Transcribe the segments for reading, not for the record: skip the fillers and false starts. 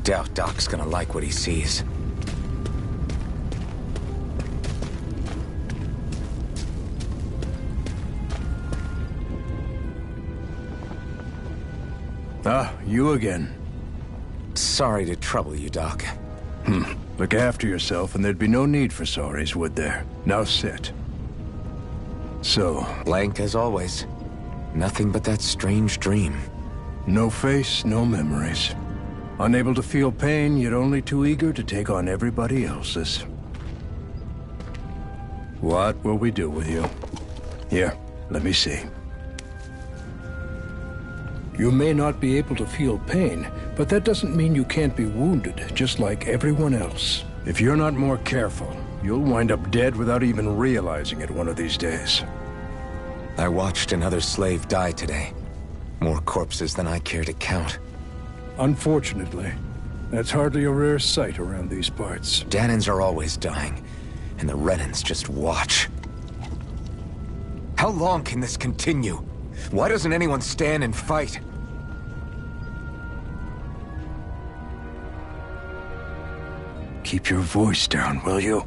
Doubt Doc's gonna like what he sees. Ah, you again. Sorry to trouble you, Doc. Look after yourself and there'd be no need for sorries, would there? Now sit. So, Blank as always. Nothing but that strange dream. no face, no memories. Unable to feel pain, yet only too eager to take on everybody else's. What will we do with you? Here, let me see. You may not be able to feel pain, but that doesn't mean you can't be wounded, just like everyone else. If you're not more careful, you'll wind up dead without even realizing it one of these days. I watched another slave die today. More corpses than I care to count. Unfortunately, that's hardly a rare sight around these parts. Dahnans are always dying, and the Renans just watch. How long can this continue? Why doesn't anyone stand and fight? Keep your voice down, will you?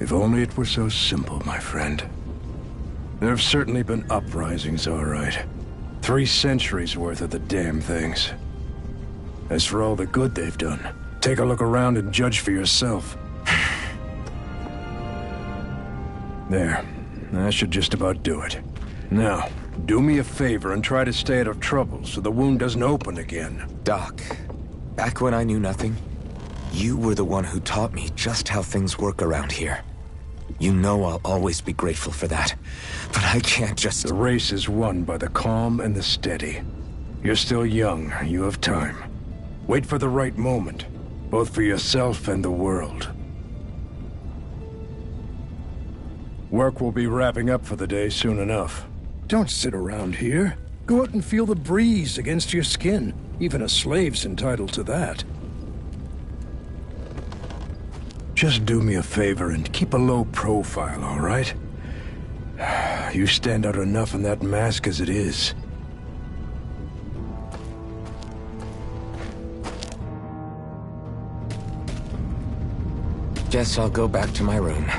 If only it were so simple, my friend. There have certainly been uprisings, all right. 3 centuries worth of the damn things. As for all the good they've done, take a look around and judge for yourself. There. That should just about do it. Now, do me a favor and try to stay out of trouble so the wound doesn't open again. Doc, back when I knew nothing, you were the one who taught me just how things work around here. You know I'll always be grateful for that, but I can't just... The race is won by the calm and the steady. You're still young, you have time. Wait for the right moment, both for yourself and the world. Work will be wrapping up for the day soon enough. Don't sit around here. Go out and feel the breeze against your skin. Even a slave's entitled to that. Just do me a favor and keep a low profile, all right? You stand out enough in that mask as it is. Guess I'll go back to my room.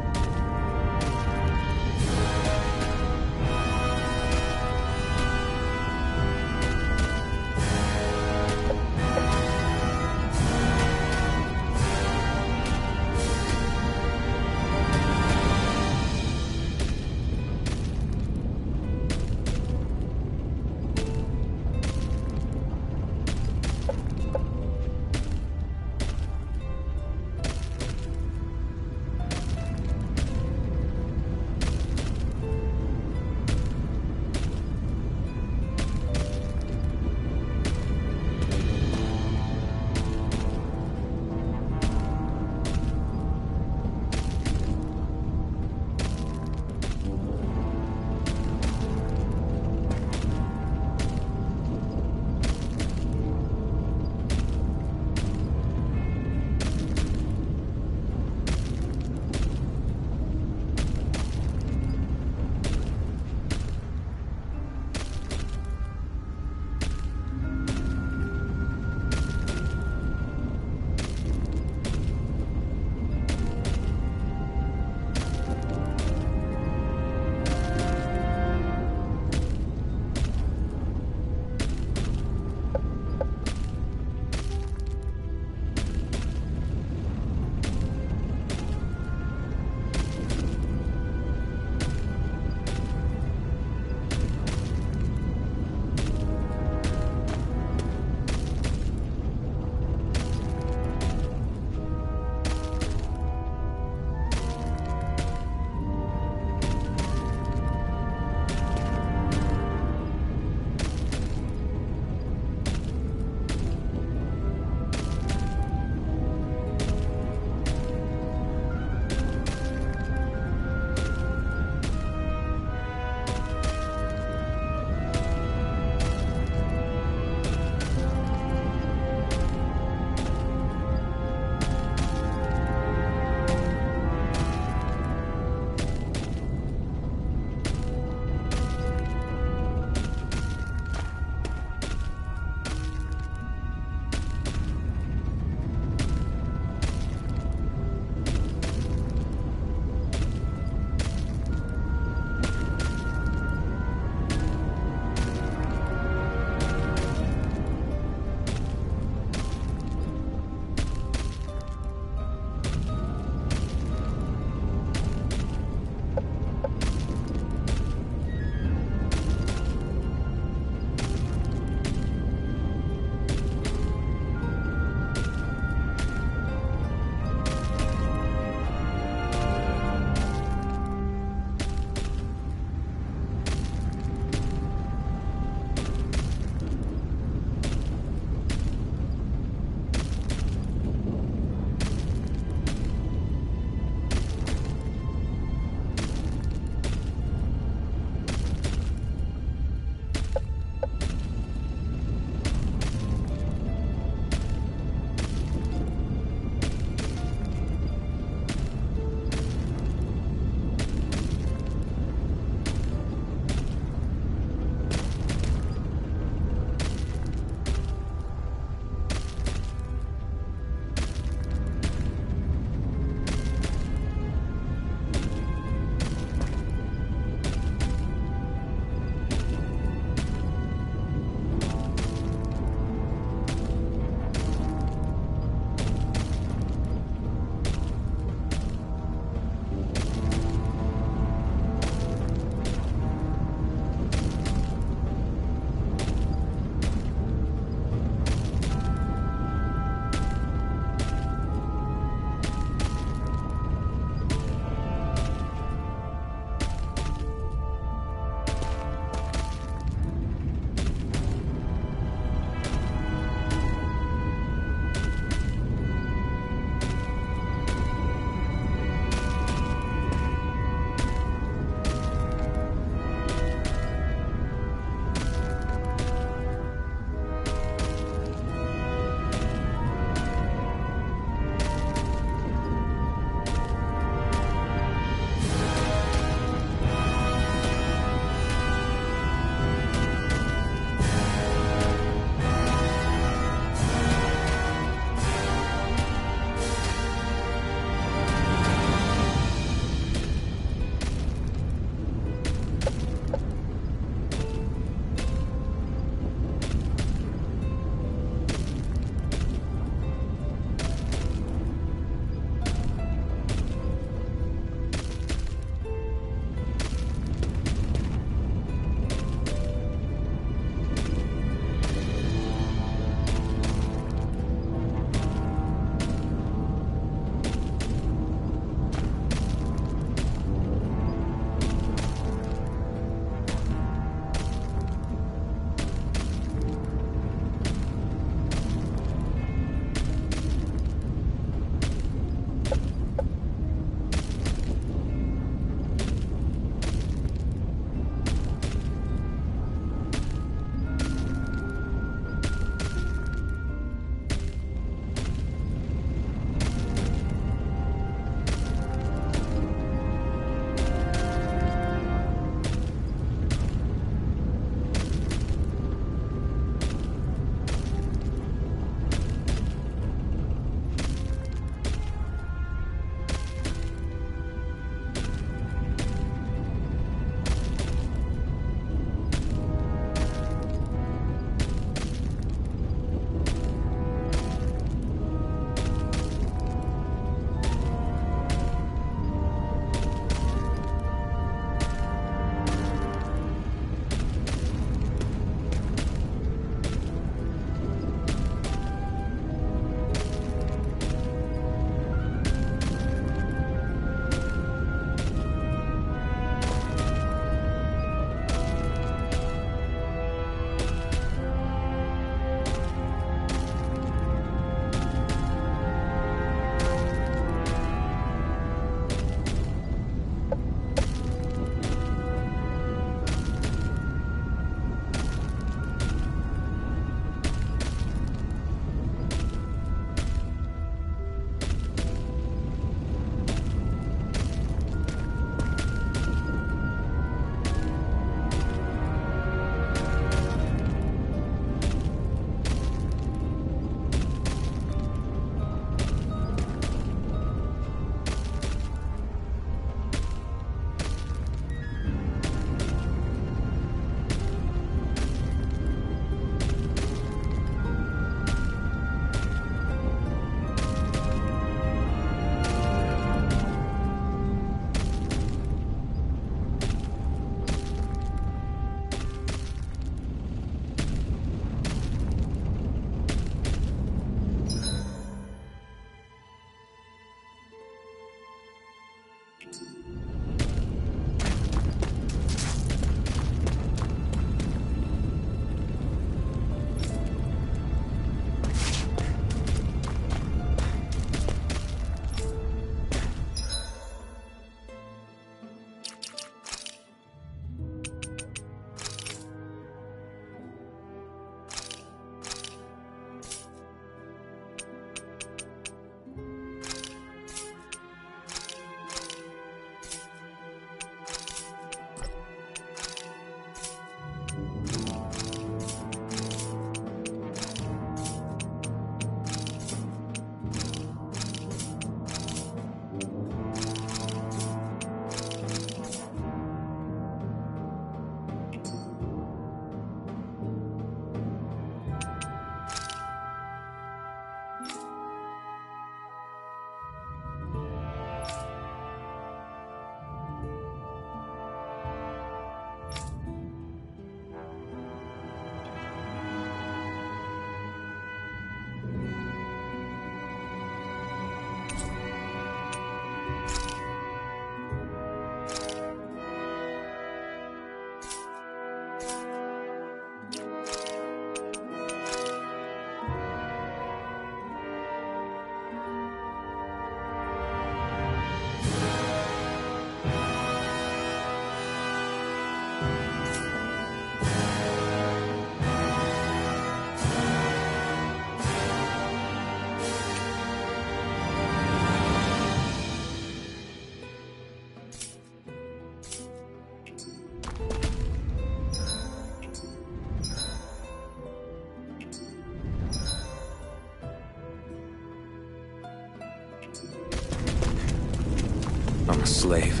I'm a slave,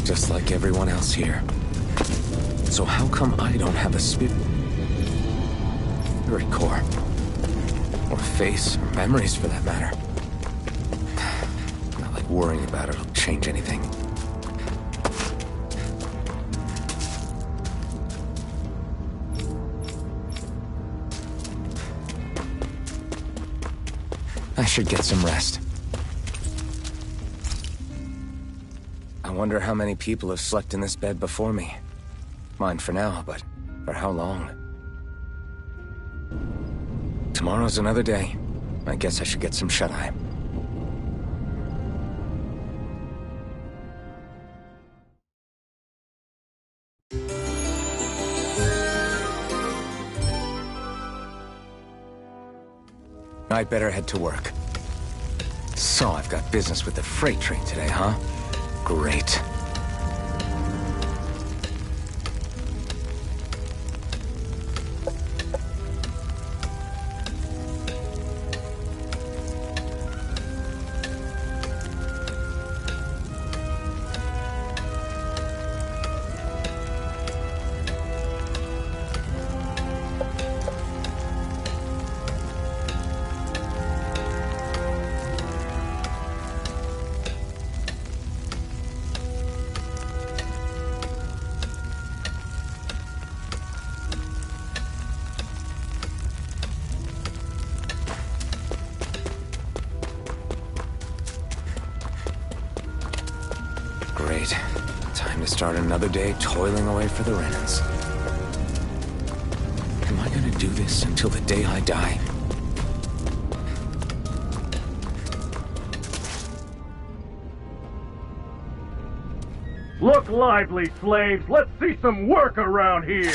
just like everyone else here. So how come I don't have a spirit core? Or face, or memories for that matter? Not like worrying about it'll change anything. I should get some rest. I wonder how many people have slept in this bed before me. Mine for now, but for how long? Tomorrow's another day. I guess I should get some shut-eye. I'd better head to work. So I've got business with the freight train today, huh? Great. Great. Time to start another day toiling away for the Renans. Am I gonna do this until the day I die? Look lively, slaves! Let's see some work around here!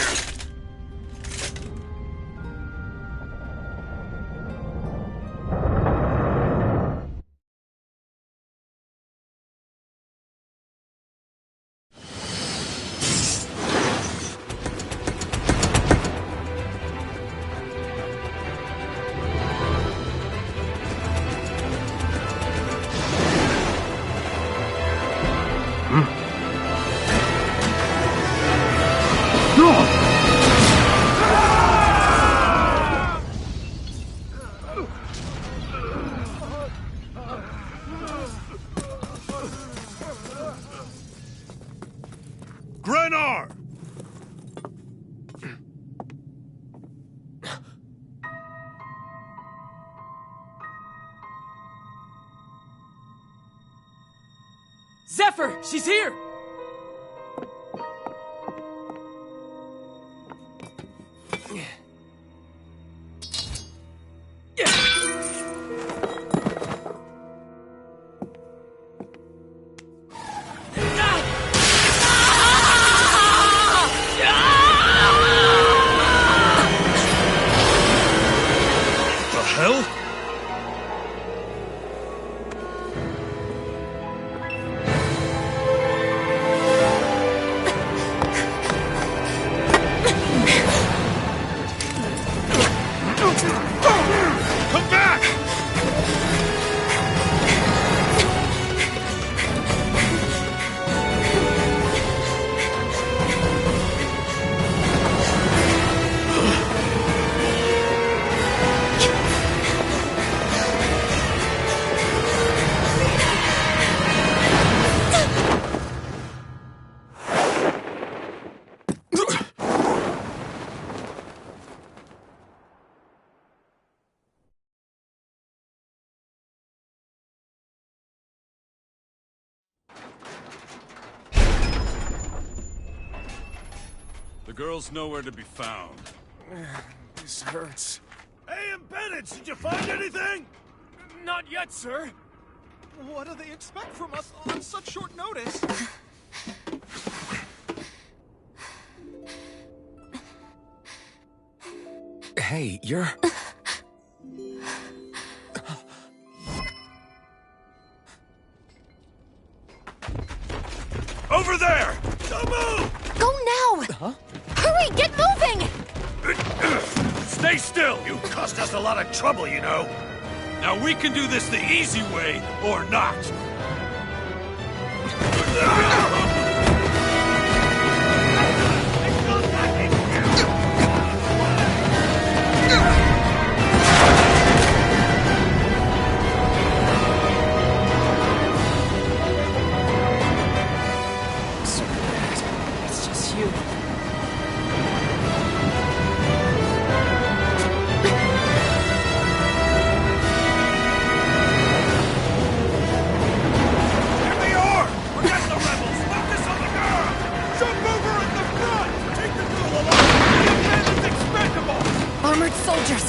Grenar! Zephyr! She's here! Hell? Come back! The girl's nowhere to be found. This hurts. Hey, Embedded, did you find anything? Not yet, sir. What do they expect from us on such short notice? Hey, you're... Over there! Don't move! Go now! Huh? Hurry, get moving! Stay still! You caused us a lot of trouble, you know. Now we can do this the easy way, or not. It's just you. Here they are! Forget the rebels! Focus on the girl! Jump over at the front! Take the girl along! The man is expendable! Armored soldiers!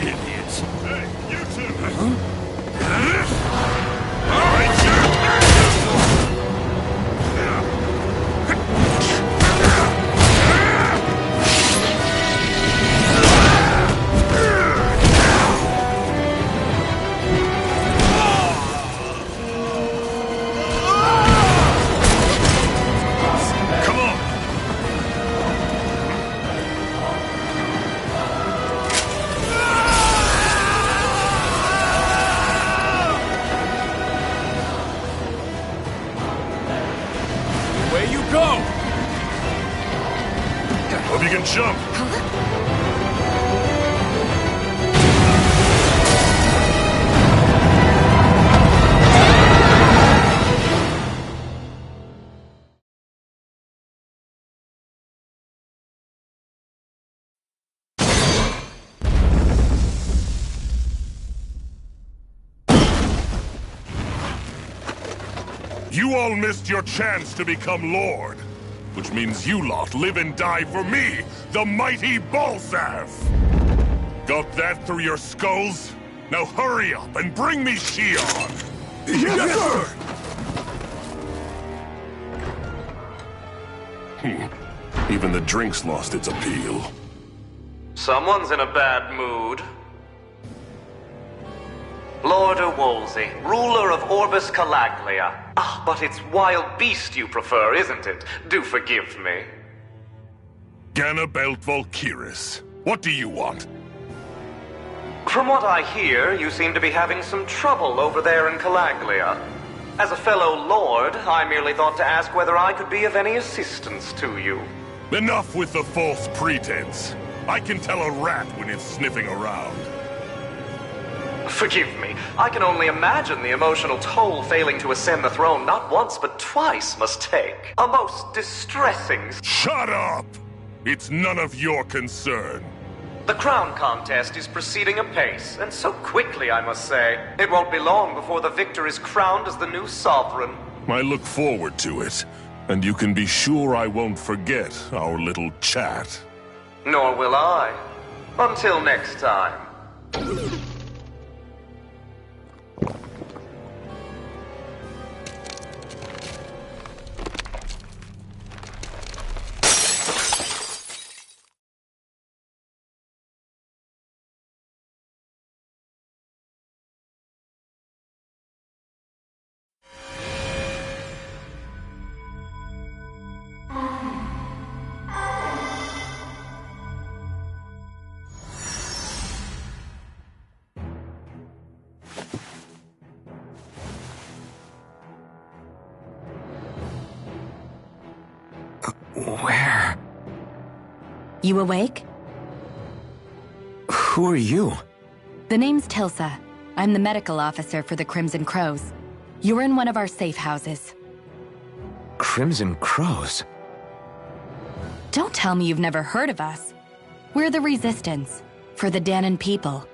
Idiots! Hey, you two! All right, come on! Away you go! Hope you can jump! You all missed your chance to become Lord, which means you lot live and die for me, the mighty Balzav! Got that through your skulls? Now hurry up and bring me Shion! Yes, sir! Even the drink's lost its appeal. Someone's in a bad mood. Lord Wolsey, ruler of Orbis Calaglia. Ah, but it's wild beast you prefer, isn't it? Do forgive me. Ganabelt Volkiris, what do you want? From what I hear, you seem to be having some trouble over there in Calaglia. As a fellow lord, I merely thought to ask whether I could be of any assistance to you. Enough with the false pretense. I can tell a rat when it's sniffing around. Forgive me. I can only imagine the emotional toll failing to ascend the throne not once but twice must take. A most distressing... Shut up! It's none of your concern. The crown contest is proceeding apace, and so quickly, I must say. It won't be long before the victor is crowned as the new sovereign. I look forward to it, and you can be sure I won't forget our little chat. Nor will I. Until next time. Where? You awake? Who are you? The name's Tilsa. I'm the medical officer for the Crimson Crows. You're in one of our safe houses. Crimson Crows? Don't tell me you've never heard of us. We're the Resistance, for the Danon people.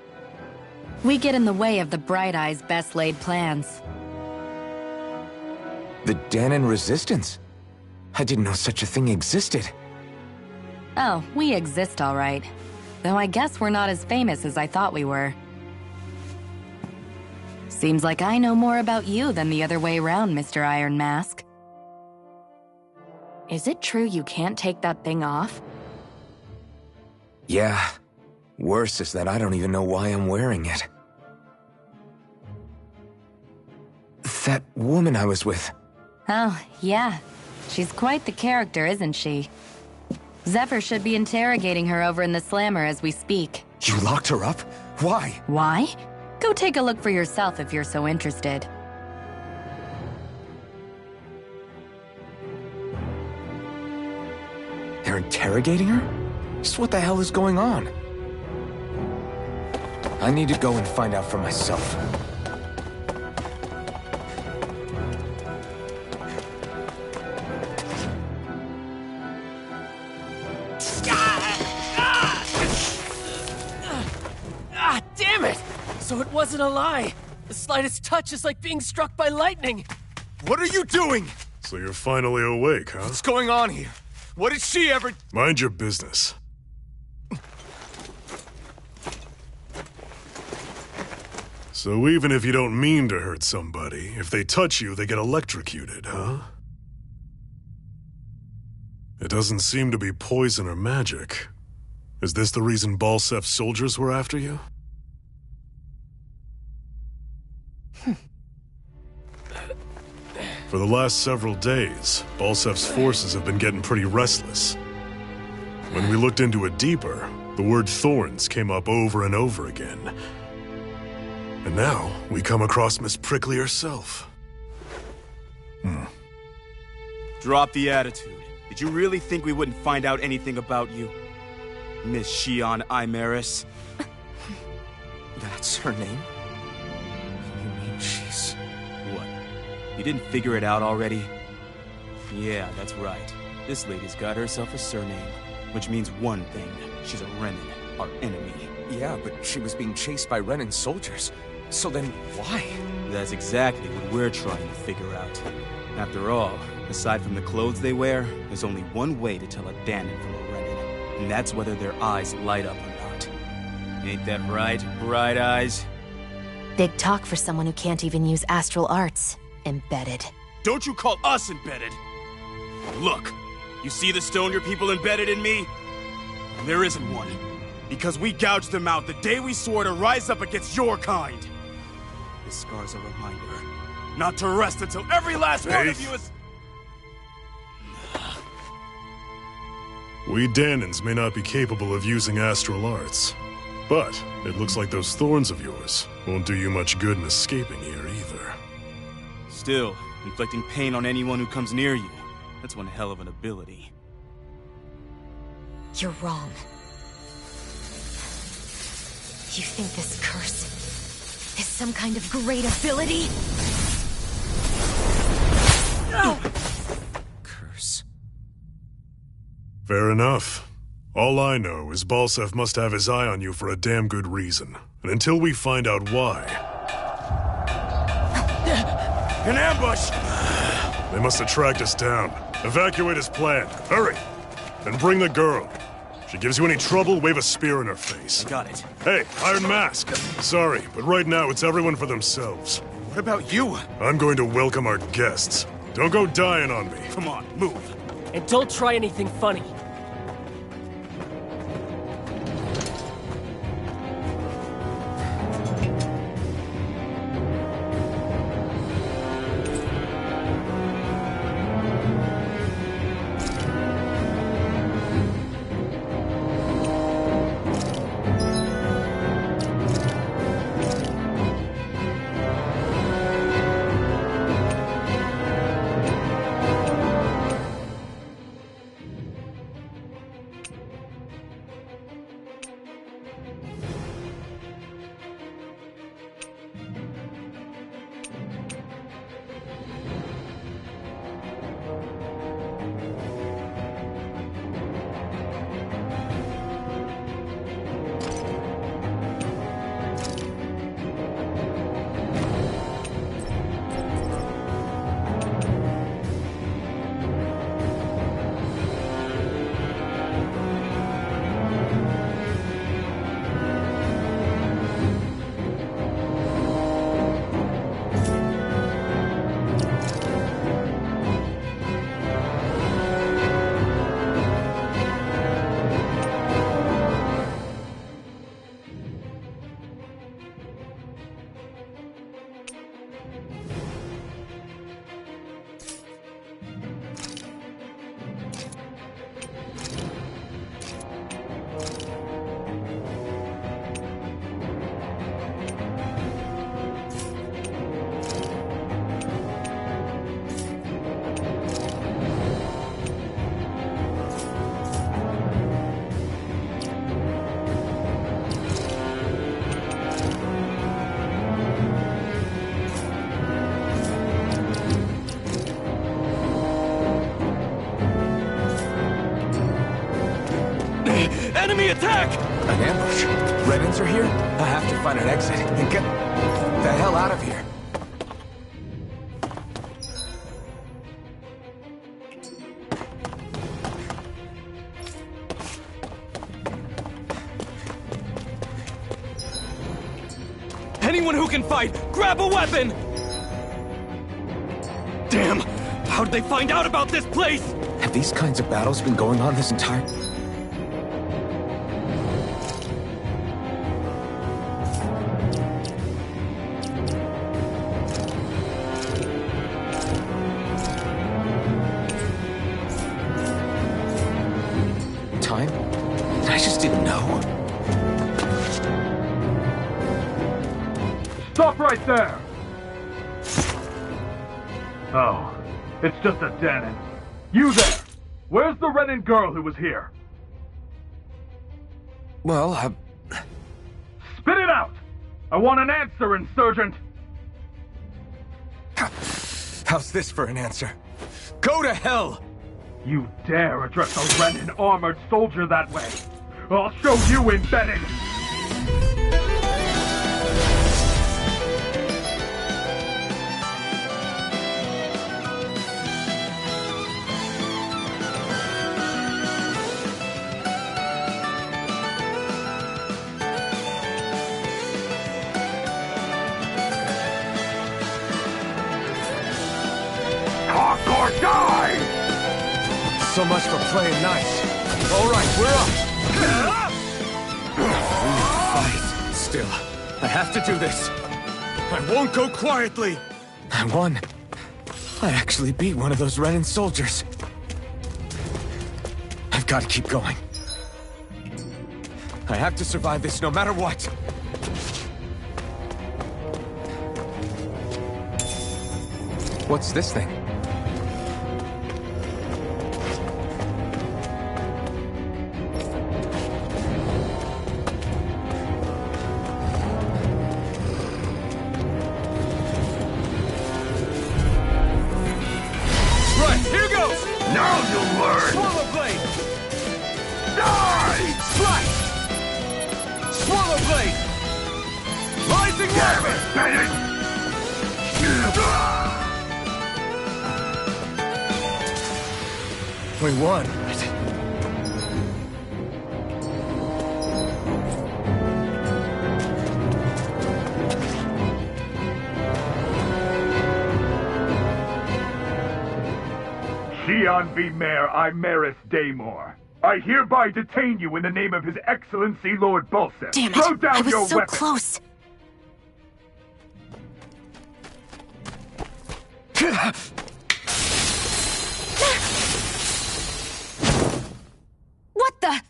We get in the way of the Bright Eyes' best-laid plans. The Danon Resistance? I didn't know such a thing existed. Oh, we exist all right. Though I guess we're not as famous as I thought we were. Seems like I know more about you than the other way around, Mr. Iron Mask. Is it true you can't take that thing off? Yeah. Worse is that I don't even know why I'm wearing it. That woman I was with. Oh, yeah. She's quite the character, isn't she? Zephyr should be interrogating her over in the Slammer as we speak. You locked her up? Why? Why? Go take a look for yourself if you're so interested. They're interrogating her? Just what the hell is going on? I need to go and find out for myself. Ah, damn it! So it wasn't a lie. The slightest touch is like being struck by lightning. What are you doing? So you're finally awake, huh? What's going on here? What did she ever... Mind your business. So even if you don't mean to hurt somebody, if they touch you, they get electrocuted, huh? It doesn't seem to be poison or magic. Is this the reason Balsef's soldiers were after you? For the last several days, Balsef's forces have been getting pretty restless. When we looked into it deeper, the word thorns came up over and over again. And now, we come across Miss Prickly herself. Drop the attitude. Did you really think we wouldn't find out anything about you? Miss Shion Imaris? That's her name? You mean she's... What? You didn't figure it out already? Yeah, that's right. This lady's got herself a surname, which means one thing. She's a Renan, our enemy. Yeah, but she was being chased by Renan's soldiers. So then, why? That's exactly what we're trying to figure out. After all, aside from the clothes they wear, there's only one way to tell a Danon from a Renan, and that's whether their eyes light up or not. Ain't that right, Bright Eyes? Big talk for someone who can't even use astral arts. Embedded. Don't you call us embedded! Look, you see the stone your people embedded in me? There isn't one. Because we gouged them out the day we swore to rise up against your kind. This scar's a reminder not to rest until every last one of you is... We Danons may not be capable of using astral arts, but it looks like those thorns of yours won't do you much good in escaping here either. Still, inflicting pain on anyone who comes near you, that's one hell of an ability. You're wrong. You think this curse is some kind of great ability? Curse. Fair enough. All I know is Balsef must have his eye on you for a damn good reason. And until we find out why... An ambush! They must have tracked us down. Evacuate as planned. Hurry! And bring the girl. If she gives you any trouble, wave a spear in her face. I got it. Hey, Iron Mask! Sorry, but right now it's everyone for themselves. What about you? I'm going to welcome our guests. Don't go dying on me. Come on, move. And don't try anything funny. Enemy attack! An ambush. Renans are here? I have to find an exit and get the hell out of here. Anyone who can fight, grab a weapon! Damn! How'd they find out about this place? Have these kinds of battles been going on this entire... time? I just didn't know. Stop right there! Oh, it's just a Danon. You there! Where's the Renan girl who was here? Well, Spit it out! I want an answer, Insurgent! how's this for an answer? Go to hell! You dare address a Renan armored soldier that way? I'll show you embedded! Talk or die! So much for playing nice. All right, we're up. Fight. Still, I have to do this. I won't go quietly! I won. I actually beat one of those Renan soldiers. I've got to keep going. I have to survive this no matter what. What's this thing? Now you'll learn! Swallow blade! Die! Slash! Swallow blade! Rising Damn weapon! it, Bennett! We won. Xian V. Mayor Imaris Daymore. I hereby detain you in the name of His Excellency Lord Balseth. Damn it! Throw down I was your so weapon. close. What the?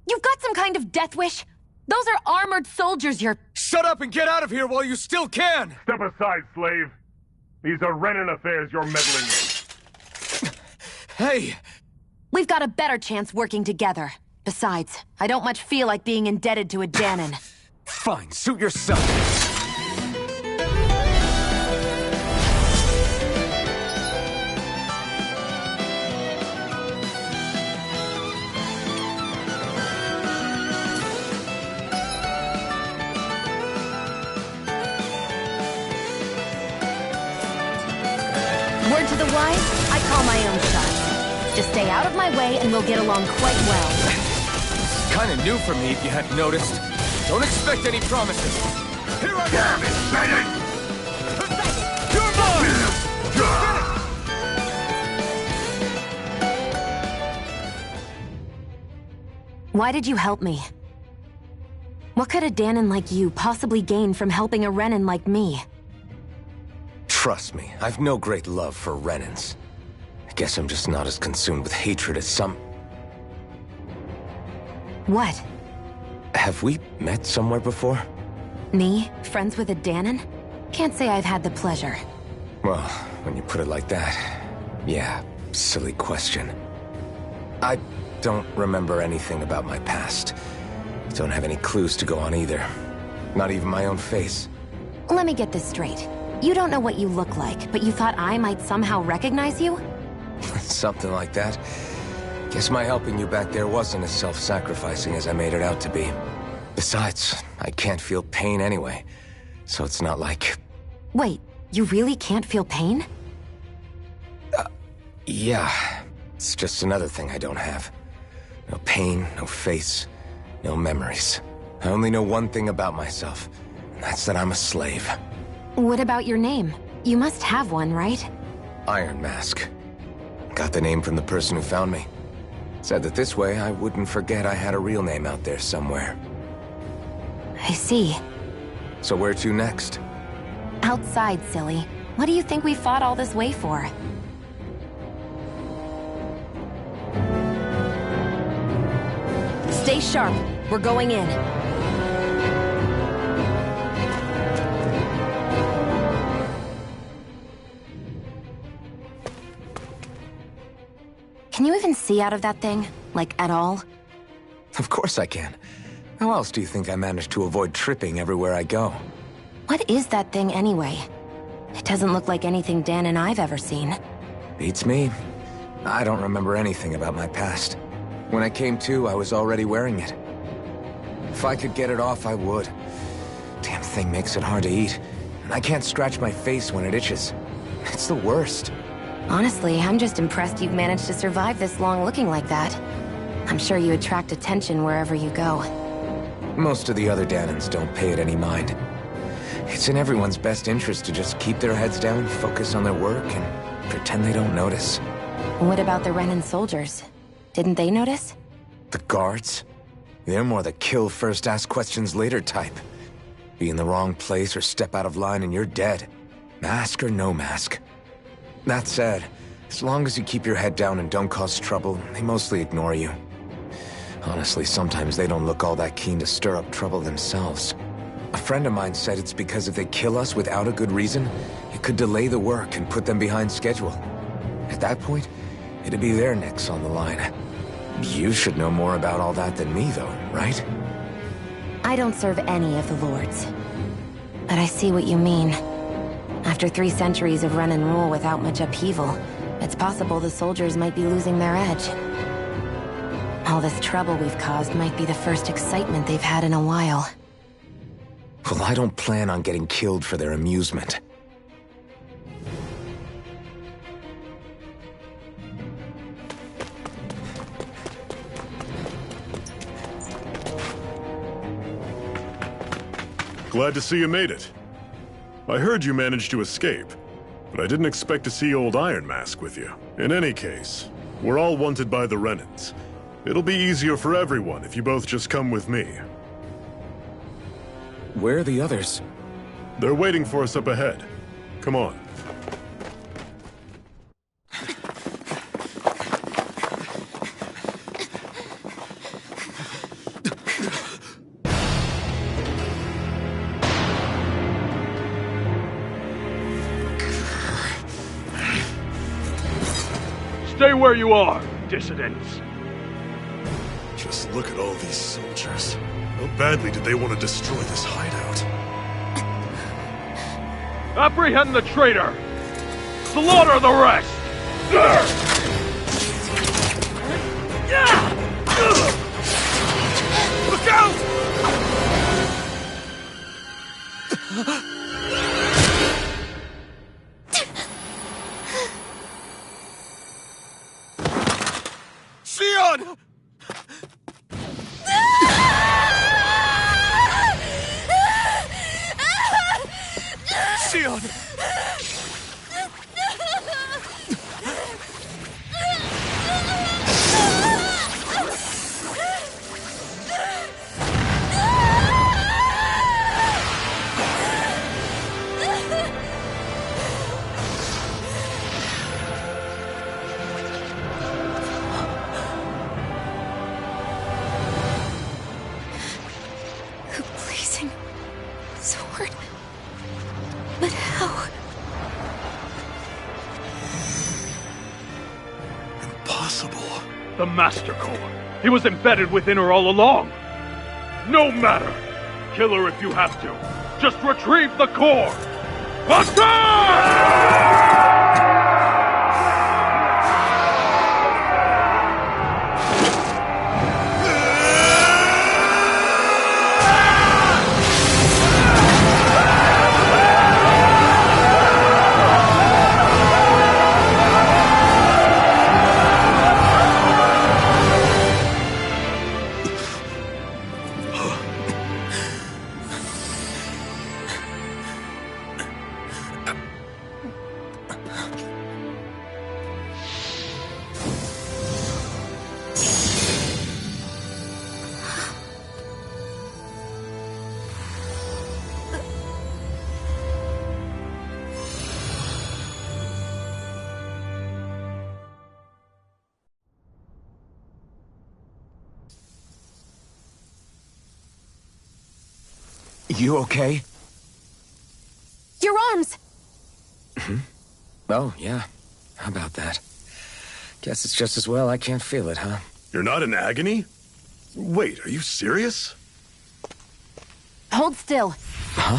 You've got some kind of death wish? Those are armored soldiers you're... Shut up and get out of here while you still can! Step aside, slave. These are Renan affairs you're meddling in. Hey! We've got a better chance working together. Besides, I don't much feel like being indebted to a Danon. Fine, suit yourself. Word to the wise, I call my own shots. Just stay out of my way and we'll get along quite well. It's kind of new for me, if you hadn't noticed. Don't expect any promises. Here I am, Bennett! You're mine! Why did you help me? What could a Danon like you possibly gain from helping a Renan like me? Trust me, I've no great love for Renans. I guess I'm just not as consumed with hatred as some... What? Have we met somewhere before? Me? Friends with a Danon? Can't say I've had the pleasure. Well, when you put it like that, yeah, silly question. I don't remember anything about my past. Don't have any clues to go on either. Not even my own face. Let me get this straight. You don't know what you look like, but you thought I might somehow recognize you? Something like that. Guess my helping you back there wasn't as self-sacrificing as I made it out to be. Besides, I can't feel pain anyway, so it's not like... Wait, you really can't feel pain? Yeah. It's just another thing I don't have. No pain, no face, no memories. I only know one thing about myself, and that's that I'm a slave. What about your name? You must have one, right? Iron Mask. Got the name from the person who found me. Said that this way I wouldn't forget I had a real name out there somewhere. I see. So where to next? Outside, silly. What do you think we fought all this way for? Stay sharp. We're going in. Can you even see out of that thing? Like, at all? Of course I can. How else do you think I managed to avoid tripping everywhere I go? What is that thing anyway? It doesn't look like anything Dan and I've ever seen. Beats me. I don't remember anything about my past. When I came to, I was already wearing it. If I could get it off, I would. Damn thing makes it hard to eat, and I can't scratch my face when it itches. It's the worst. Honestly, I'm just impressed you've managed to survive this long looking like that. I'm sure you attract attention wherever you go. Most of the other Danons don't pay it any mind. It's in everyone's best interest to just keep their heads down, focus on their work, and pretend they don't notice. What about the Renan soldiers? Didn't they notice? The guards? They're more the kill first, ask questions later type. Be in the wrong place or step out of line and you're dead. Mask or no mask. That said, as long as you keep your head down and don't cause trouble, they mostly ignore you. Honestly, sometimes they don't look all that keen to stir up trouble themselves. A friend of mine said it's because if they kill us without a good reason, it could delay the work and put them behind schedule. At that point, it'd be their necks on the line. You should know more about all that than me, though, right? I don't serve any of the lords. But I see what you mean. After 3 centuries of run and rule without much upheaval, it's possible the soldiers might be losing their edge. All this trouble we've caused might be the first excitement they've had in a while. Well, I don't plan on getting killed for their amusement. Glad to see you made it. I heard you managed to escape, but I didn't expect to see old Iron Mask with you. In any case, we're all wanted by the Renans. It'll be easier for everyone if you both just come with me. Where are the others? They're waiting for us up ahead. Come on. Stay where you are, dissidents. Just look at all these soldiers. How badly did they want to destroy this hideout? Apprehend the traitor! Slaughter the rest! Look out! Sion! Sion! No. Impossible. The Master Core. He was embedded within her all along. No matter. Kill her if you have to. Just retrieve the core. Attack! You okay? Your arms! Oh, yeah. How about that? Guess it's just as well I can't feel it, huh? You're not in agony? Wait, are you serious? Hold still. Huh?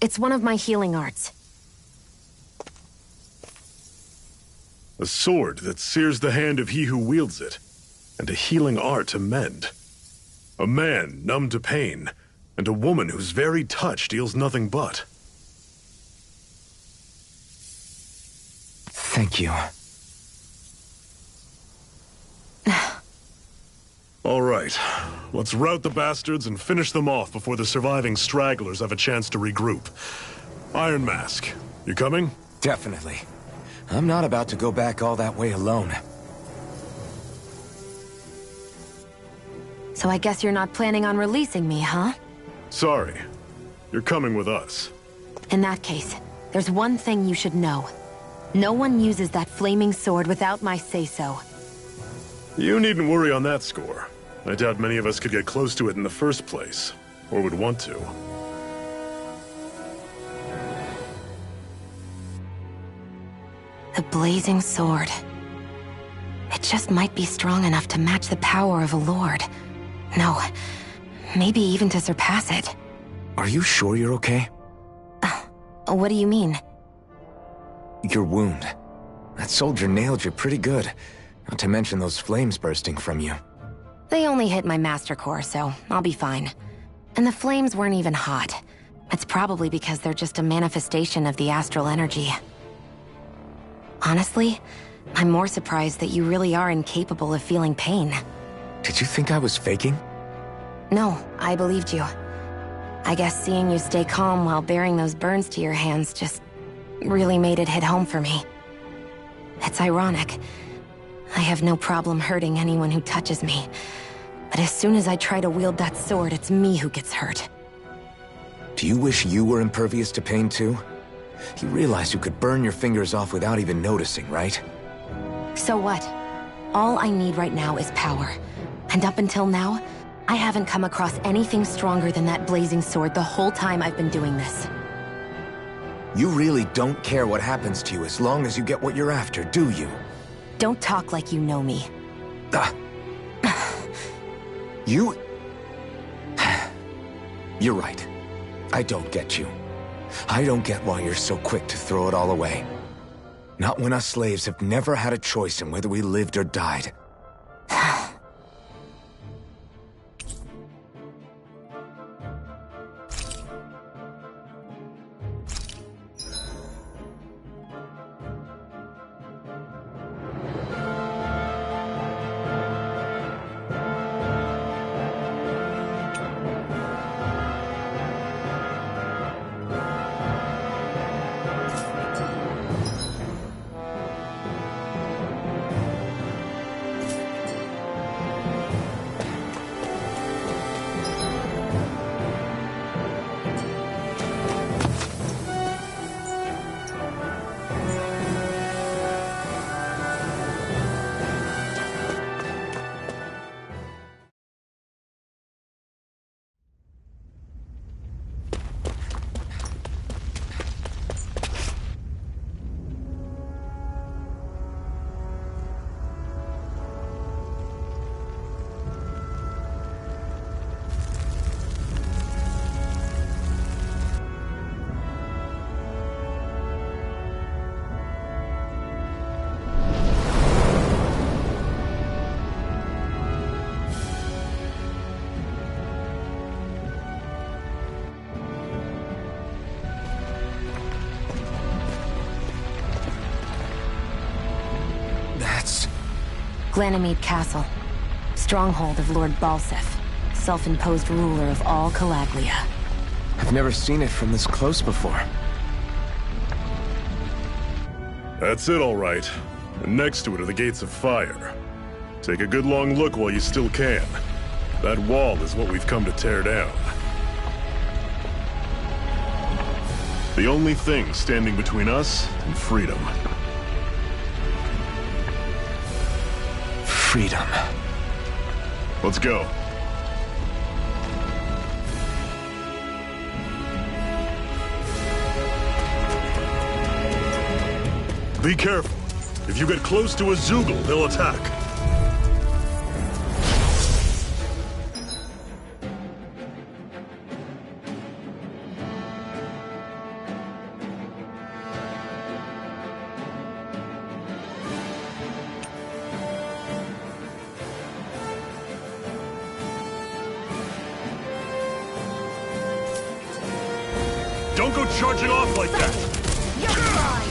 It's one of my healing arts. A sword that sears the hand of he who wields it, and a healing art to mend. A man numb to pain, and a woman whose very touch deals nothing but. Thank you. All right, let's rout the bastards and finish them off before the surviving stragglers have a chance to regroup. Iron Mask, you coming? Definitely. I'm not about to go back all that way alone. So I guess you're not planning on releasing me, huh? Sorry. You're coming with us. In that case, there's one thing you should know. No one uses that flaming sword without my say-so. You needn't worry on that score. I doubt many of us could get close to it in the first place, or would want to. The blazing sword. It just might be strong enough to match the power of a lord. No, maybe even to surpass it. Are you sure you're okay? What do you mean? Your wound. That soldier nailed you pretty good. Not to mention those flames bursting from you. They only hit my master core, so I'll be fine. And the flames weren't even hot. It's probably because they're just a manifestation of the astral energy. Honestly, I'm more surprised that you really are incapable of feeling pain. Did you think I was faking? No, I believed you. I guess seeing you stay calm while bearing those burns to your hands just really made it hit home for me. It's ironic. I have no problem hurting anyone who touches me. But as soon as I try to wield that sword, it's me who gets hurt. Do you wish you were impervious to pain too? You realize you could burn your fingers off without even noticing, right? So what? All I need right now is power. And up until now, I haven't come across anything stronger than that blazing sword the whole time I've been doing this. You really don't care what happens to you as long as you get what you're after, do you? Don't talk like you know me. You... You're right. I don't get you. I don't get why you're so quick to throw it all away. Not when us slaves have never had a choice in whether we lived or died. That's... Glanamede Castle. Stronghold of Lord Balseph, self-imposed ruler of all Calaglia. I've never seen it from this close before. That's it, all right. And next to it are the Gates of Fire. Take a good long look while you still can. That wall is what we've come to tear down. The only thing standing between us and freedom. Freedom. Let's go. Be careful. If you get close to a Zeugle, they'll attack. Don't go charging off like that! You're mine!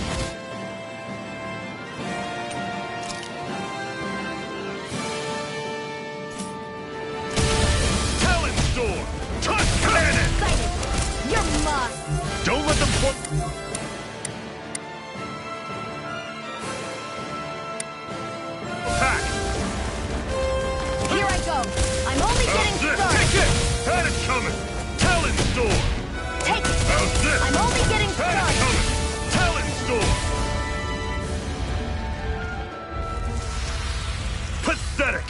Talon Storm! Touch cannon! You're mine! Don't let them attack! Here I go! I'm only getting started! Take it! Had it coming! Talon Storm! Take it! How's this? I'm only getting Had it started! coming! Talon Storm! Pathetic!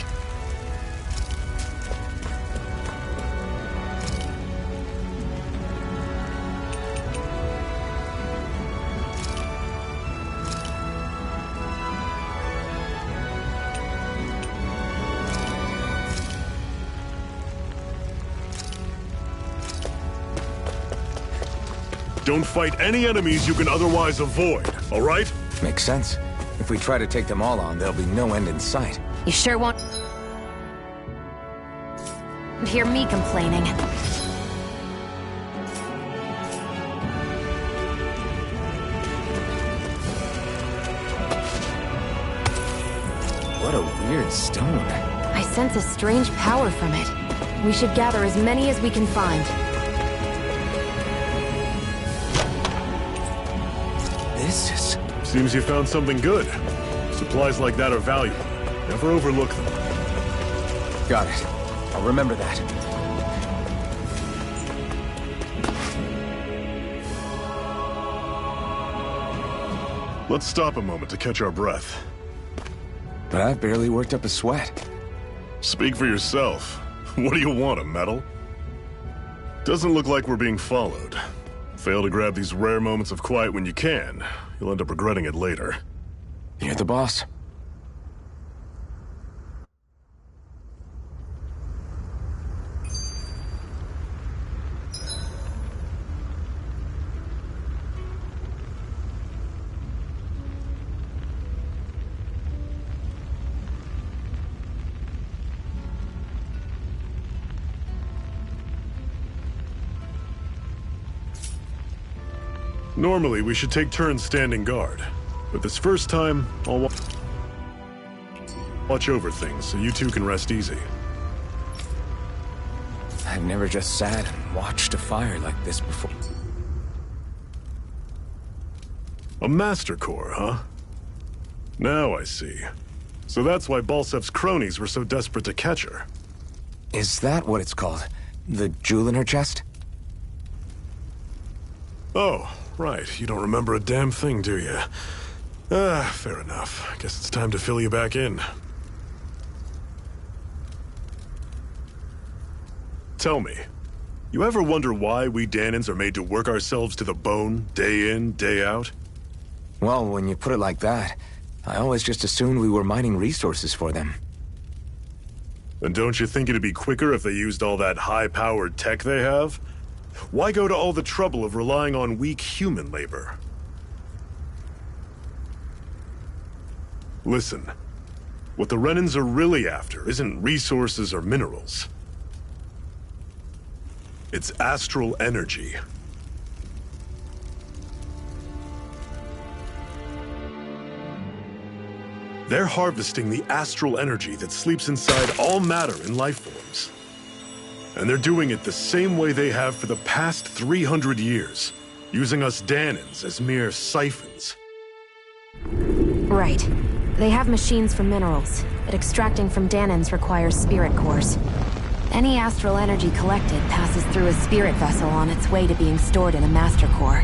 Don't fight any enemies you can otherwise avoid, all right? Makes sense. If we try to take them all on, there'll be no end in sight. You sure won't hear me complaining. What a weird stone. I sense a strange power from it. We should gather as many as we can find. This is... Seems you found something good. Supplies like that are valuable. Never overlook them. Got it. I'll remember that. Let's stop a moment to catch our breath. But I've barely worked up a sweat. Speak for yourself. What do you want, a medal? Doesn't look like we're being followed. Fail to grab these rare moments of quiet when you can, you'll end up regretting it later. You're the boss. Normally, we should take turns standing guard. But this first time, I'll watch over things so you two can rest easy. I've never just sat and watched a fire like this before. A Master Core, huh? Now I see. So that's why Balsef's cronies were so desperate to catch her. Is that what it's called? The jewel in her chest? Oh, right. You don't remember a damn thing, do you? Fair enough. Guess it's time to fill you back in. Tell me, you ever wonder why we Dahnans are made to work ourselves to the bone, day in, day out? Well, when you put it like that, I always just assumed we were mining resources for them. And don't you think it'd be quicker if they used all that high-powered tech they have? Why go to all the trouble of relying on weak human labor? Listen, what the Renans are really after isn't resources or minerals. It's astral energy. They're harvesting the astral energy that sleeps inside all matter in life forms. And they're doing it the same way they have for the past 300 years, using us Dahnans as mere siphons. Right. They have machines for minerals, but extracting from Dahnans requires spirit cores. Any astral energy collected passes through a spirit vessel on its way to being stored in a master core.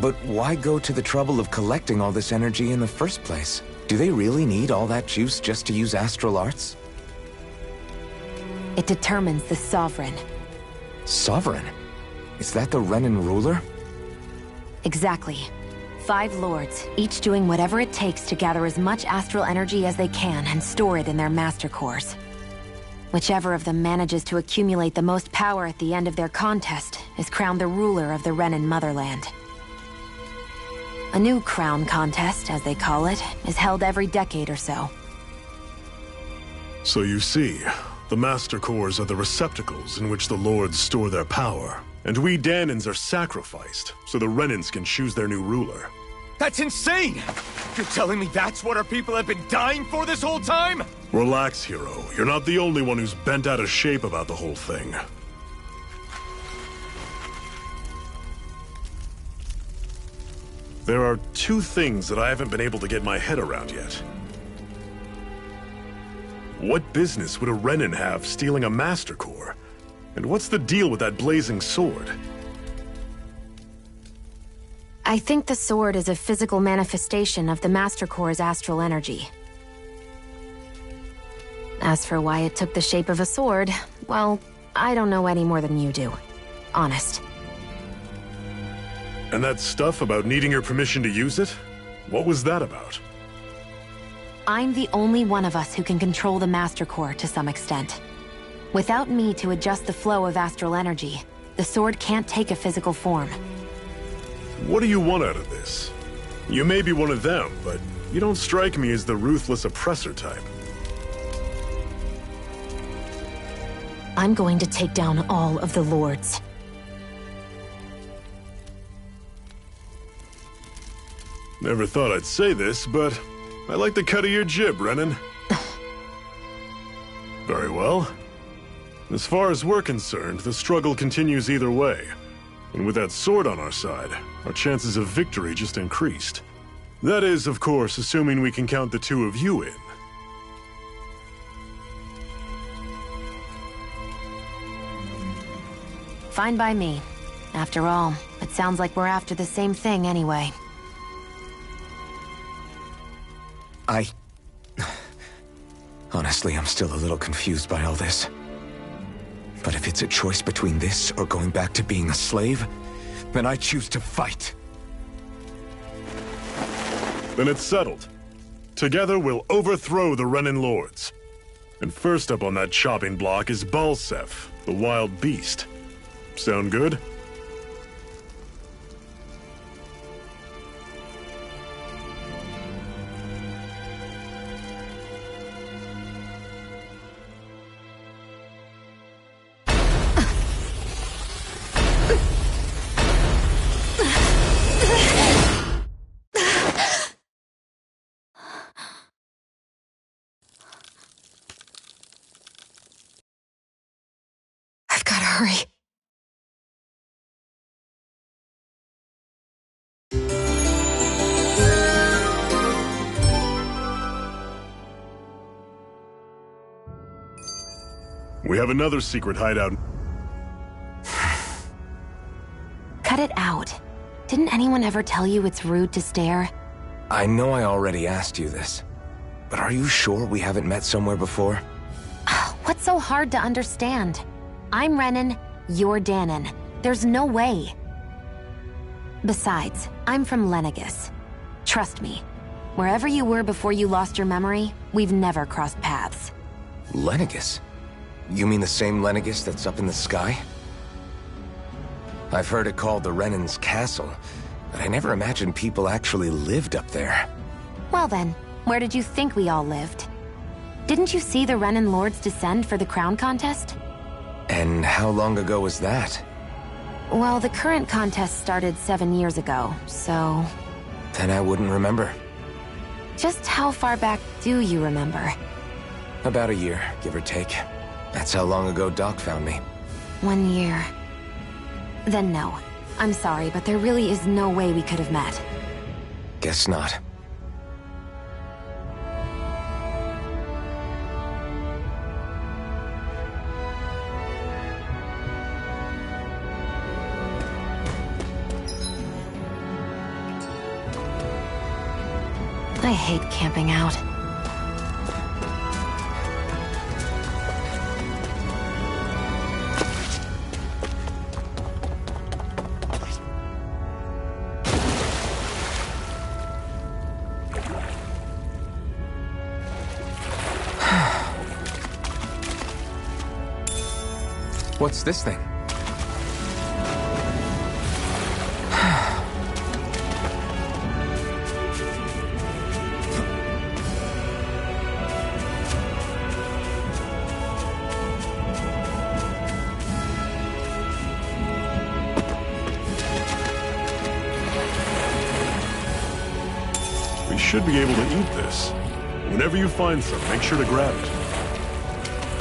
But why go to the trouble of collecting all this energy in the first place? Do they really need all that juice just to use astral arts? It determines the Sovereign. Sovereign? Is that the Renan ruler? Exactly. 5 lords, each doing whatever it takes to gather as much astral energy as they can and store it in their master cores. Whichever of them manages to accumulate the most power at the end of their contest is crowned the ruler of the Renan motherland. A new crown contest, as they call it, is held every decade or so. So you see, the Master Cores are the receptacles in which the Lords store their power. And we Dahnans are sacrificed, so the Renans can choose their new ruler. That's insane! You're telling me that's what our people have been dying for this whole time? Relax, hero. You're not the only one who's bent out of shape about the whole thing. There are 2 things that I haven't been able to get my head around yet. What business would a Renan have stealing a Master Core? And what's the deal with that blazing sword? I think the sword is a physical manifestation of the Master Core's astral energy. As for why it took the shape of a sword, well, I don't know any more than you do. Honest. And that stuff about needing your permission to use it? What was that about? I'm the only one of us who can control the Master Core to some extent. Without me to adjust the flow of astral energy, the sword can't take a physical form. What do you want out of this? You may be one of them, but you don't strike me as the ruthless oppressor type. I'm going to take down all of the lords. Never thought I'd say this, but I like the cut of your jib, Renan. Very well. As far as we're concerned, the struggle continues either way. And with that sword on our side, our chances of victory just increased. That is, of course, assuming we can count the 2 of you in. Fine by me. After all, it sounds like we're after the same thing anyway. Honestly, I'm still a little confused by all this. But if it's a choice between this or going back to being a slave, then I choose to fight. Then it's settled. Together we'll overthrow the Renan Lords. And first up on that chopping block is Balseph, the wild beast. Sound good? Hurry. We have another secret hideout. Cut it out. Didn't anyone ever tell you it's rude to stare? I know I already asked you this, but are you sure we haven't met somewhere before? What's so hard to understand? I'm Renan, you're Dahnan. There's no way. Besides, I'm from Lenegis. Trust me, wherever you were before you lost your memory, we've never crossed paths. Lenegis? You mean the same Lenegis that's up in the sky? I've heard it called the Renan's Castle, but I never imagined people actually lived up there. Well then, where did you think we all lived? Didn't you see the Renan Lords descend for the crown contest? And how long ago was that? Well, the current contest started 7 years ago, so... Then I wouldn't remember. Just how far back do you remember? About a year, give or take. That's how long ago Doc found me. 1 year. Then no. I'm sorry, but there really is no way we could have met. Guess not. I hate camping out. What's this thing? We should be able to eat this. Whenever you find some, make sure to grab it.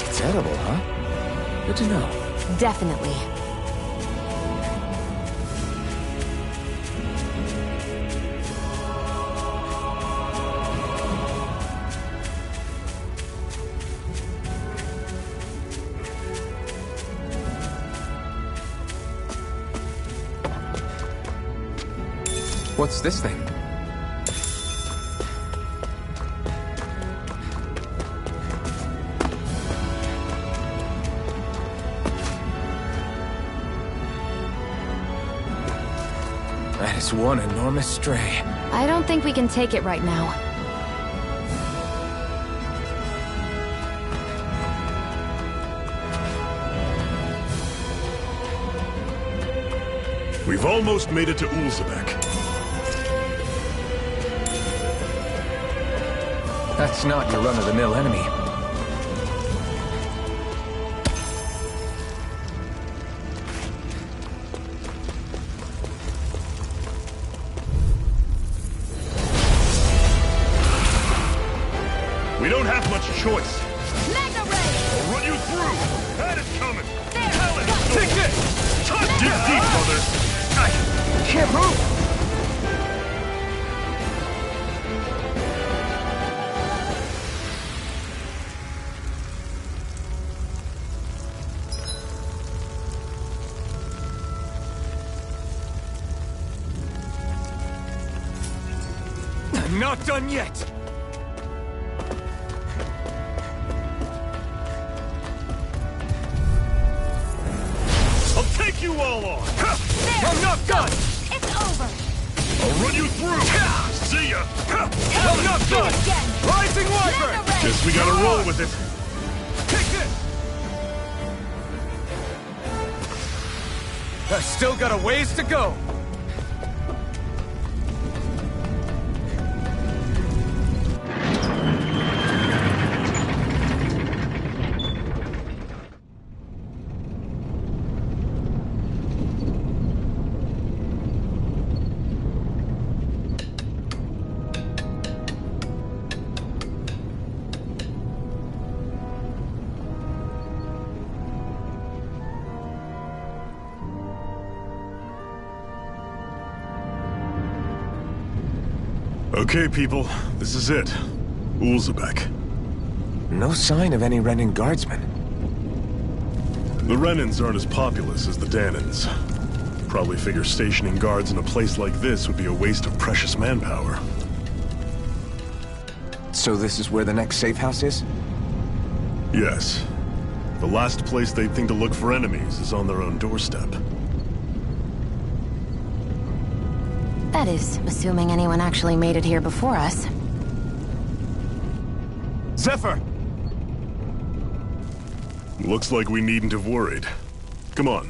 It's edible, huh? Good to know. Definitely. What's this thing? That is one enormous stray. I don't think we can take it right now. We've almost made it to Ulzebek. That's not your run-of-the-mill enemy. We don't have much choice. Mega Ray! I'll run you through! That is coming! There! Hell, it's Take this! Touch! Dig deep, mother! I can't move! I'm not done yet! I'll take you all on! I'm not done! It's over! I'll run you through! See ya! I'm not done! Rising Wyvern! Guess we gotta roll with it. Take this! I've still got a ways to go. Okay, people, this is it. Ulzebek. No sign of any Renan guardsmen. The Renans aren't as populous as the Danans. Probably figure stationing guards in a place like this would be a waste of precious manpower. So this is where the next safe house is? Yes. The last place they'd think to look for enemies is on their own doorstep. That is, assuming anyone actually made it here before us. Zephyr! Looks like we needn't have worried. Come on.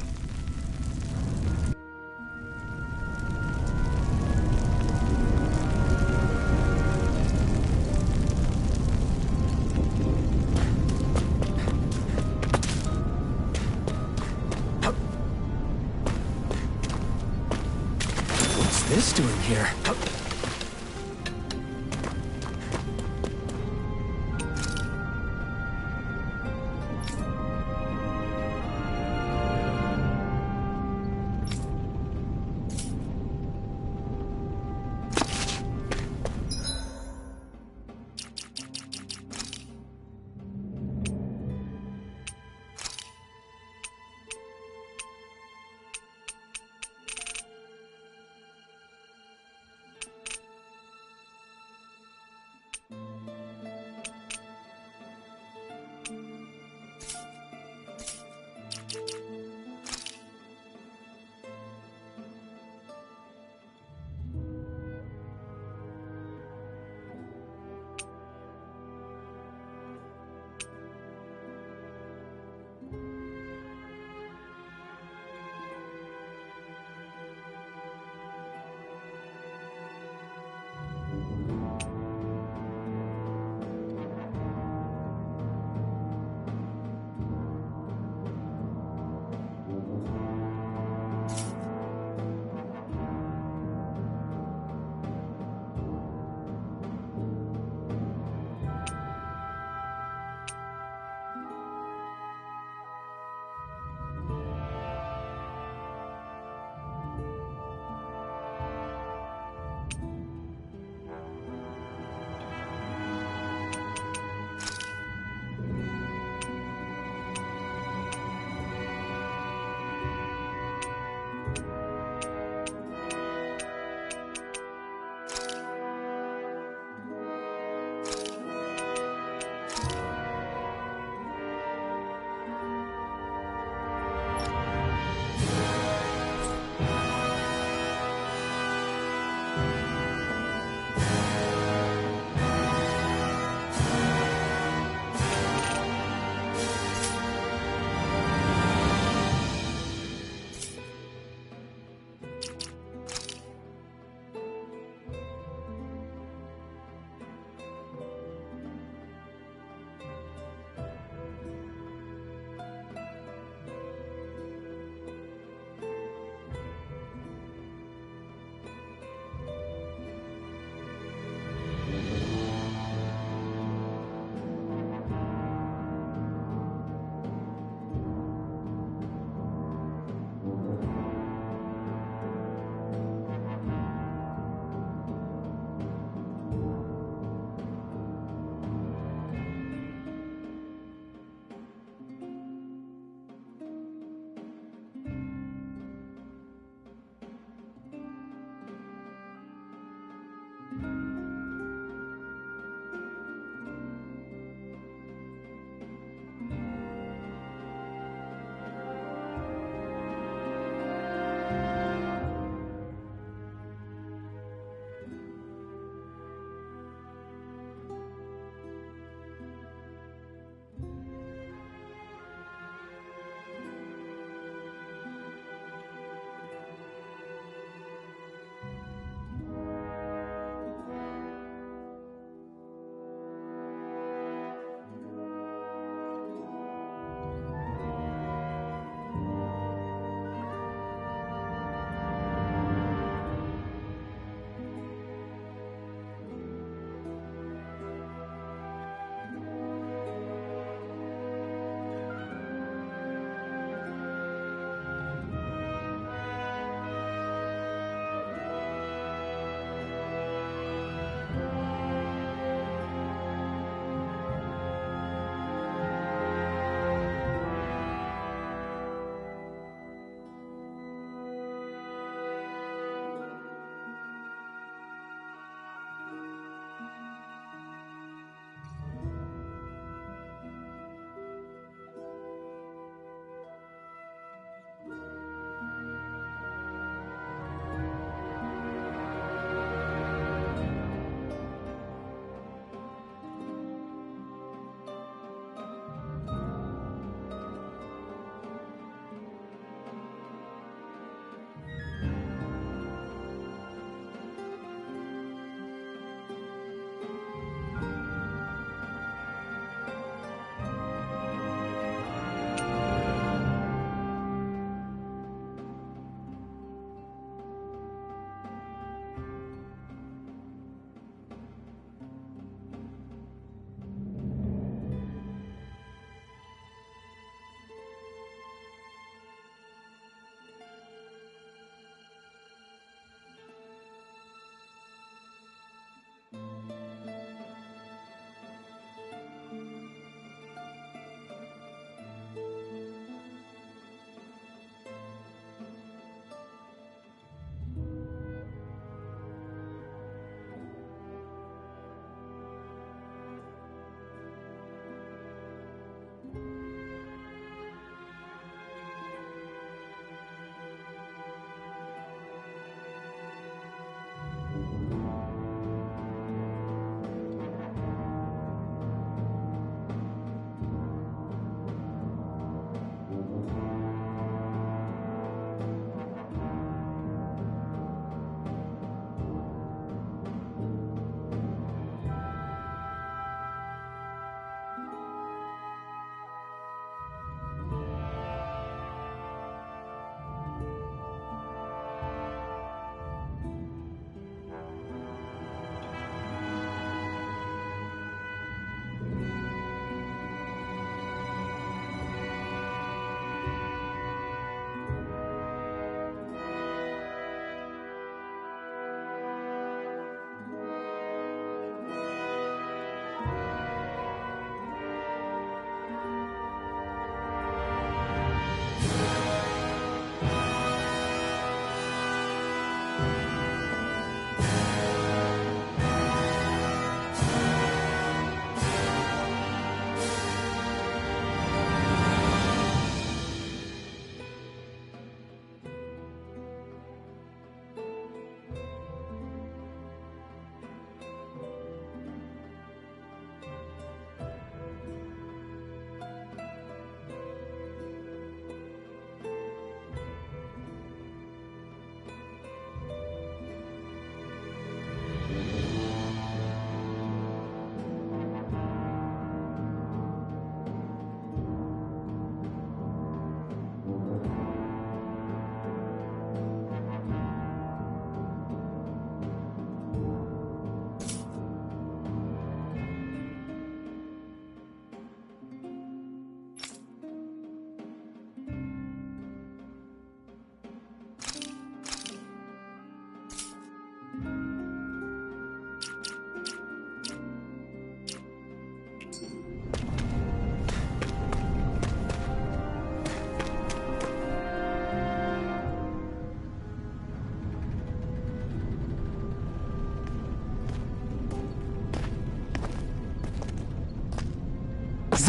What's doing here?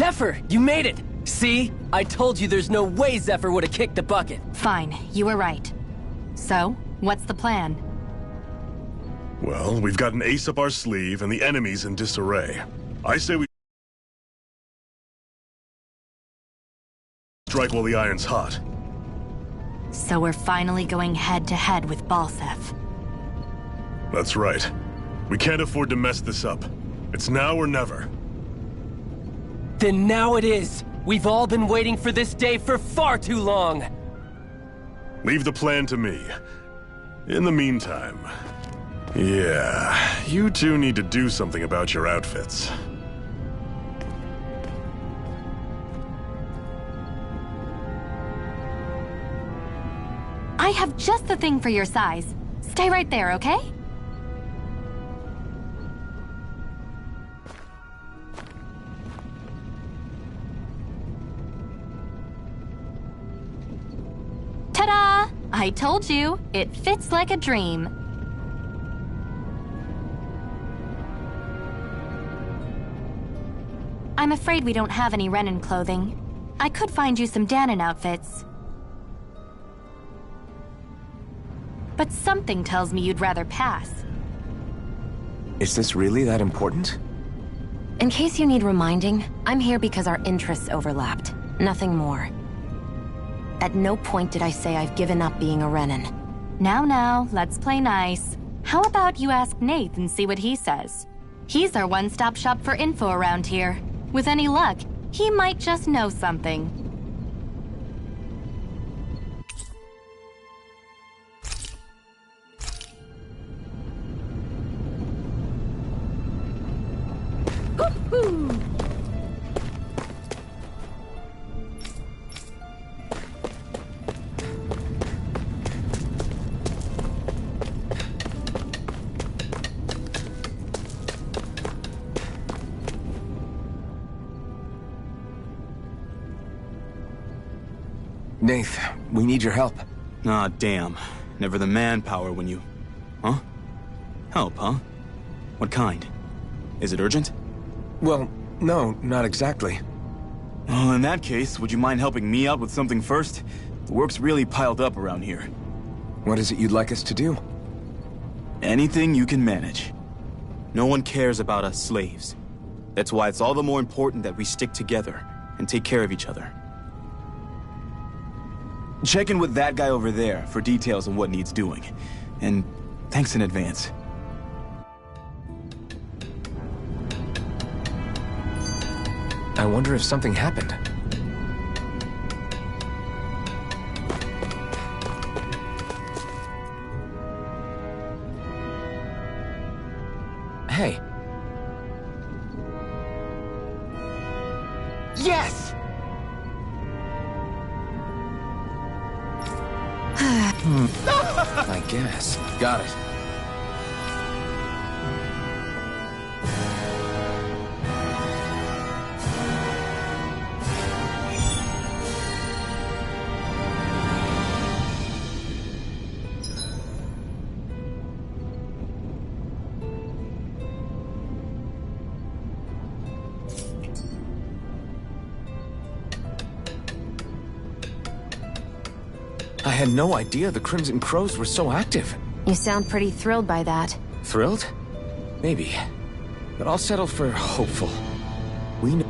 Zephyr, you made it! See? I told you there's no way Zephyr would have kicked the bucket. Fine, you were right. So, what's the plan? Well, we've got an ace up our sleeve and the enemy's in disarray. I say we strike while the iron's hot. So we're finally going head-to-head with Balseph. That's right. We can't afford to mess this up. It's now or never. Then now it is! We've all been waiting for this day for far too long! Leave the plan to me. In the meantime... yeah, you two need to do something about your outfits. I have just the thing for your size. Stay right there, okay? Ta-da! I told you, it fits like a dream. I'm afraid we don't have any Renan clothing. I could find you some Danon outfits. But something tells me you'd rather pass. Is this really that important? In case you need reminding, I'm here because our interests overlapped. Nothing more. At no point did I say I've given up being a Renan. Now, let's play nice. How about you ask Nath and see what he says? He's our one-stop shop for info around here. With any luck, he might just know something. Woohoo! Nath, we need your help. Ah, damn. Never the manpower when you... Huh? Help, huh? What kind? Is it urgent? Well, no, not exactly. Well, in that case, would you mind helping me out with something first? The work's really piled up around here. What is it you'd like us to do? Anything you can manage. No one cares about us slaves. That's why it's all the more important that we stick together and take care of each other. Check in with that guy over there for details on what needs doing. And thanks in advance. I wonder if something happened. Hey. Yes! I guess. Got it. I had no idea the Crimson Crows were so active. You sound pretty thrilled by that. Thrilled? Maybe. But I'll settle for hopeful. We know...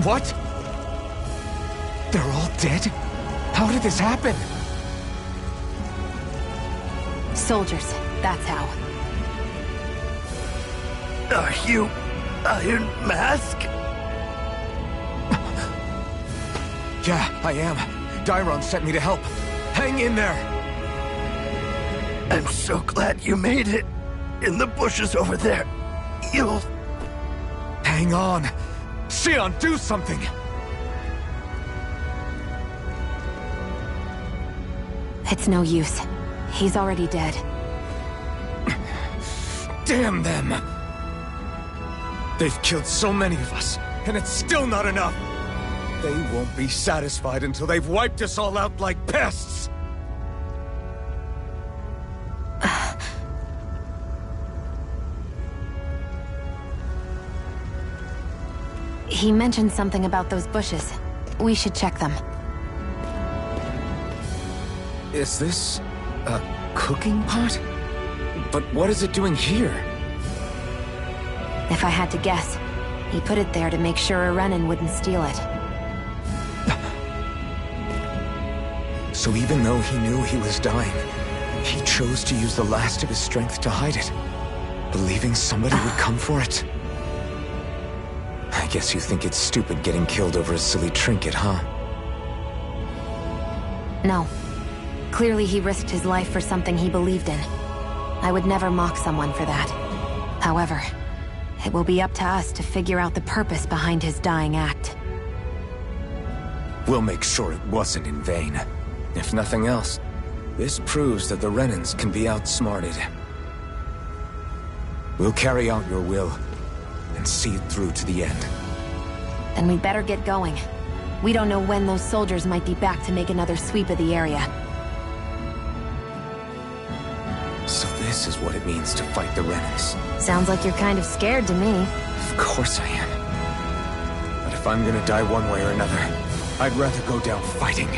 What? They're all dead? How did this happen? Soldiers, that's how. Are you Iron Mask? Yeah, I am. Dairon sent me to help. Hang in there! I'm so glad you made it. In the bushes over there. You'll... Hang on. Xion, do something! It's no use. He's already dead. Damn them! They've killed so many of us, and it's still not enough! They won't be satisfied until they've wiped us all out like pests! He mentioned something about those bushes. We should check them. Is this... a cooking pot? But what is it doing here? If I had to guess, he put it there to make sure a Renan wouldn't steal it. So even though he knew he was dying, he chose to use the last of his strength to hide it, believing somebody would come for it. I guess you think it's stupid getting killed over a silly trinket, huh? No. Clearly he risked his life for something he believed in. I would never mock someone for that. However, it will be up to us to figure out the purpose behind his dying act. We'll make sure it wasn't in vain. If nothing else, this proves that the Renans can be outsmarted. We'll carry out your will, and see it through to the end. Then we'd better get going. We don't know when those soldiers might be back to make another sweep of the area. So this is what it means to fight the Renans. Sounds like you're kind of scared to me. Of course I am. But if I'm gonna die one way or another, I'd rather go down fighting.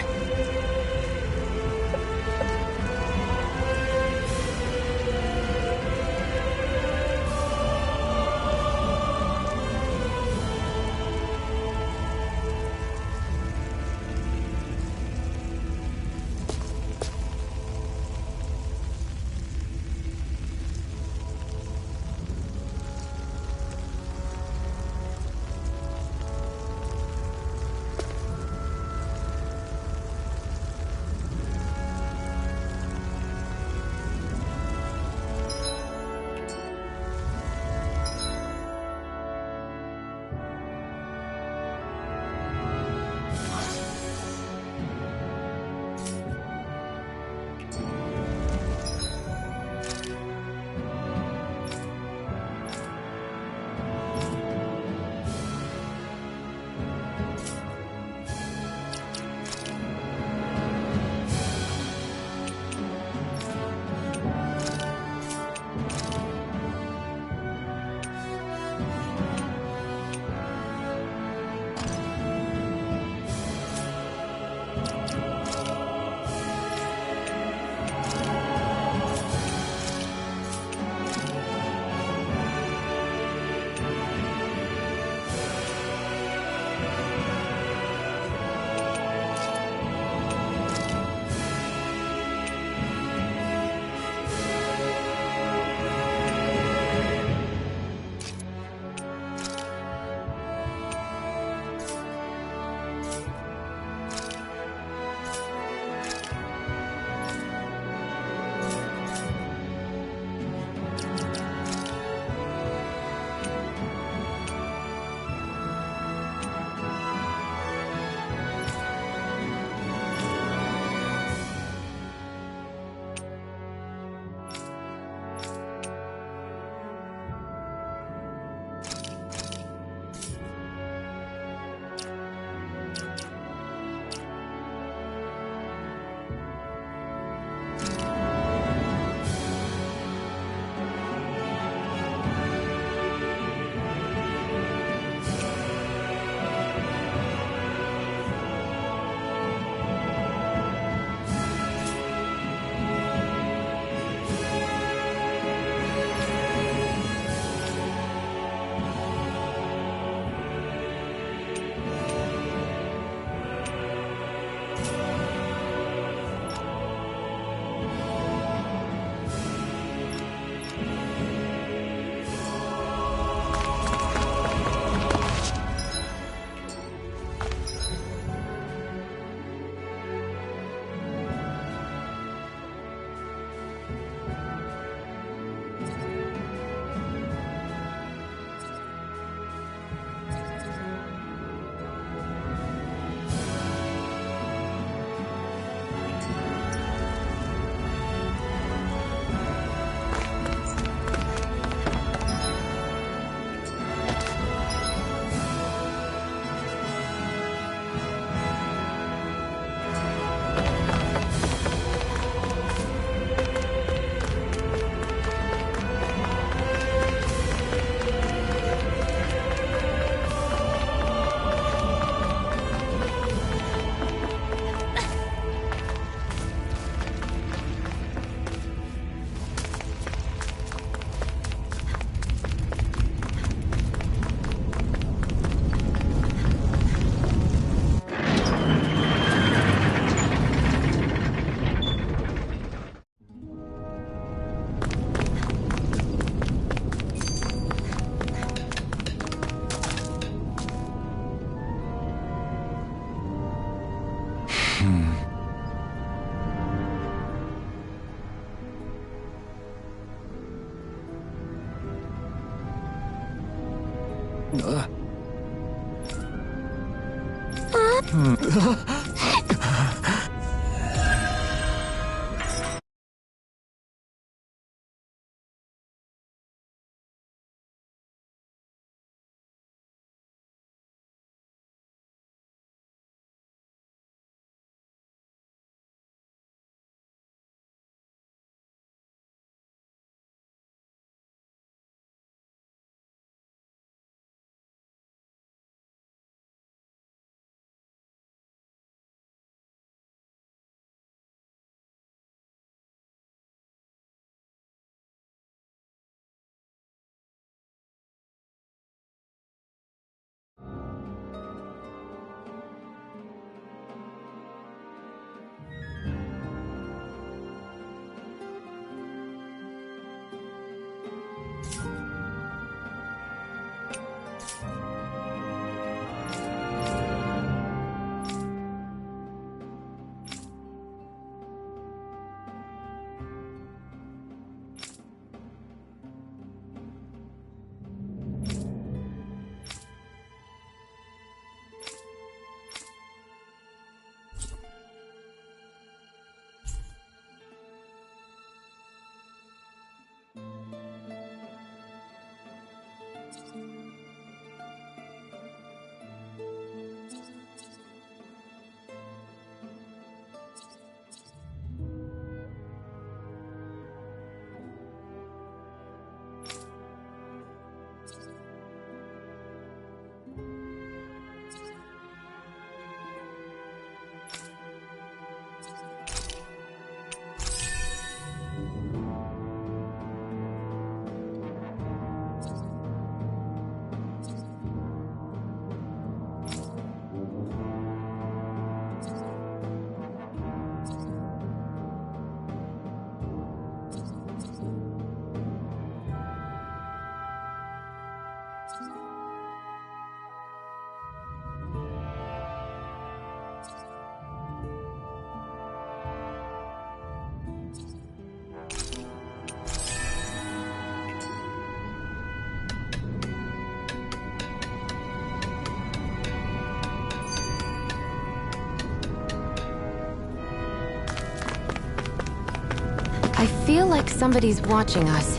I feel like somebody's watching us.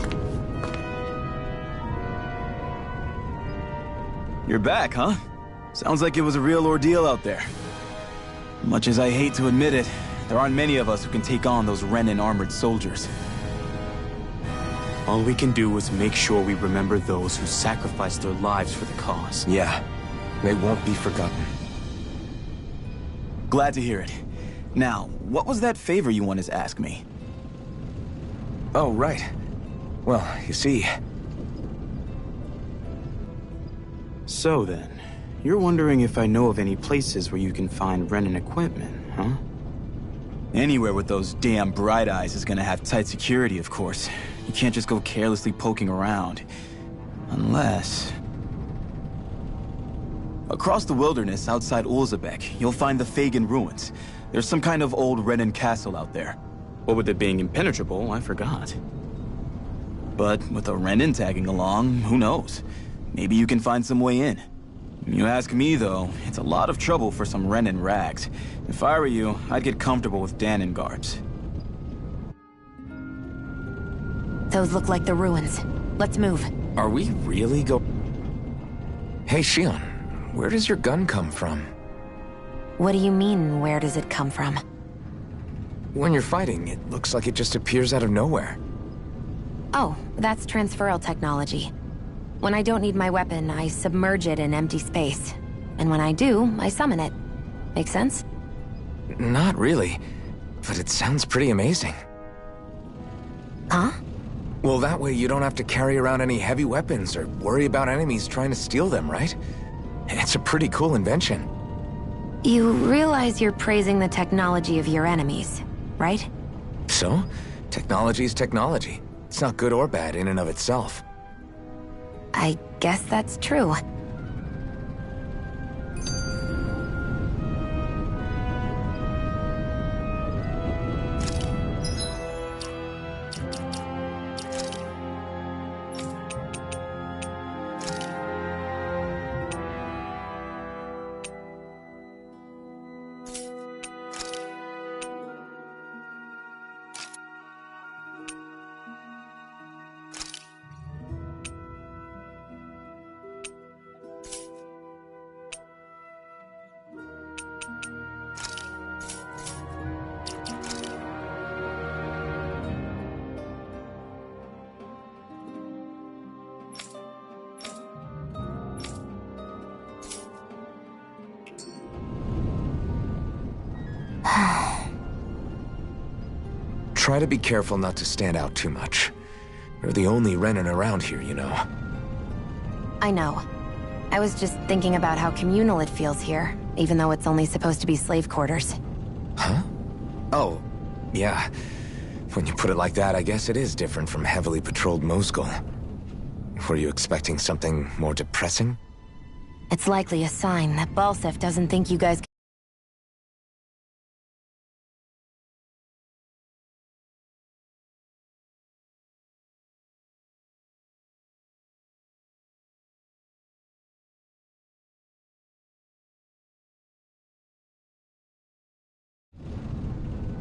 You're back, huh? Sounds like it was a real ordeal out there. Much as I hate to admit it, there aren't many of us who can take on those Renan armored soldiers. All we can do is make sure we remember those who sacrificed their lives for the cause. Yeah, they won't be forgotten. Glad to hear it. Now, what was that favor you wanted to ask me? Oh, right. Well, you see... So then, you're wondering if I know of any places where you can find Renan equipment, Huh? Anywhere with those damn bright eyes is gonna have tight security, of course. You can't just go carelessly poking around. Unless... Across the wilderness outside Ulzebek, you'll find the Fagin ruins. There's some kind of old Renan castle out there. What with it being impenetrable, I forgot. But with a Renan tagging along, who knows? Maybe you can find some way in. You ask me, though, it's a lot of trouble for some Renan rags. If I were you, I'd get comfortable with Danon guards. Those look like the ruins. Let's move. Are we really Hey, Shion, where does your gun come from? What do you mean, where does it come from? When you're fighting, it looks like it just appears out of nowhere. Oh, that's transferal technology. When I don't need my weapon, I submerge it in empty space. And when I do, I summon it. Make sense? Not really, but it sounds pretty amazing. Huh? Well, that way you don't have to carry around any heavy weapons or worry about enemies trying to steal them, right? It's a pretty cool invention. You realize you're praising the technology of your enemies, right? So? Technology's technology. It's not good or bad in and of itself. I guess that's true. Try to be careful not to stand out too much. You're the only Renan around here, you know. I know. I was just thinking about how communal it feels here, even though it's only supposed to be slave quarters. Huh? Oh, yeah. When you put it like that, I guess it is different from heavily patrolled Mosgul. Were you expecting something more depressing? It's likely a sign that Balseph doesn't think you guys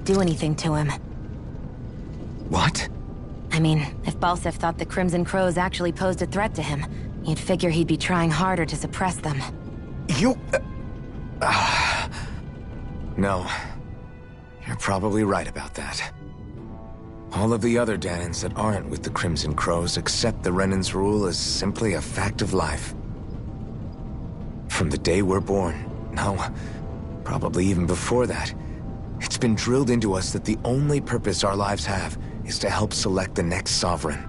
do anything to him. What? I mean, if Balseph thought the Crimson Crows actually posed a threat to him, you'd figure he'd be trying harder to suppress them. You... No. You're probably right about that. All of the other Danons that aren't with the Crimson Crows accept the Renan's rule as simply a fact of life. From the day we're born, no, probably even before that, it's been drilled into us that the only purpose our lives have is to help select the next sovereign.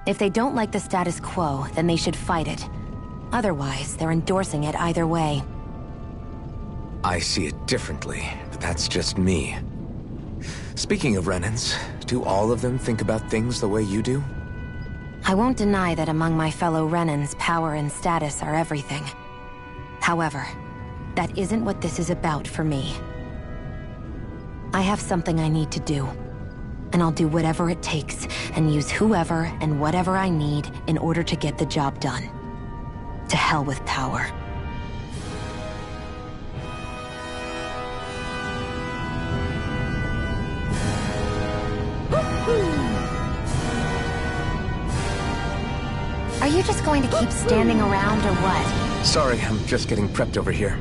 If they don't like the status quo, then they should fight it. Otherwise, they're endorsing it either way. I see it differently, but that's just me. Speaking of Renans, do all of them think about things the way you do? I won't deny that among my fellow Renans, power and status are everything. However, that isn't what this is about for me. I have something I need to do, and I'll do whatever it takes and use whoever and whatever I need in order to get the job done. To hell with power. Are you just going to keep standing around or what? Sorry, I'm just getting prepped over here.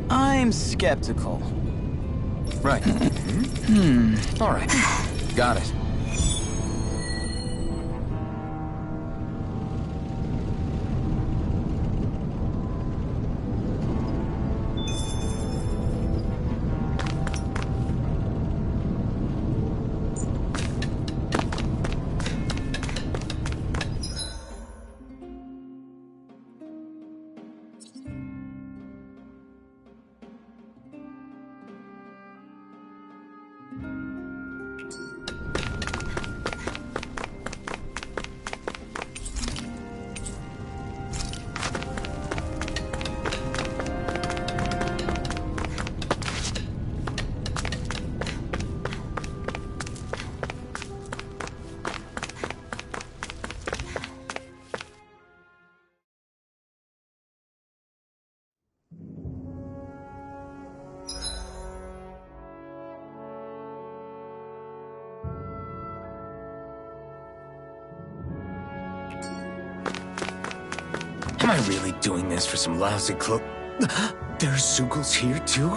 I'm skeptical. Right. All right. Got it. Am I really doing this for some lousy clo- There's Zugals here, too?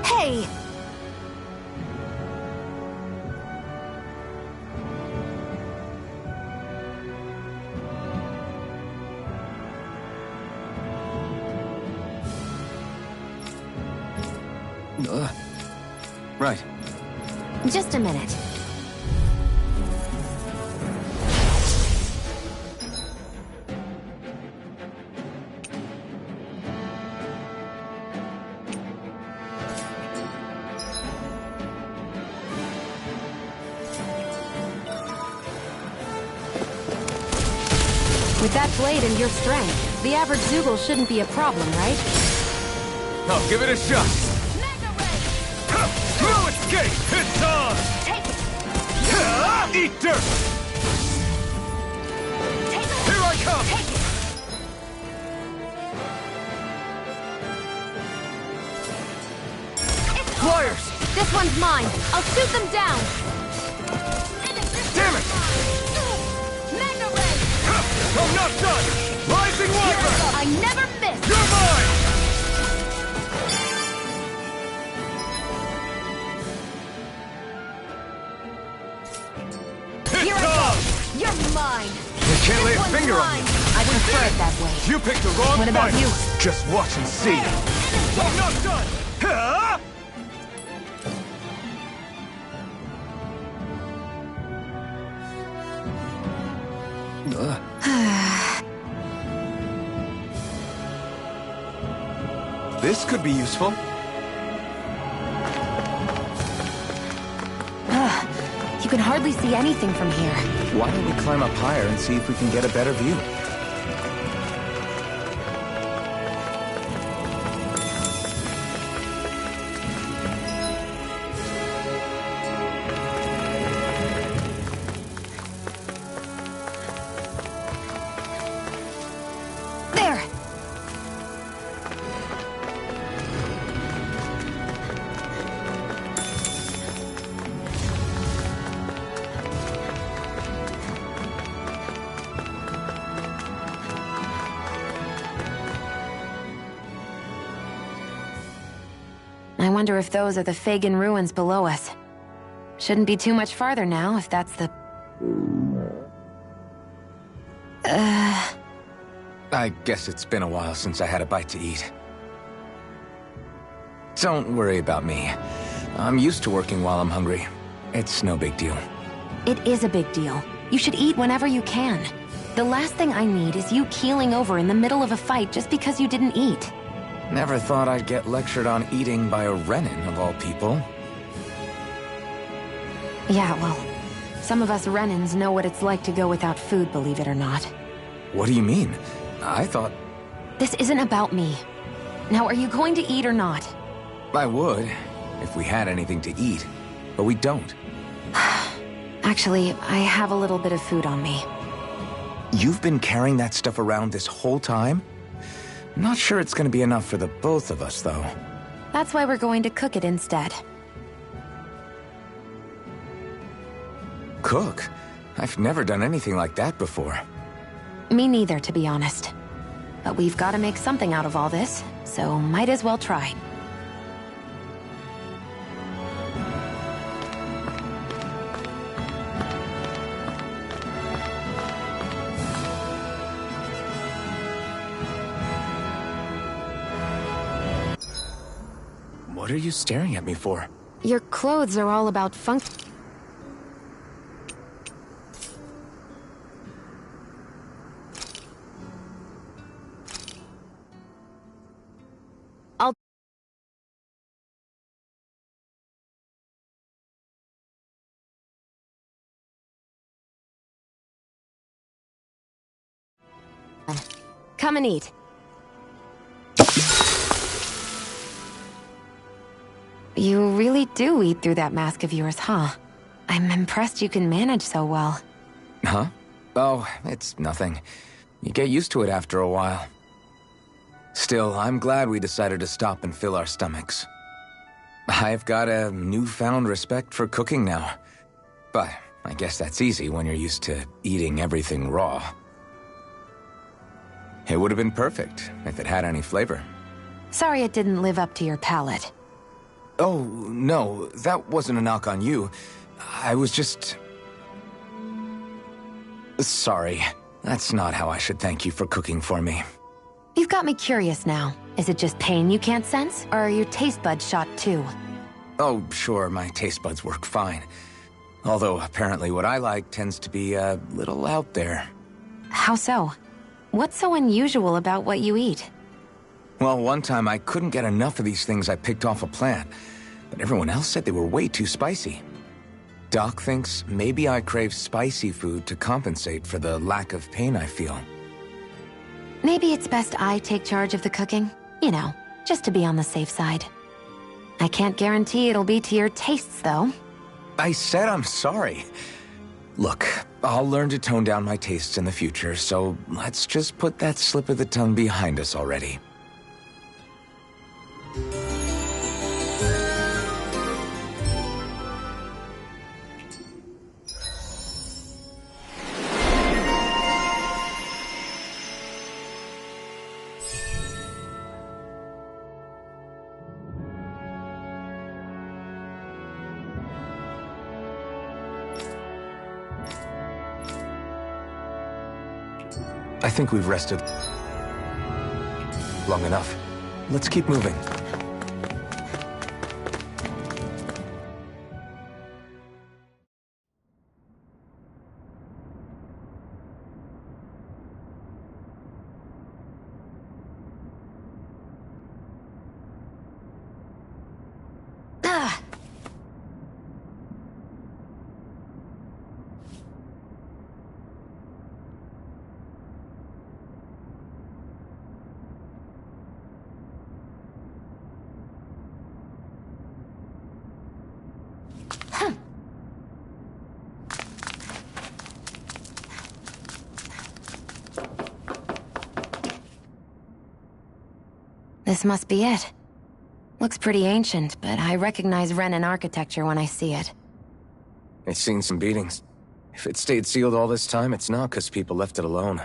Hey! Right. Just a minute. With that blade and your strength, the average Zugal shouldn't be a problem, right? I'll give it a shot. No escape! It's on! Take it! Eat dirt! Here I come! Take it! Flyers! This one's mine! I'll shoot them down! Damn it! Mega Ray! I'm not done! Rising Wyvern! I never miss! You're mine! Here I go! You're mine! You can't lay a This one's finger on mine. me! I prefer it that way. You picked the wrong What about fight. you? Just watch and see! I'm not done! Huh? This could be useful. You can hardly see anything from here. Why don't we climb up higher and see if we can get a better view? There! I wonder if those are the Fagin ruins below us. Shouldn't be too much farther now, if that's the... I guess it's been a while since I had a bite to eat. Don't worry about me. I'm used to working while I'm hungry. It's no big deal. It is a big deal. You should eat whenever you can. The last thing I need is you keeling over in the middle of a fight just because you didn't eat. Never thought I'd get lectured on eating by a Renin, of all people. Yeah, well, some of us Renins know what it's like to go without food, believe it or not. What do you mean? I thought... This isn't about me. Now, are you going to eat or not? I would, if we had anything to eat. But we don't. Actually, I have a little bit of food on me. You've been carrying that stuff around this whole time? Not sure it's gonna be enough for the both of us, though. That's why we're going to cook it instead. Cook? I've never done anything like that before. Me neither, to be honest. But we've got to make something out of all this, so might as well try. What are you staring at me for? Your clothes are all about funk... I'll... Come and eat. You really do eat through that mask of yours, huh? I'm impressed you can manage so well. Huh? Oh, it's nothing. You get used to it after a while. Still, I'm glad we decided to stop and fill our stomachs. I've got a newfound respect for cooking now. But I guess that's easy when you're used to eating everything raw. It would have been perfect if it had any flavor. Sorry it didn't live up to your palate. Oh, no, that wasn't a knock on you. I was just... Sorry. That's not how I should thank you for cooking for me. You've got me curious now. Is it just pain you can't sense, or are your taste buds shot too? Oh, sure, my taste buds work fine. Although, apparently what I like tends to be a little out there. How so? What's so unusual about what you eat? Well, one time I couldn't get enough of these things I picked off a plant, but everyone else said they were way too spicy. Doc thinks maybe I crave spicy food to compensate for the lack of pain I feel. Maybe it's best I take charge of the cooking. You know, just to be on the safe side. I can't guarantee it'll be to your tastes, though. I said I'm sorry. Look, I'll learn to tone down my tastes in the future, so let's just put that slip of the tongue behind us already. I think we've rested long enough. Let's keep moving. This must be it. Looks pretty ancient, but I recognize Renan architecture when I see it. It's seen some beatings. If it stayed sealed all this time, it's not because people left it alone.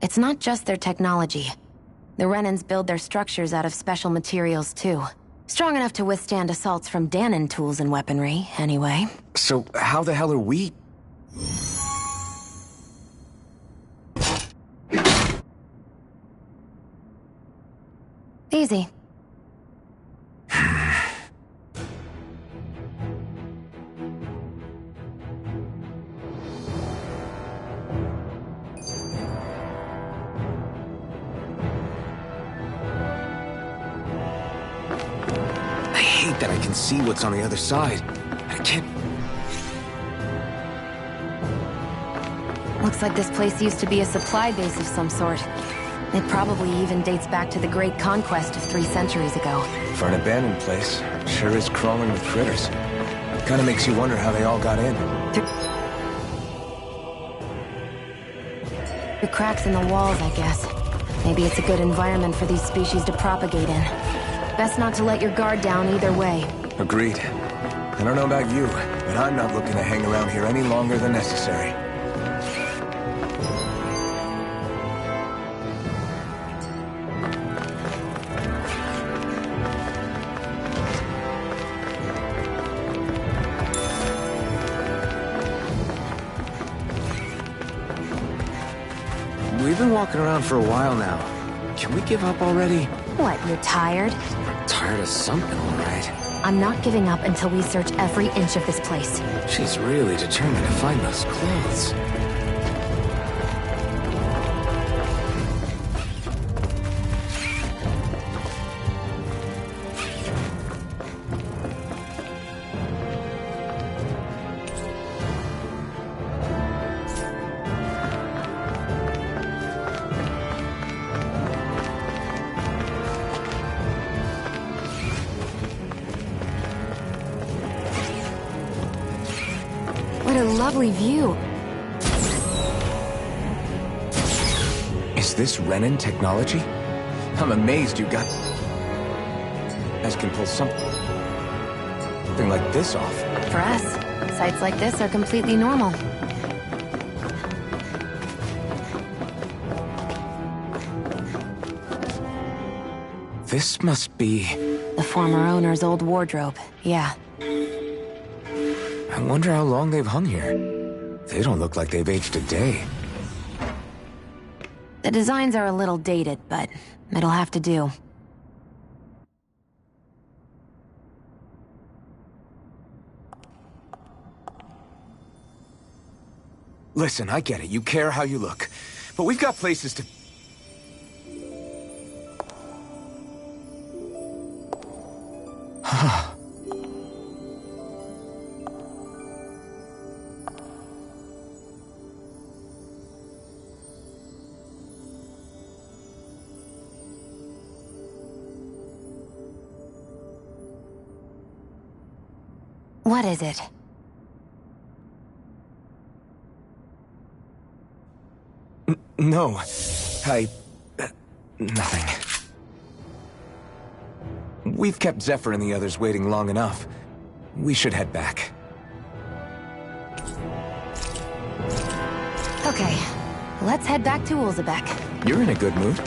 It's not just their technology. The Renans build their structures out of special materials, too. Strong enough to withstand assaults from Dahnan tools and weaponry, anyway. So how the hell are we... Easy. I hate that I can see what's on the other side. I can't... Looks like this place used to be a supply base of some sort. It probably even dates back to the Great Conquest of 3 centuries ago. For an abandoned place, sure is crawling with critters. Kinda makes you wonder how they all got in. Through cracks in the walls, I guess. Maybe it's a good environment for these species to propagate in. Best not to let your guard down either way. Agreed. I don't know about you, but I'm not looking to hang around here any longer than necessary. We've been walking around for a while now. Can we give up already? What, you're tired? I'm tired of something, all right. I'm not giving up until we search every inch of this place. She's really determined to find those clothes. What a lovely view. Is this Renan technology? I'm amazed you got... guys can pull something like this off. For us, Sights like this are completely normal. This must be... The former owner's old wardrobe, yeah. I wonder how long they've hung here. They don't look like they've aged a day. The designs are a little dated, but it'll have to do. Listen, I get it. You care how you look. But we've got places to... What is it? No. Nothing. We've kept Zephyr and the others waiting long enough. We should head back. Okay, let's head back to Ulzebek. You're in a good mood.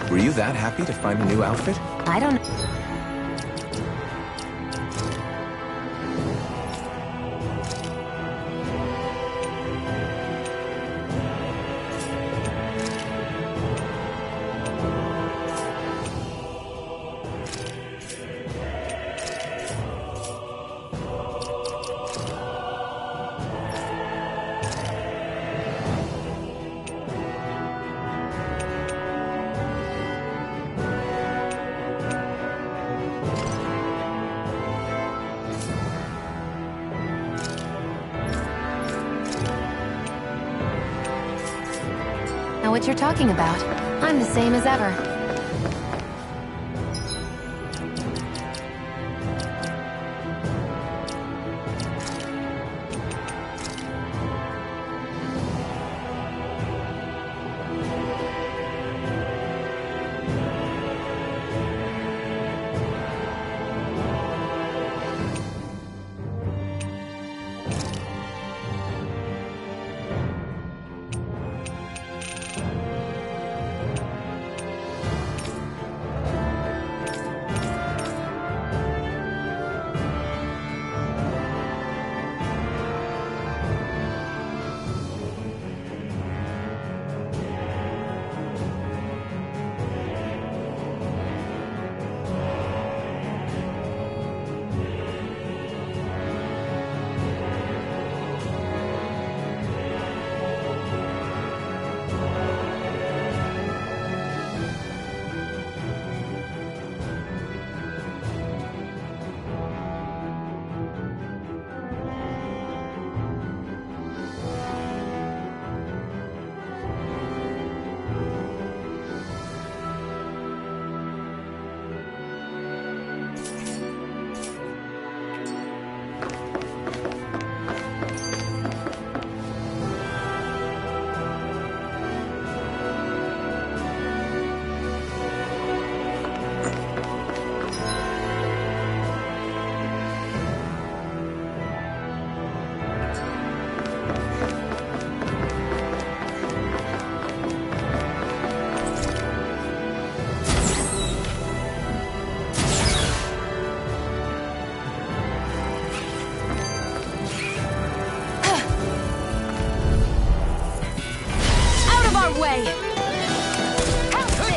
Were you that happy to find a new outfit? I don't... know what you're talking about. I'm the same as ever.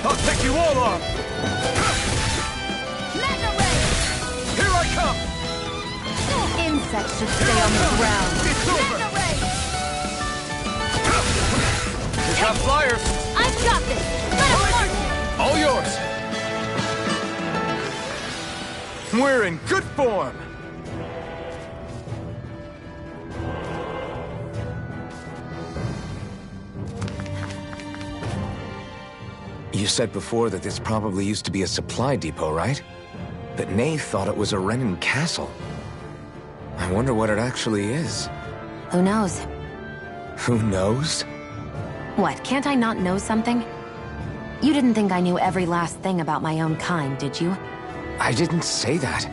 I'll take you all on! Magna Ray! Here I come! Insects should stay on the ground. It's over! Magna Ray! We got flyers! I've got this! Let him march! All yours! We're in good form! You said before that this probably used to be a supply depot, right? But Nave thought it was a Renan castle. I wonder what it actually is. Who knows? Who knows? What, can't I not know something? You didn't think I knew every last thing about my own kind, did you? I didn't say that.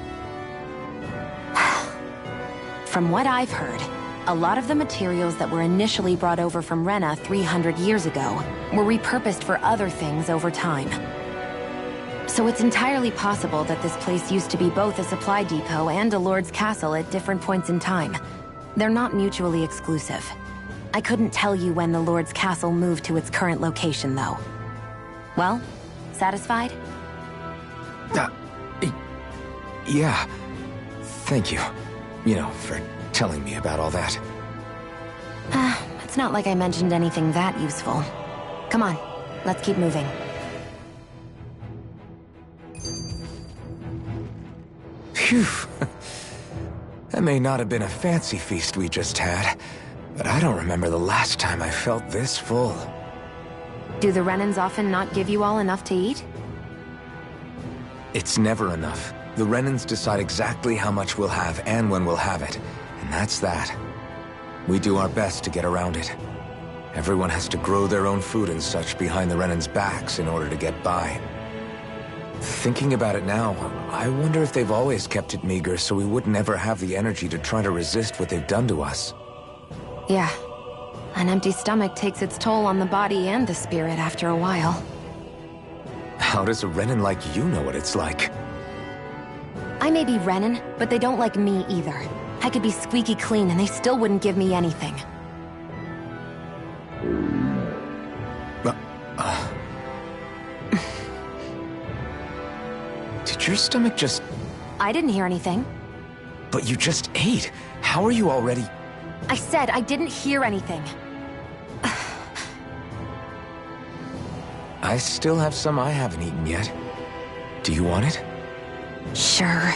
From what I've heard, a lot of the materials that were initially brought over from Rena 300 years ago were repurposed for other things over time. So it's entirely possible that this place used to be both a supply depot and a lord's castle at different points in time. They're not mutually exclusive. I couldn't tell you when the lord's castle moved to its current location, though. Well, satisfied? Yeah. Thank you. You know, for telling me about all that. It's not like I mentioned anything that useful. Come on, let's keep moving. Phew. That may not have been a fancy feast we just had, but I don't remember the last time I felt this full. Do the Renans often not give you all enough to eat? It's never enough. The Renans decide exactly how much we'll have and when we'll have it, and that's that. We do our best to get around it. Everyone has to grow their own food and such behind the Renans' backs in order to get by. Thinking about it now, I wonder if they've always kept it meager so we wouldn't ever have the energy to try to resist what they've done to us. Yeah. An empty stomach takes its toll on the body and the spirit after a while. How does a Renan like you know what it's like? I may be Renan, but they don't like me either. I could be squeaky clean and they still wouldn't give me anything. Did your stomach just... I didn't hear anything. But you just ate. How are you already... I said I didn't hear anything. I still have some I haven't eaten yet. Do you want it? Sure.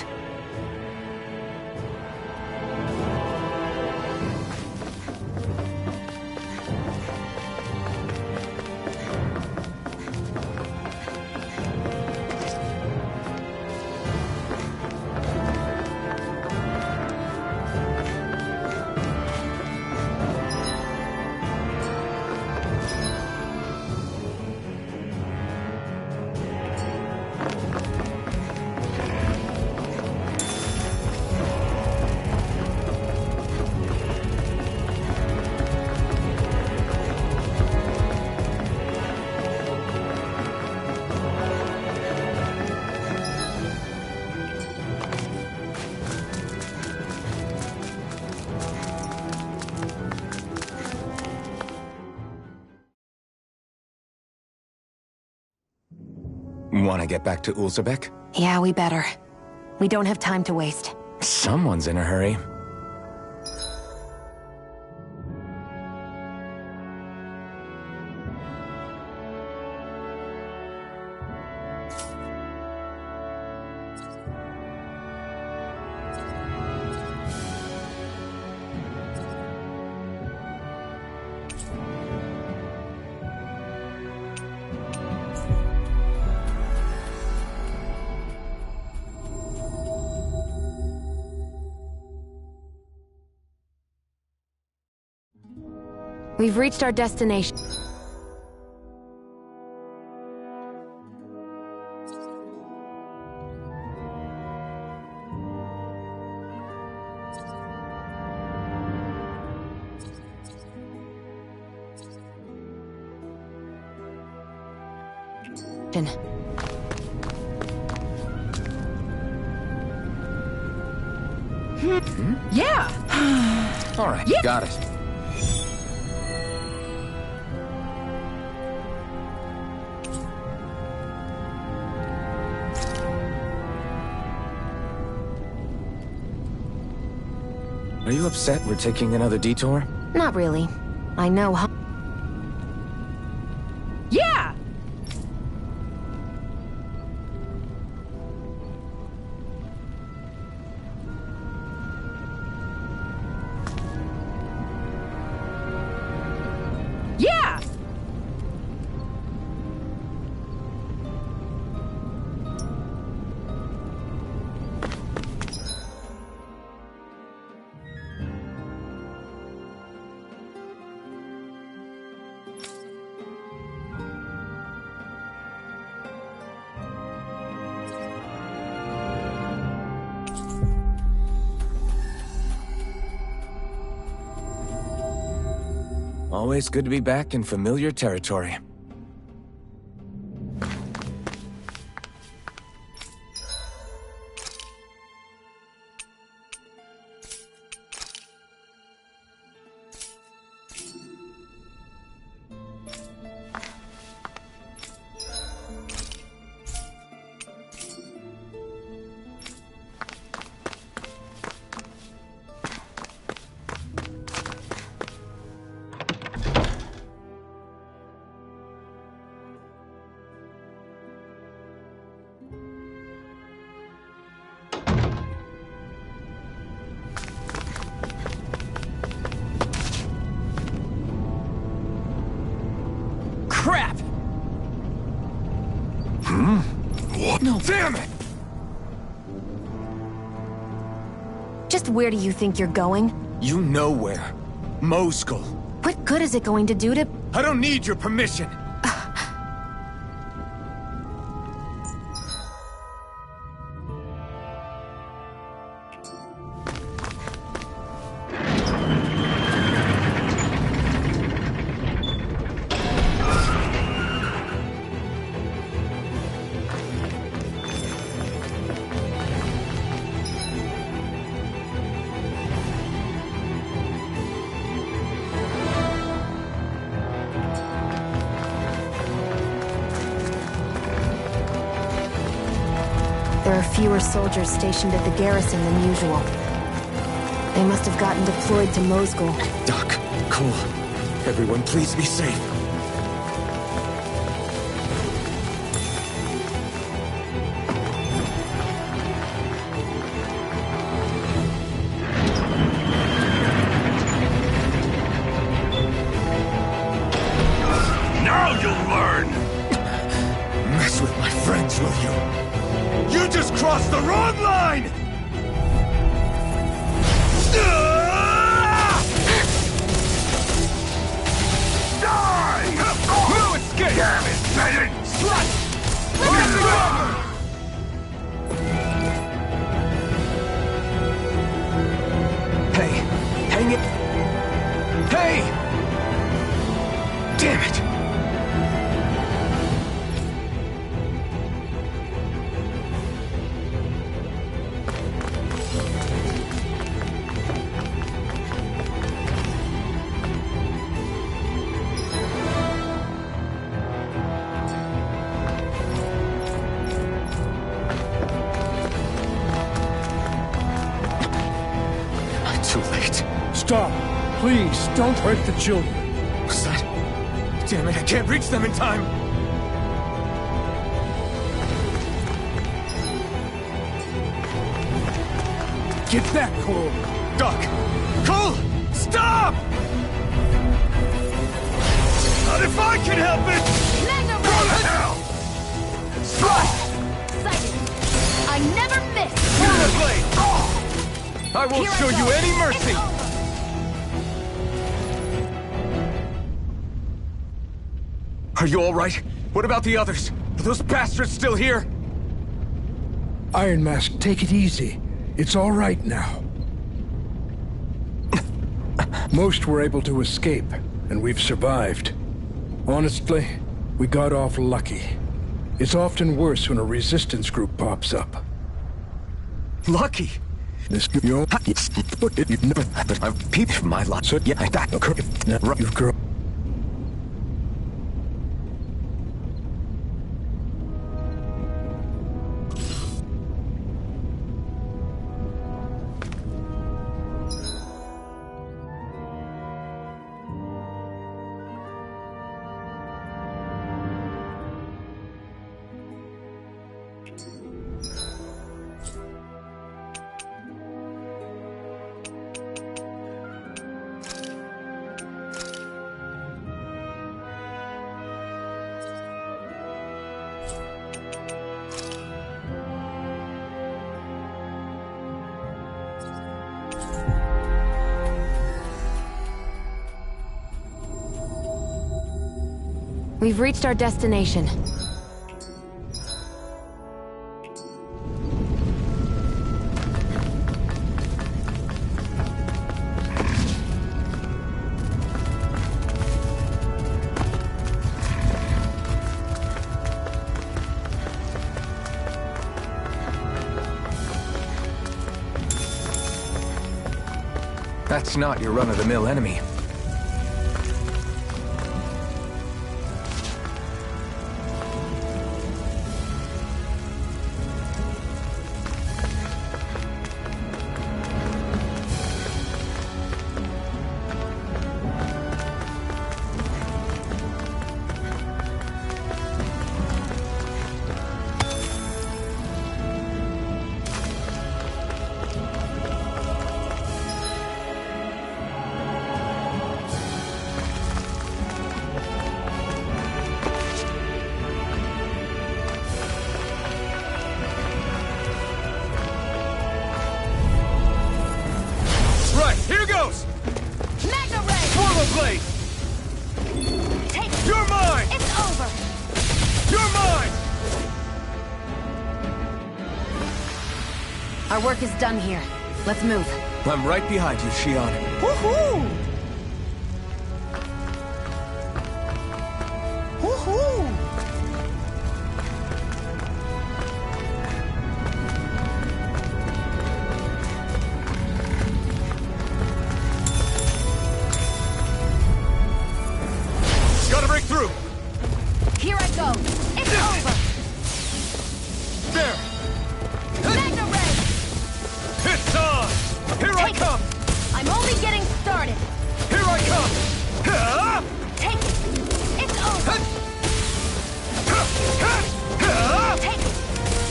Want to get back to Ulzebek? Yeah, we better. We don't have time to waste. Someone's in a hurry. We've reached our destination. Yeah! All right, Yeah. got it. Are you upset we're taking another detour? Not really. I know how... Yeah! Yeah! Always good to be back in familiar territory. Crap! What? No. Damn it! Just where do you think you're going? You know where. Moskull. What good is it going to do to... I don't need your permission. There are fewer soldiers stationed at the garrison than usual. They must have gotten deployed to Moskull. Doc, Cole, everyone please be safe. Now you'll learn! Mess with my friends, will you? You just crossed the wrong line! Die! No escape! Damn it, Bennett! Hey, hang it. Hey! Damn it! Too late. Stop! Please, don't hurt the children. What's that? Damn it, I can't reach them in time! Get back, Cole! Doc! Cole! Stop! Not if I can help it! Magnum Go to Ray! hell! Sighted! I never miss! Rollerblade! I won't Here I show go. you any mercy! Are you all right? What about the others? Are those bastards still here? Iron Mask, take it easy. It's all right now. Most were able to escape, and we've survived. Honestly, we got off lucky. It's often worse when a resistance group pops up. Lucky? This you But I've peeped from my lot. So yeah, that you've grown. We've reached our destination. That's not your run-of-the-mill enemy. Our work is done here. Let's move. I'm right behind you, Shionne. Woohoo! Woohoo! Gotta break through! Here I go! It's over! There! Magna Ray! It's on! Here I come! I'm only getting started! Here I come! Take it! It's over! Take it!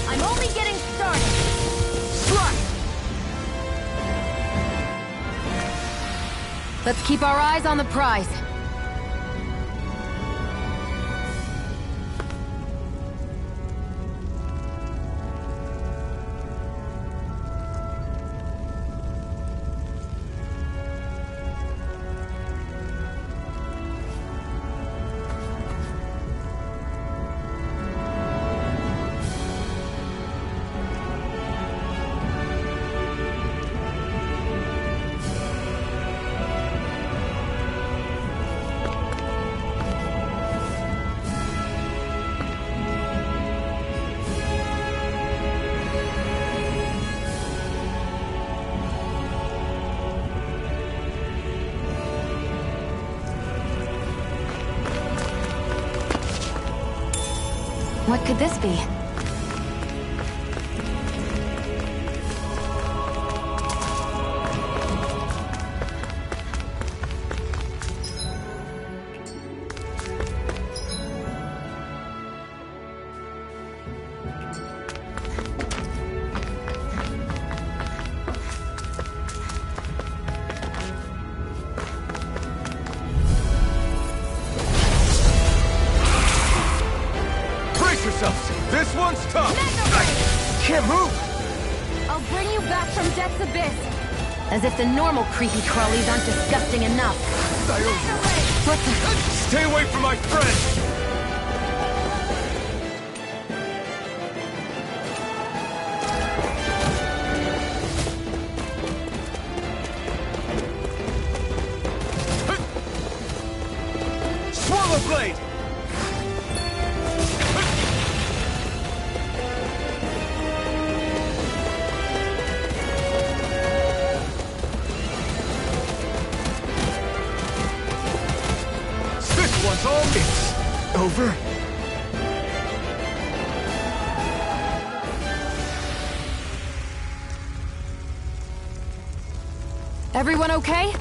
I'm only getting started! Strike! Let's keep our eyes on the prize. What could this be? This one's tough! Can't move! I'll bring you back from Death's Abyss! As if the normal creepy crawlies aren't disgusting enough! What the... Stay away from my friend! Swallow Blade! It's over. Everyone okay?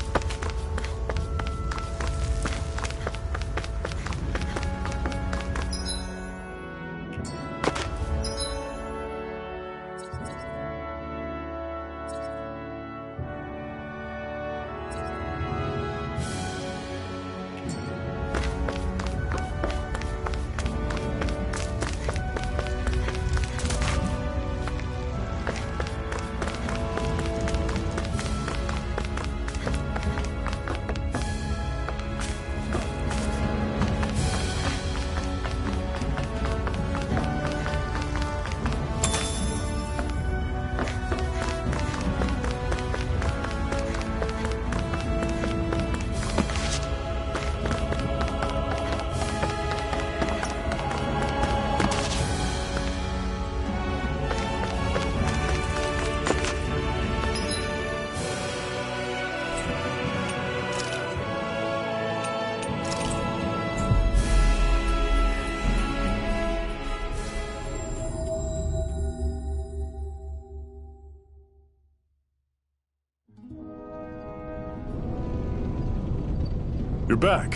You're back.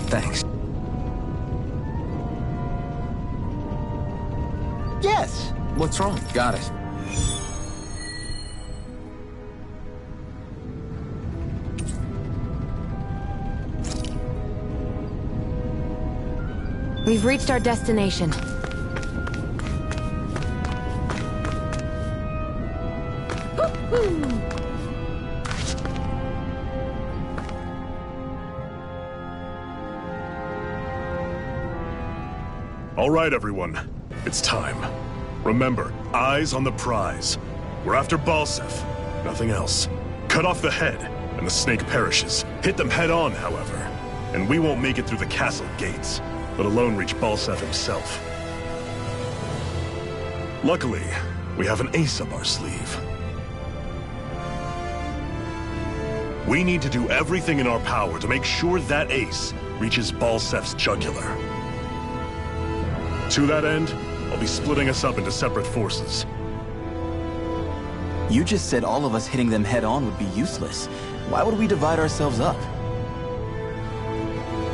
Thanks. Yes! What's wrong? Got it. We've reached our destination. All right, everyone. It's time. Remember, eyes on the prize. We're after Balseph. Nothing else. Cut off the head, and the snake perishes. Hit them head on, however. And we won't make it through the castle gates, let alone reach Balseph himself. Luckily, we have an ace up our sleeve. We need to do everything in our power to make sure that ace reaches Balseph's jugular. To that end, I'll be splitting us up into separate forces. You just said all of us hitting them head-on would be useless. Why would we divide ourselves up?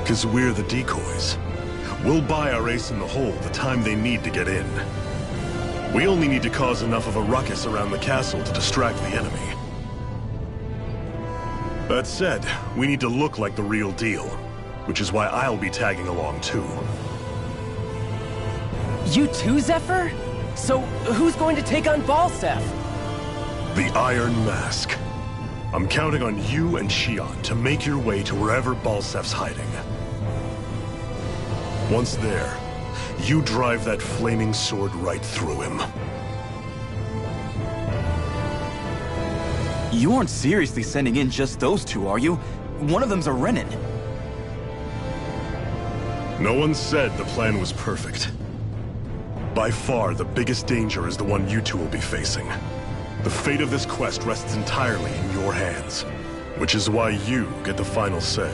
Because we're the decoys. We'll buy our ace in the hole the time they need to get in. We only need to cause enough of a ruckus around the castle to distract the enemy. That said, we need to look like the real deal, which is why I'll be tagging along too. You too, Zephyr? So, who's going to take on Balseph? The Iron Mask. I'm counting on you and Xion to make your way to wherever Balseph's hiding. Once there, you drive that flaming sword right through him. You aren't seriously sending in just those two, are you? One of them's a Renin. No one said the plan was perfect. By far, the biggest danger is the one you two will be facing. The fate of this quest rests entirely in your hands, which is why you get the final say.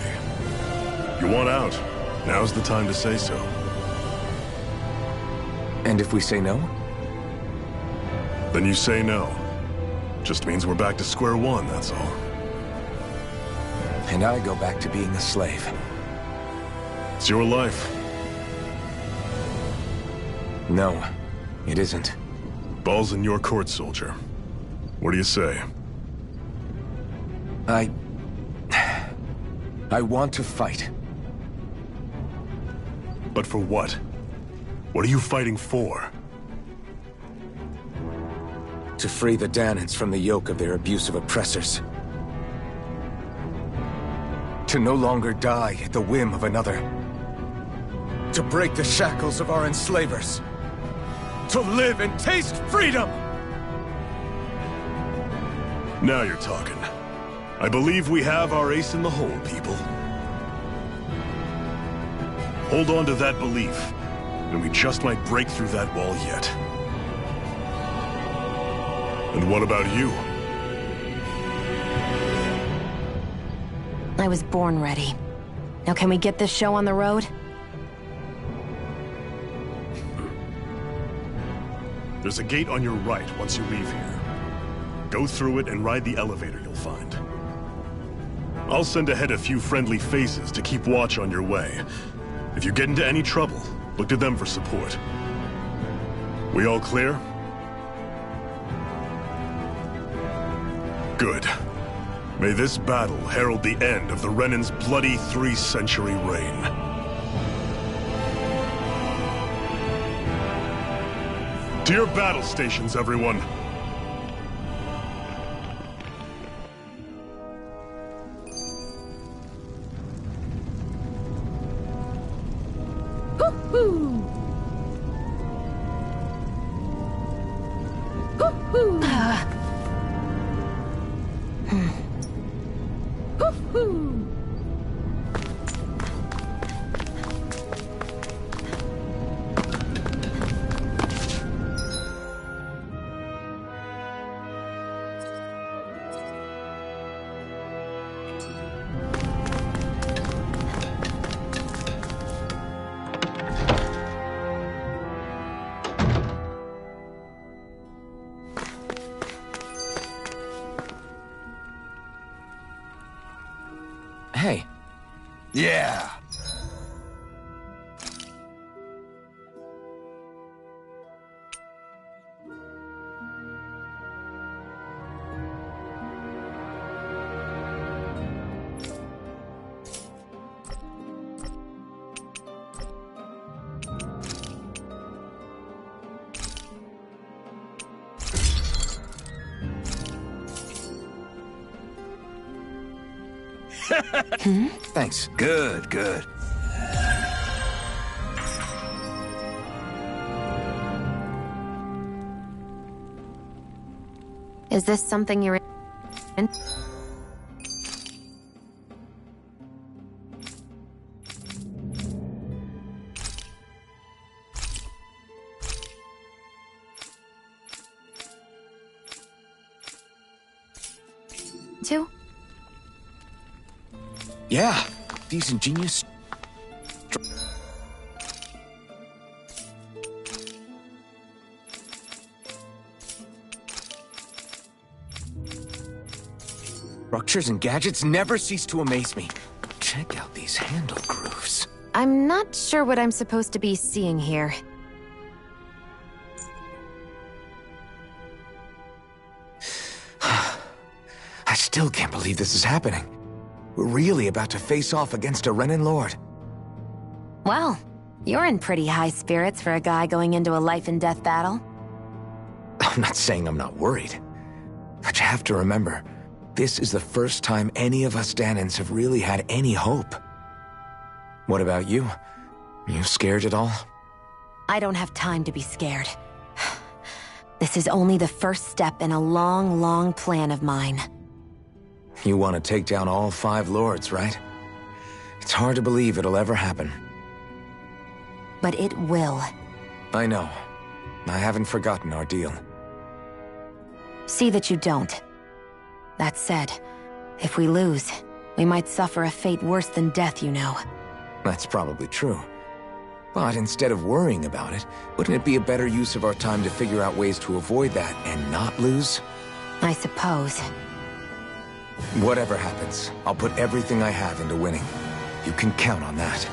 You want out, now's the time to say so. And if we say no? Then you say no. Just means we're back to square one, that's all. And I go back to being a slave. It's your life. No, it isn't. Ball's in your court, soldier. What do you say? I want to fight. But for what? What are you fighting for? To free the Dahnans from the yoke of their abusive oppressors. To no longer die at the whim of another. To break the shackles of our enslavers. To live and taste freedom! Now you're talking. I believe we have our ace in the hole, people. Hold on to that belief, and we just might break through that wall yet. And what about you? I was born ready. Now can we get this show on the road? There's a gate on your right once you leave here. Go through it and ride the elevator you'll find. I'll send ahead a few friendly faces to keep watch on your way. If you get into any trouble, look to them for support. We all clear? Good. May this battle herald the end of the Renin's bloody 3-century reign. To your battle stations, everyone! Hoo-hoo! Hoo-hoo! Hoo-hoo! Yeah. Thanks. Good, good. Is this something you're in? Two? Yeah, these ingenious... structures and gadgets never cease to amaze me. Check out these handle grooves. I'm not sure what I'm supposed to be seeing here. I still can't believe this is happening. We're really about to face off against a Renan Lord. Well, you're in pretty high spirits for a guy going into a life-and-death battle. I'm not saying I'm not worried. But you have to remember, this is the first time any of us Danans have really had any hope. What about you? You scared at all? I don't have time to be scared. This is only the first step in a long, long plan of mine. You want to take down all 5 lords, right? It's hard to believe it'll ever happen. But it will. I know. I haven't forgotten our deal. See that you don't. That said, if we lose, we might suffer a fate worse than death, you know. That's probably true. But instead of worrying about it, wouldn't it be a better use of our time to figure out ways to avoid that and not lose? I suppose. Whatever happens, I'll put everything I have into winning. You can count on that.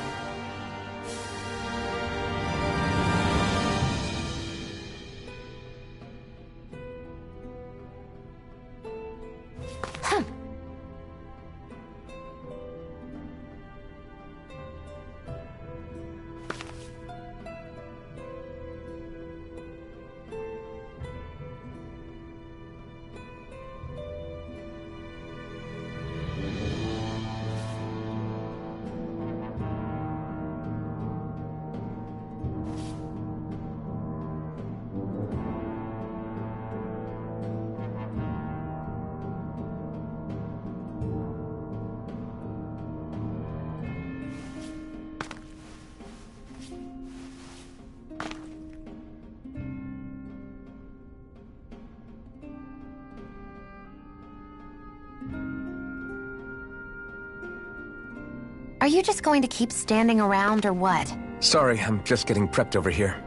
Are you just going to keep standing around, or what? Sorry, I'm just getting prepped over here.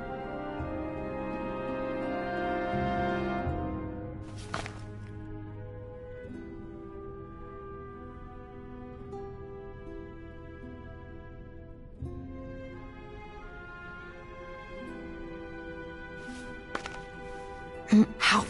How?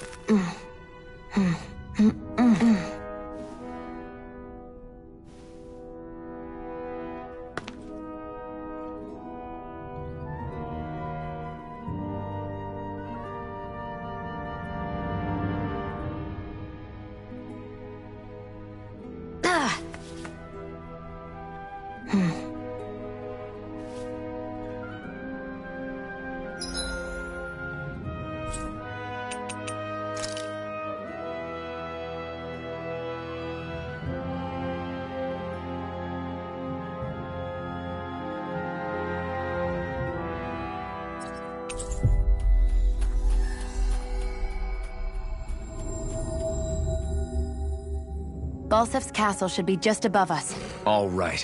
Balsef's castle should be just above us. All right.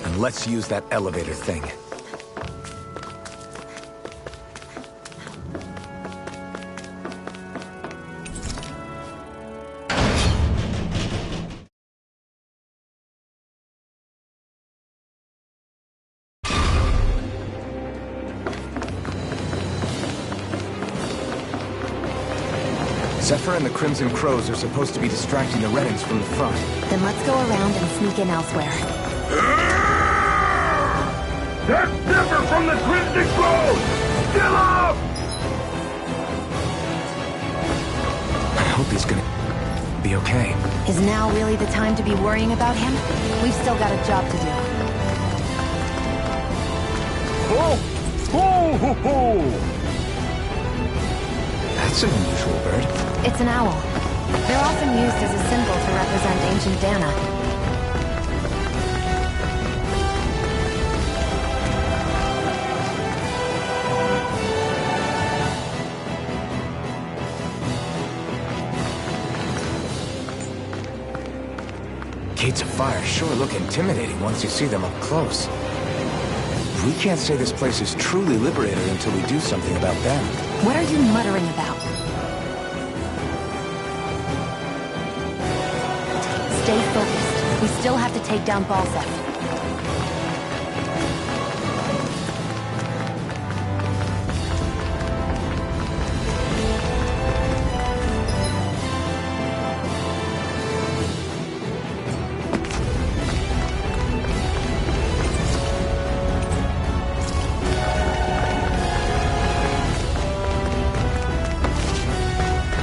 And let's use that elevator thing. Zephyr and the Crimson Crows are supposed to be distracting the Renans from the front. Then let's go around and sneak in elsewhere. That's Zephyr from the Crimson Crows! Still up! I hope he's gonna be okay. Is now really the time to be worrying about him? We've still got a job to do. Oh! Ho, ho, ho! That's an unusual bird. It's an owl. They're often used as a symbol to represent ancient Dana. Gates of Fire sure look intimidating once you see them up close. We can't say this place is truly liberated until we do something about them. What are you muttering about? Stay focused. We still have to take down Balseph.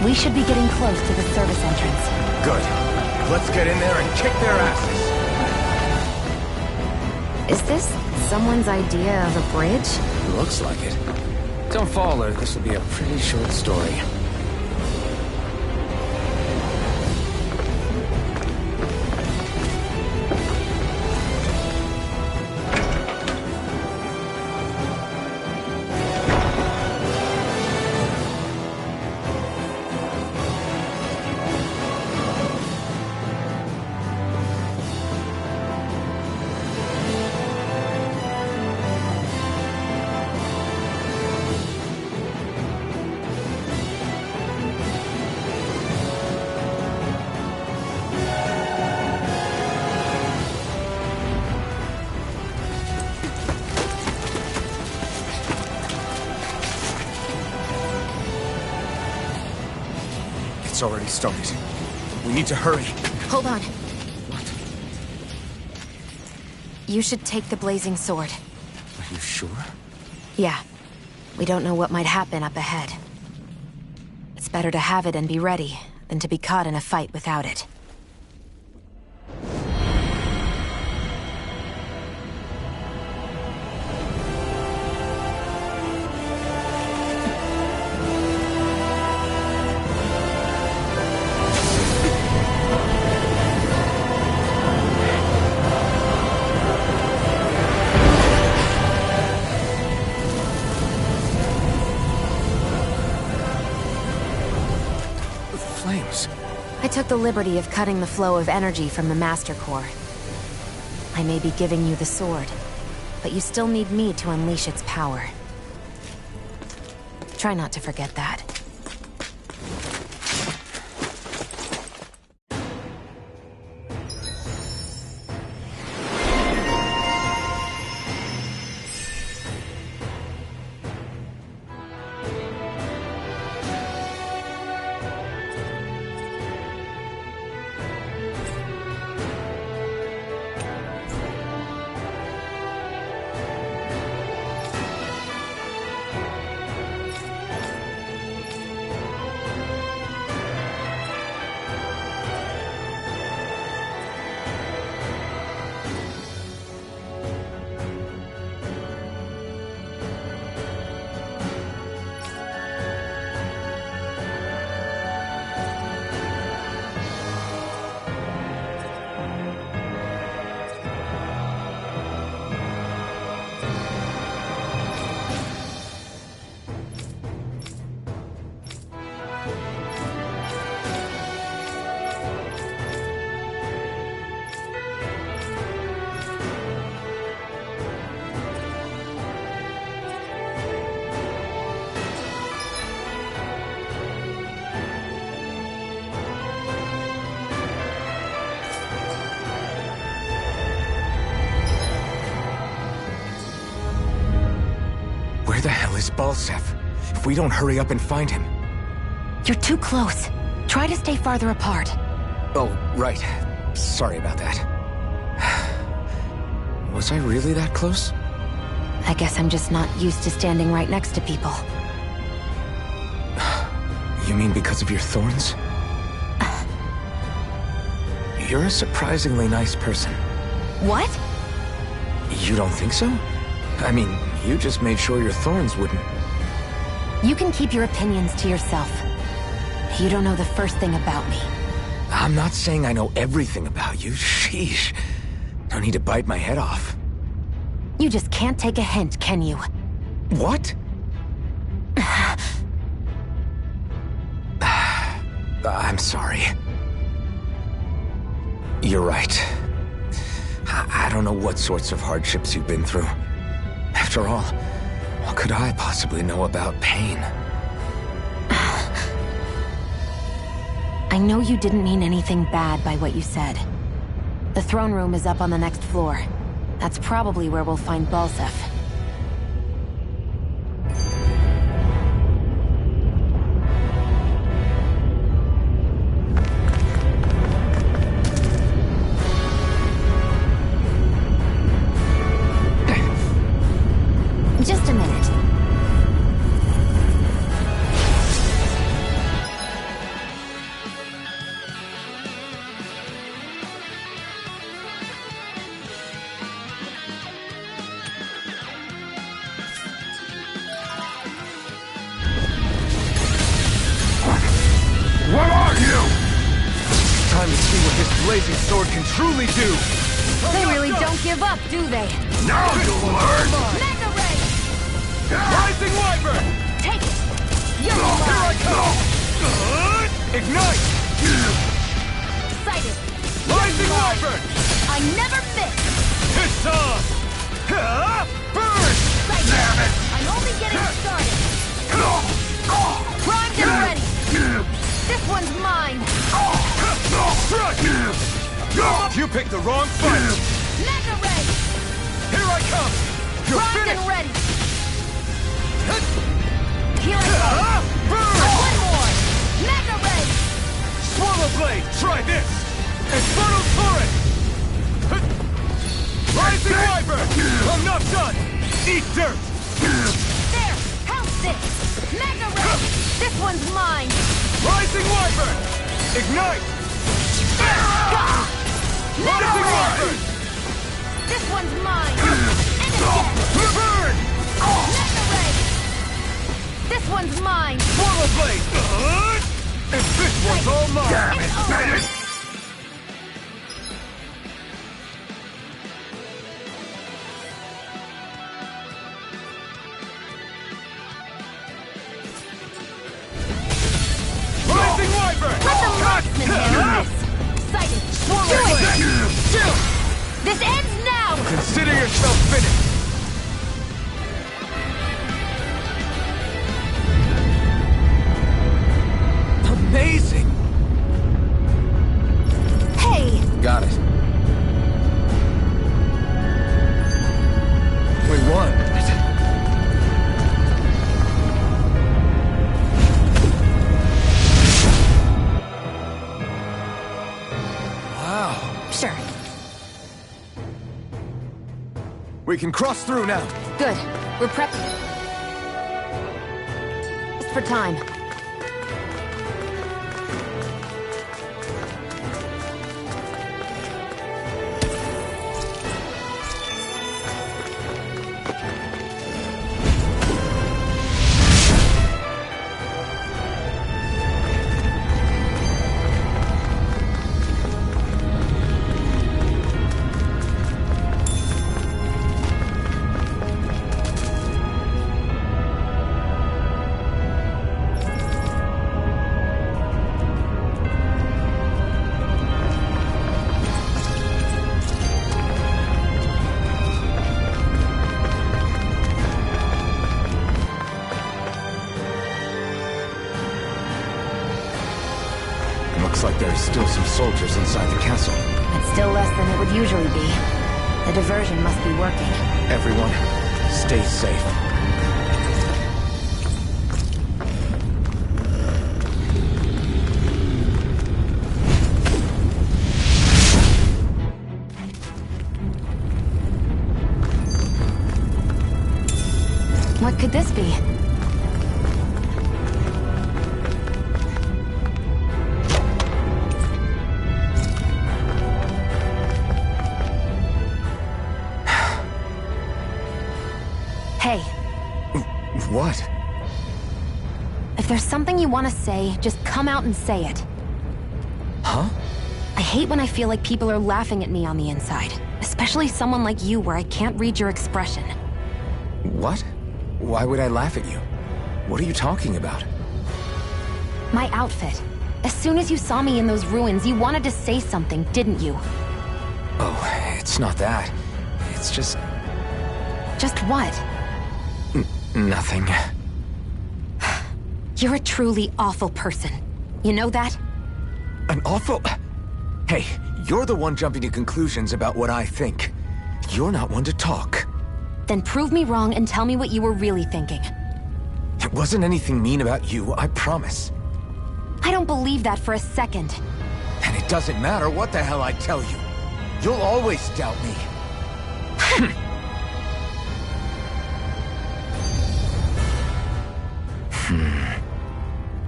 We should be getting close to the service entrance. Good. Let's get in there and kick their asses. Is this someone's idea of a bridge? Looks like it. Don't fall, or this will be a pretty short story. It's already started. We need to hurry. Hold on. You should take the blazing sword. Are you sure? Yeah. We don't know what might happen up ahead. It's better to have it and be ready than to be caught in a fight without it. I took the liberty of cutting the flow of energy from the Master Core. I may be giving you the sword, but you still need me to unleash its power. Try not to forget that. Where the hell is Balseph? If we don't hurry up and find him... You're too close. Try to stay farther apart. Oh, right. Sorry about that. Was I really that close? I guess I'm just not used to standing right next to people. You mean because of your thorns? You're a surprisingly nice person. What? You don't think so? I mean, you just made sure your thorns wouldn't... You can keep your opinions to yourself. You don't know the first thing about me. I'm not saying I know everything about you. Sheesh. No need to bite my head off. You just can't take a hint, can you? What? I'm sorry. You're right. I don't know what sorts of hardships you've been through. After all, what could I possibly know about pain? I know you didn't mean anything bad by what you said. The throne room is up on the next floor. That's probably where we'll find Balseph. Just a minute. What are you? Time to see what this blazing sword can truly do. They really don't give up, do they? Now you'll learn! Mega Ray! Rising Wyvern! Take it! You're Here I alive! come! Ignite! Excited! Rising Wyvern! I never miss! It's on! Burn! Excited! Damn it! I'm only getting started! Primed and ready! This one's mine! Strike! You picked the wrong fight! Mega Ray! Here I come! You're Primed finished! and ready! Here I go! Burn! One more! Mega Ray! Swallow Blade! Try this! Infernal Torrent! Rising Wyvern! I'm not done! Eat dirt! There! How's this? Mega Ray! This one's mine! Rising Wyvern! Ignite! Mega Rising Ray! Wyvern! This one's mine! And again! Burn! Mega Ray! This one's mine! Swallow Blade! And this one's all mine! Damn it, Bennett! Rising Wyvern! Let the marksman handle this! Excited! Swallow Do it! Blade! Still! This ends now! Consider yourself finished! Amazing! Hey! Got it. We won. Wow. Sure. We can cross through now. Good. We're prepped. Just for time. Looks like there's still some soldiers inside the castle. It's still less than it would usually be. The diversion must be working. Everyone, stay safe. could this be? Hey. What? If there's something you want to say, just come out and say it. Huh? I hate when I feel like people are laughing at me on the inside. Especially someone like you where I can't read your expression. What? Why would I laugh at you? What are you talking about? My outfit. As soon as you saw me in those ruins, you wanted to say something, didn't you? Oh, it's not that. It's just... Just what? Nothing. You're a truly awful person. You know that? An awful... Hey, you're the one jumping to conclusions about what I think. You're not one to talk. Then prove me wrong and tell me what you were really thinking. It wasn't anything mean about you, I promise. I don't believe that for a second. And it doesn't matter what the hell I tell you. You'll always doubt me.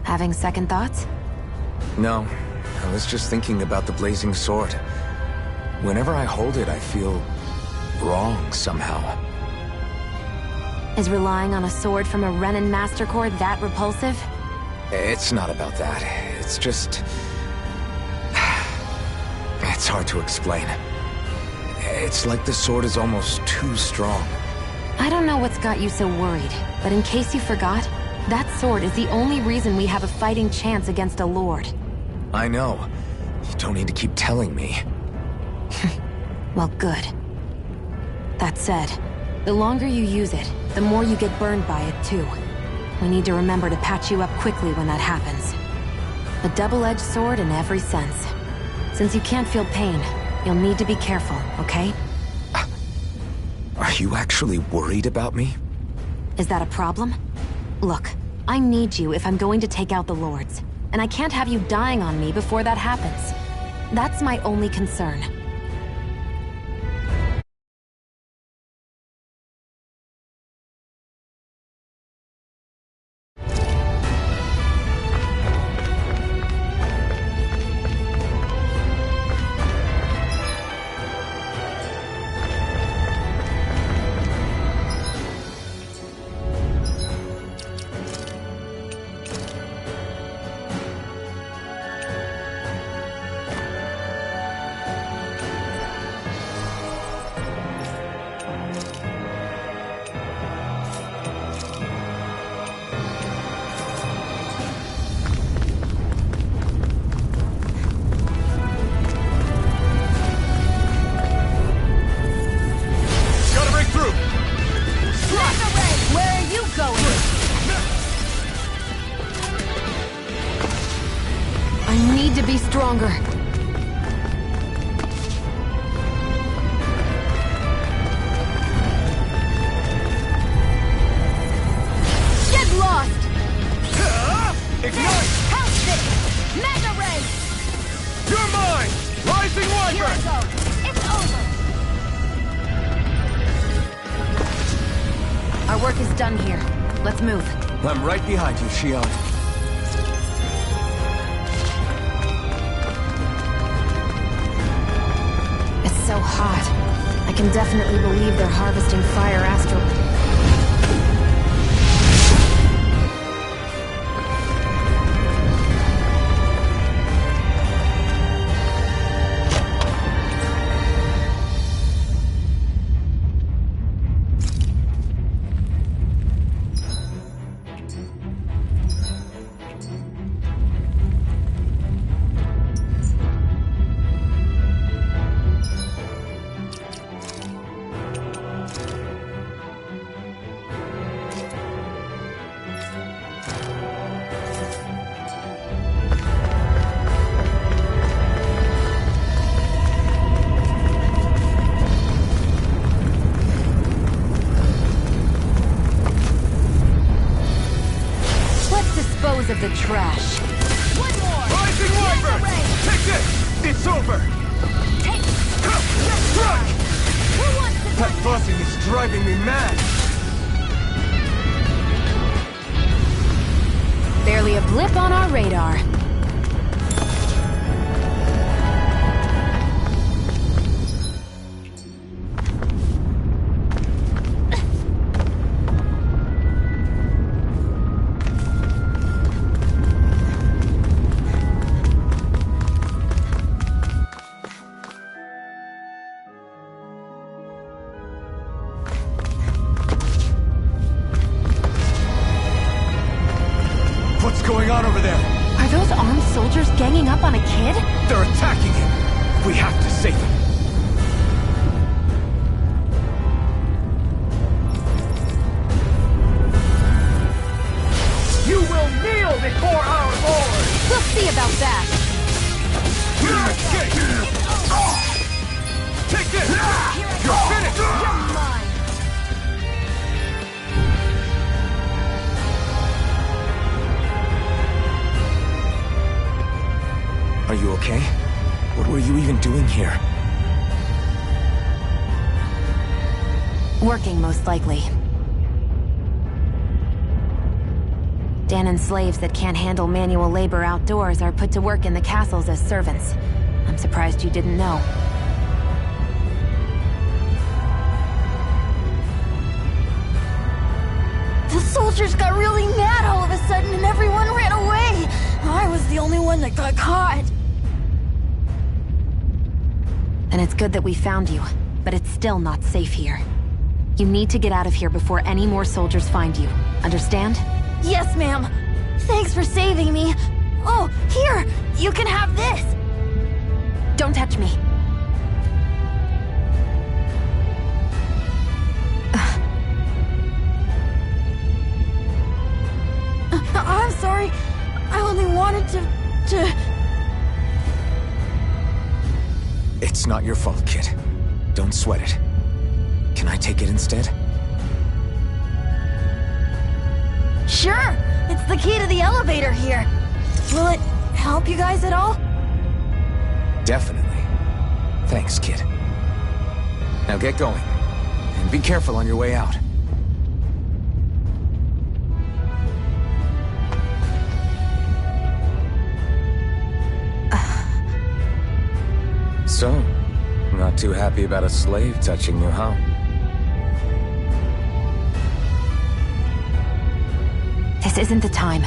Having second thoughts? No, I was just thinking about the blazing sword. Whenever I hold it, I feel wrong somehow. Is relying on a sword from a Renan Master Core that repulsive? It's not about that. It's just... It's hard to explain. It's like the sword is almost too strong. I don't know what's got you so worried, but in case you forgot, that sword is the only reason we have a fighting chance against a lord. I know. You don't need to keep telling me. Well, good. That said, the longer you use it, the more you get burned by it, too. We need to remember to patch you up quickly when that happens. A double-edged sword in every sense. Since you can't feel pain, you'll need to be careful, okay? Are you actually worried about me? Is that a problem? Look, I need you if I'm going to take out the Lords. And I can't have you dying on me before that happens. That's my only concern. Stronger. Get lost! Ignite! House this! Mega Ray! You're mine! Rising Wiper! Here I go! It's over! Our work is done here. Let's move. I'm right behind you, Shionne. So hot. I can definitely believe they're harvesting fire astral. Of the trash. One more! Rising Wiper! Take this! It's over! Take your strike! Who wants to That buzzing is driving me mad! Barely a blip on our radar. What's going on over there? Are those armed soldiers ganging up on a kid? They're attacking him! We have to save him! You will kneel before our Lord! We'll see about that! Take this! You're finished! You're mine! Are you okay? What were you even doing here? Working, most likely. Danan's slaves that can't handle manual labor outdoors are put to work in the castles as servants. I'm surprised you didn't know. The soldiers got really mad all of a sudden and everyone ran away. I was the only one that got caught. And it's good that we found you, but it's still not safe here. You need to get out of here before any more soldiers find you. Understand? Yes, ma'am. Thanks for saving me. Oh, here! You can have this! Don't touch me. I'm sorry. I only wanted to... It's not your fault, kid. Don't sweat it. Can I take it instead? Sure! It's the key to the elevator here. Will it help you guys at all? Definitely. Thanks, kid. Now get going. And be careful on your way out. So, not too happy about a slave touching you, huh? This isn't the time.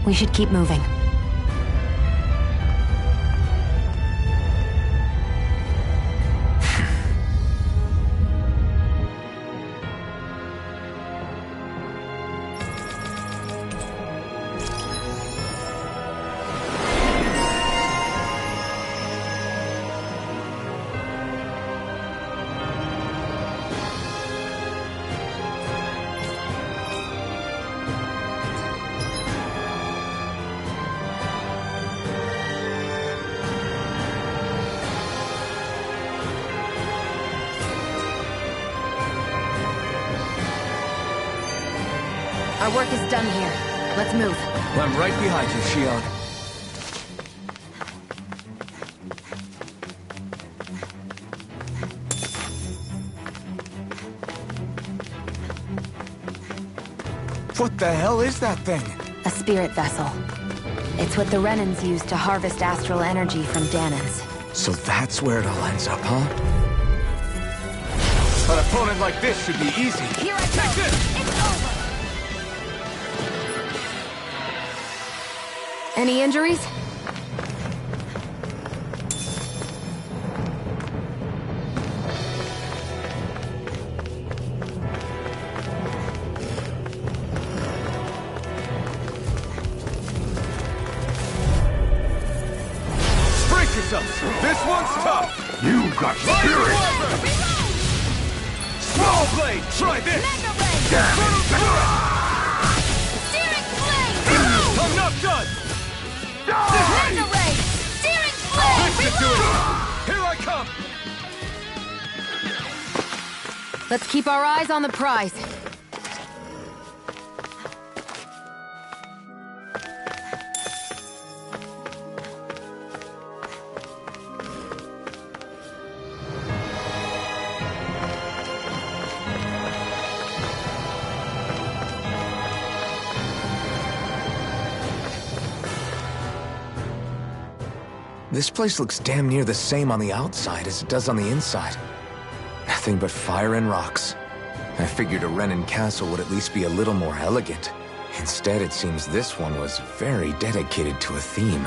We should keep moving. Our work is done here. Let's move. I'm right behind you, Shion. What the hell is that thing? A spirit vessel. It's what the Renans use to harvest astral energy from Danans. So that's where it all ends up, huh? An opponent like this should be easy. Here I go! It's over! Any injuries? Brace yourself! This one's tough! You got spirit! Small blade! Try this! Steering blade! I'm not done! Mega ray! Steering blade! Listen to it! Here I come! Let's keep our eyes on the prize. This place looks damn near the same on the outside as it does on the inside. Nothing but fire and rocks. I figured a Renan castle would at least be a little more elegant. Instead, it seems this one was very dedicated to a theme.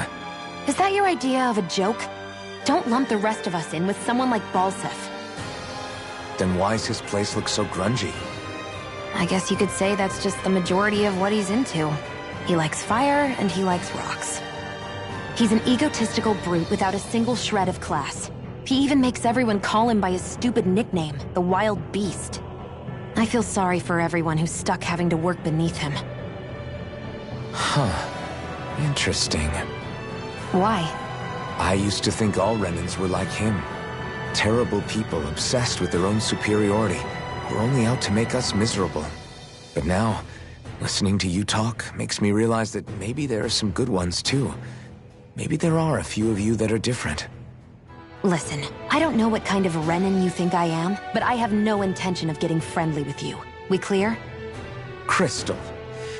Is that your idea of a joke? Don't lump the rest of us in with someone like Balseph. Then why's his place look so grungy? I guess you could say that's just the majority of what he's into. He likes fire, and he likes rocks. He's an egotistical brute without a single shred of class. He even makes everyone call him by his stupid nickname, the Wild Beast. I feel sorry for everyone who's stuck having to work beneath him. Huh. Interesting. Why? I used to think all Renans were like him. Terrible people obsessed with their own superiority, who are only out to make us miserable. But now, listening to you talk makes me realize that maybe there are some good ones too. Maybe there are a few of you that are different. Listen, I don't know what kind of Renan you think I am, but I have no intention of getting friendly with you. We clear? Crystal,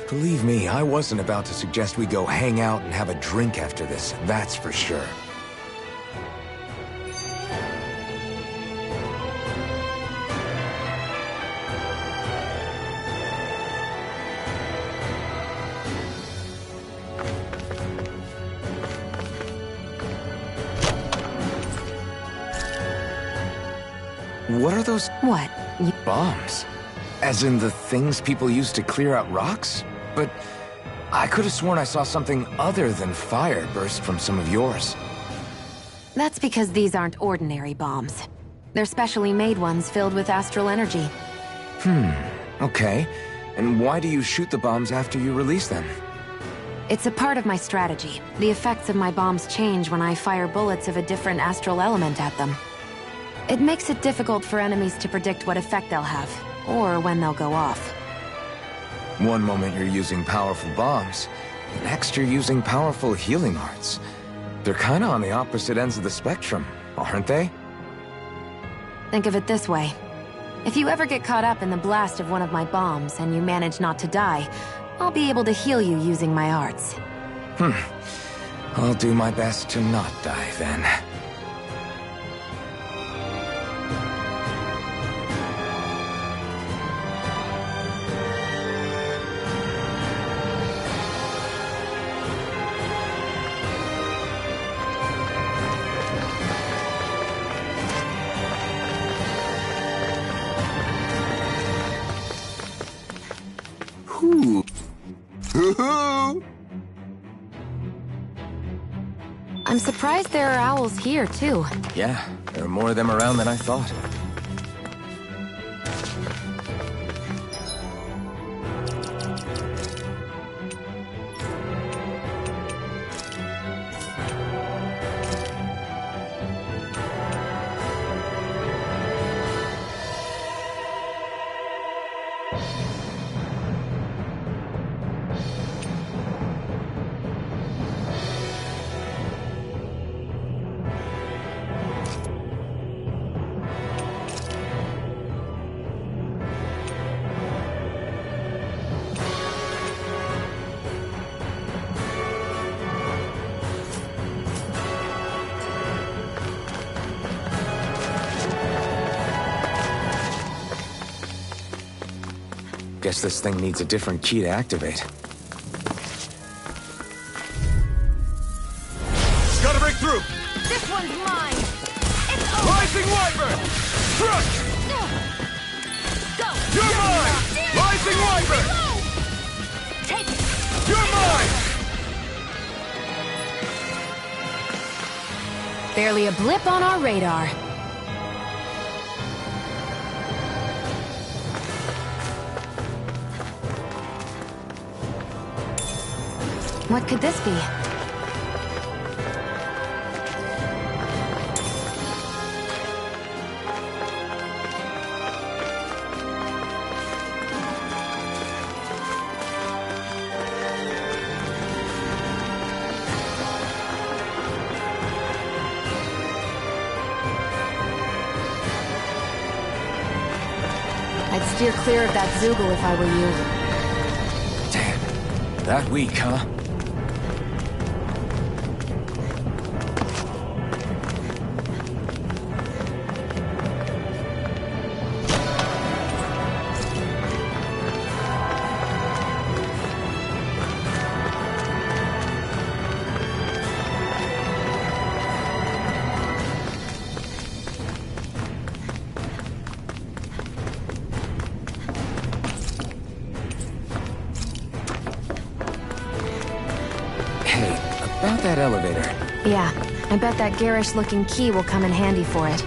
believe me, I wasn't about to suggest we go hang out and have a drink after this, that's for sure. What are those? What? Bombs. As in the things people use to clear out rocks? But I could have sworn I saw something other than fire burst from some of yours. That's because these aren't ordinary bombs. They're specially made ones filled with astral energy. Okay. And why do you shoot the bombs after you release them? It's a part of my strategy. The effects of my bombs change when I fire bullets of a different astral element at them. It makes it difficult for enemies to predict what effect they'll have, or when they'll go off. One moment you're using powerful bombs, the next you're using powerful healing arts. They're kinda on the opposite ends of the spectrum, aren't they? Think of it this way. If you ever get caught up in the blast of one of my bombs and you manage not to die, I'll be able to heal you using my arts. I'll do my best to not die then. I'm surprised there are owls here, too. Yeah, there are more of them around than I thought. Guess this thing needs a different key to activate. Gotta break through! This one's mine! It's over! Rising Wyvern! Crush! Go! You're mine! Rising Wyvern! Take it! You're mine! Barely a blip on our radar. What could this be? I'd steer clear of that Zoogle if I were you. Damn. That weak, huh? About that elevator. Yeah, I bet that garish-looking key will come in handy for it.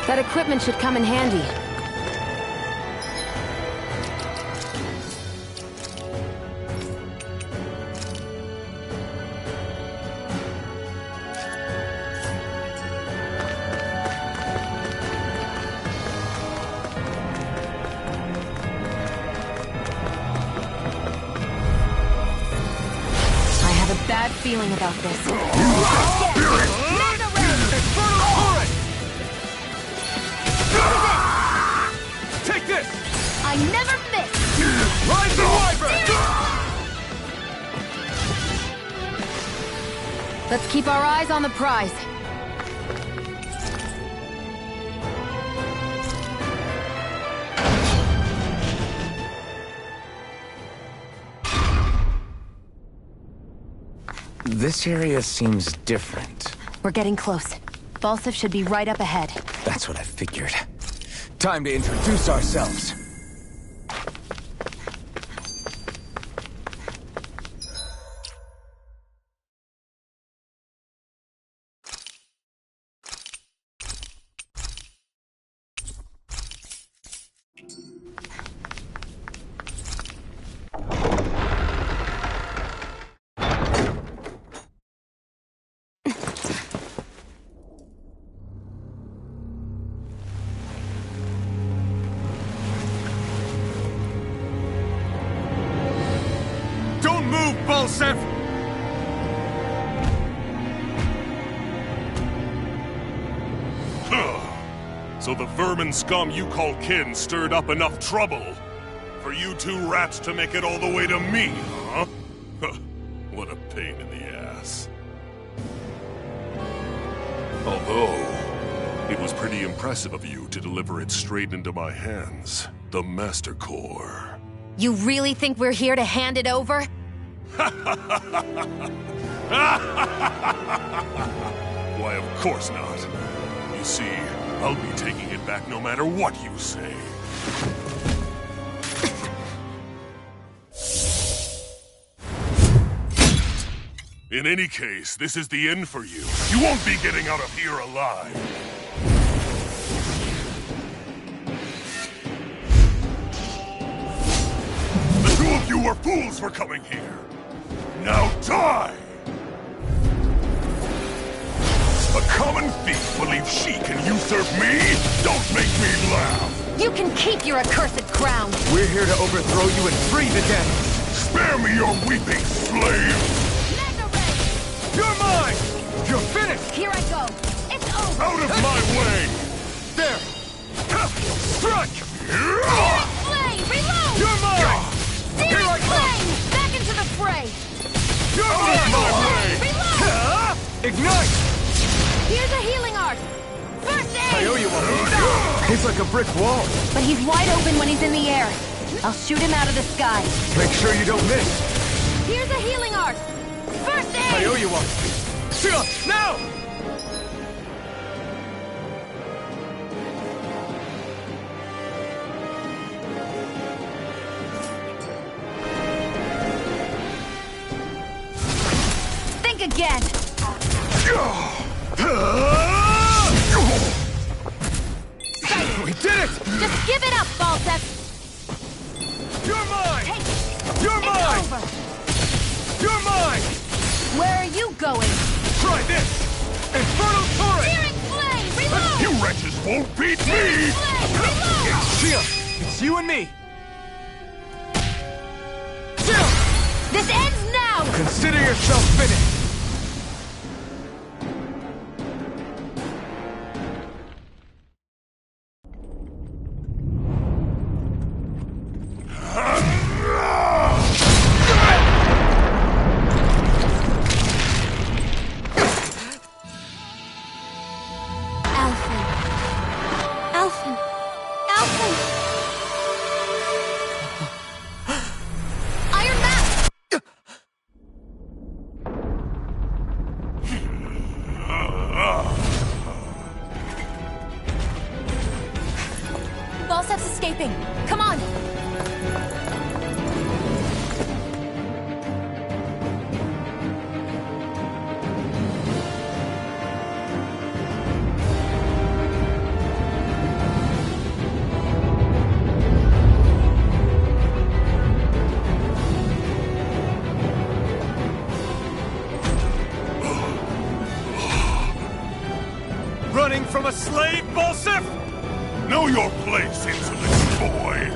That equipment should come in handy. Bad feeling about this. Take this! I never miss! Ride the wyvern! Let's keep our eyes on the prize. This area seems different. We're getting close. Balseph should be right up ahead. That's what I figured. Time to introduce ourselves. Balseph! So the vermin scum you call kin stirred up enough trouble for you two rats to make it all the way to me, huh? What a pain in the ass. Although, it was pretty impressive of you to deliver it straight into my hands. The Master Core. You really think we're here to hand it over? Why, of course not. You see, I'll be taking it back no matter what you say. In any case, this is the end for you. You won't be getting out of here alive. The two of you were fools for coming here. Now die! A common thief believes she can usurp me? Don't make me laugh! You can keep your accursed crown! We're here to overthrow you and free the dead! Spare me your weeping, slave! You're mine! You're finished! Here I go! It's over! Out of my way! There! Strike! Searing flame! Reload! You're mine! Searing flame! Back into the fray! You're out of my way! Reload! Ignite! Here's a healing art! First aid! I owe you one. He's like a brick wall. But he's wide open when he's in the air. I'll shoot him out of the sky. Make sure you don't miss. Here's a healing art! First aid! I owe you one. Now! Think again! We did it! Just give it up, Balseph! You're mine! Hey, You're mine! over. You're mine! Where are you going? Try this! Infernal Torrent! Searing flame! Reload! You wretches won't beat me! Flame! Reload! Shia, it's you and me! This ends now! Consider yourself finished! escaping. Come on! Running from a slave, Balsef? Know your place, insolent boy.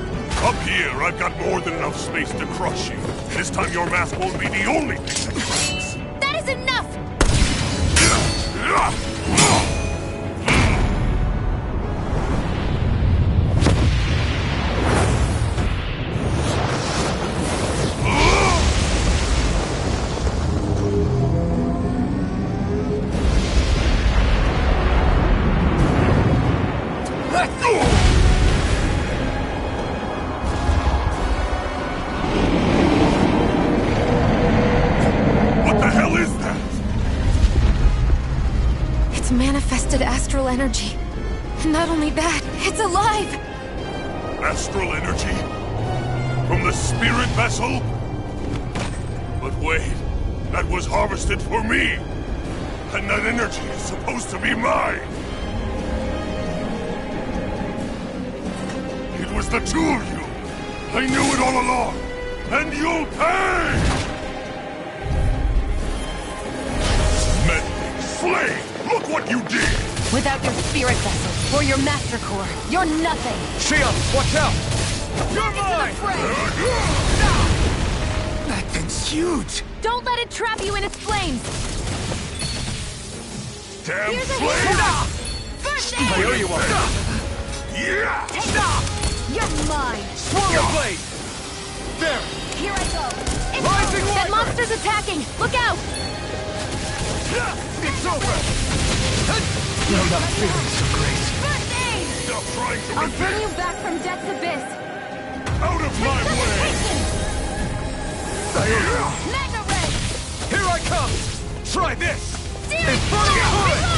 Up here, I've got more than enough space to crush you. This time your mask won't be the only thing that cracks. That is enough! Manifested astral energy. Not only that, it's alive! Astral energy? From the spirit vessel? But wait, that was harvested for me! And that energy is supposed to be mine! It was the two of you! I knew it all along! And you'll pay! Meddling slave! Look what you did! Without your spirit vessel, or your master core, you're nothing! Shia, watch out! You're mine! That thing's huge! Don't let it trap you in its flames! Damn Here's a slave! First aid! I owe you one! Yeah! You're mine! Swirl blade! There! Here I go! Rising That Wyvern! monster's attacking! Look out! It's over! I'm not feeling so great. First aid! Stop trying to I'll bring you resist! back from Death's Abyss! Out of my way! Magna Ray! Here I come! Try this! Searing Infernal Flame!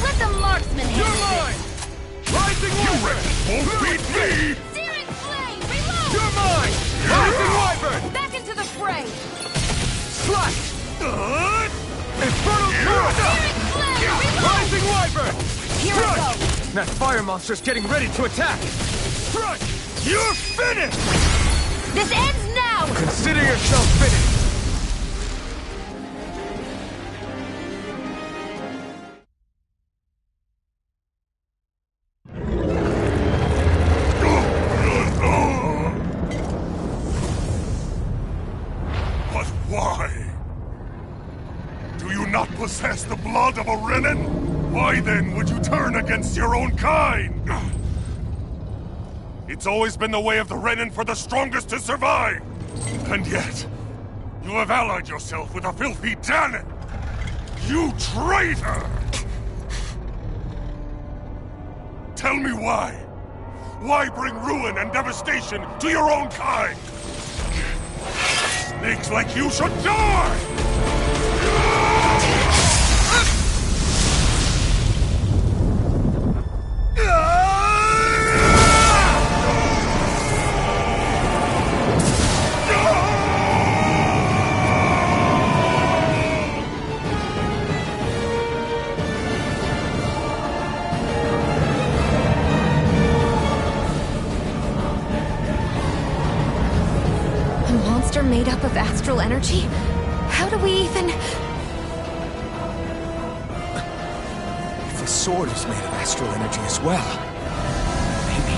Let the marksman You're handle mine! this! Rising Wyvern! Won't beat me! Searing Flame! Reload! You're mine! Rising Wyvern! Back into the fray! Slash! Infernal Torrent! Searing Flame! Reload! Rising Wyvern! Here I go! That fire monster's getting ready to attack! Crush! You're finished! This ends now! Consider yourself finished! But why? Do you not possess the blood of a Renan? Why then would you turn against your own kind? It's always been the way of the Renan for the strongest to survive! And yet, you have allied yourself with a filthy Danon! You traitor! Tell me why? Why bring ruin and devastation to your own kind? Snakes like you should die! A monster made up of astral energy? How do we even... If the sword is made of astral energy as well, maybe...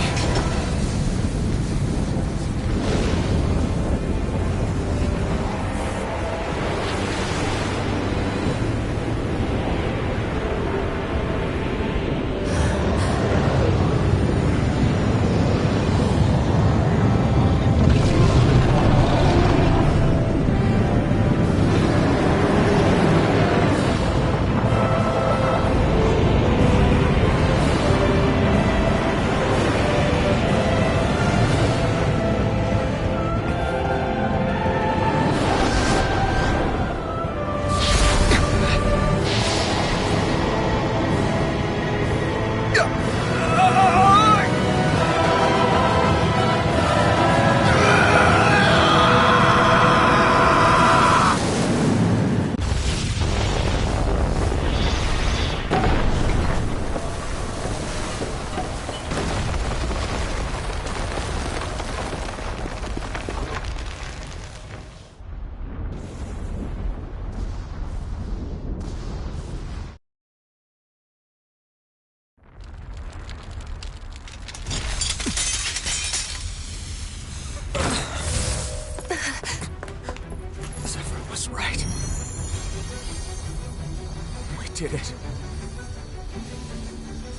did it.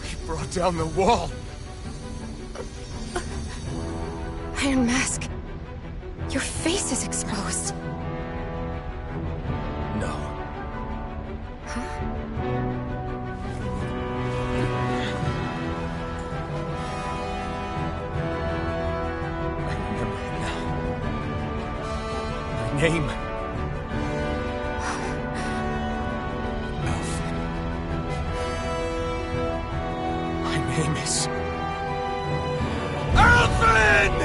We brought down the wall. Iron Mask, your face is exposed. No. I remember it now. My name. Alphen. My name is... Alphen!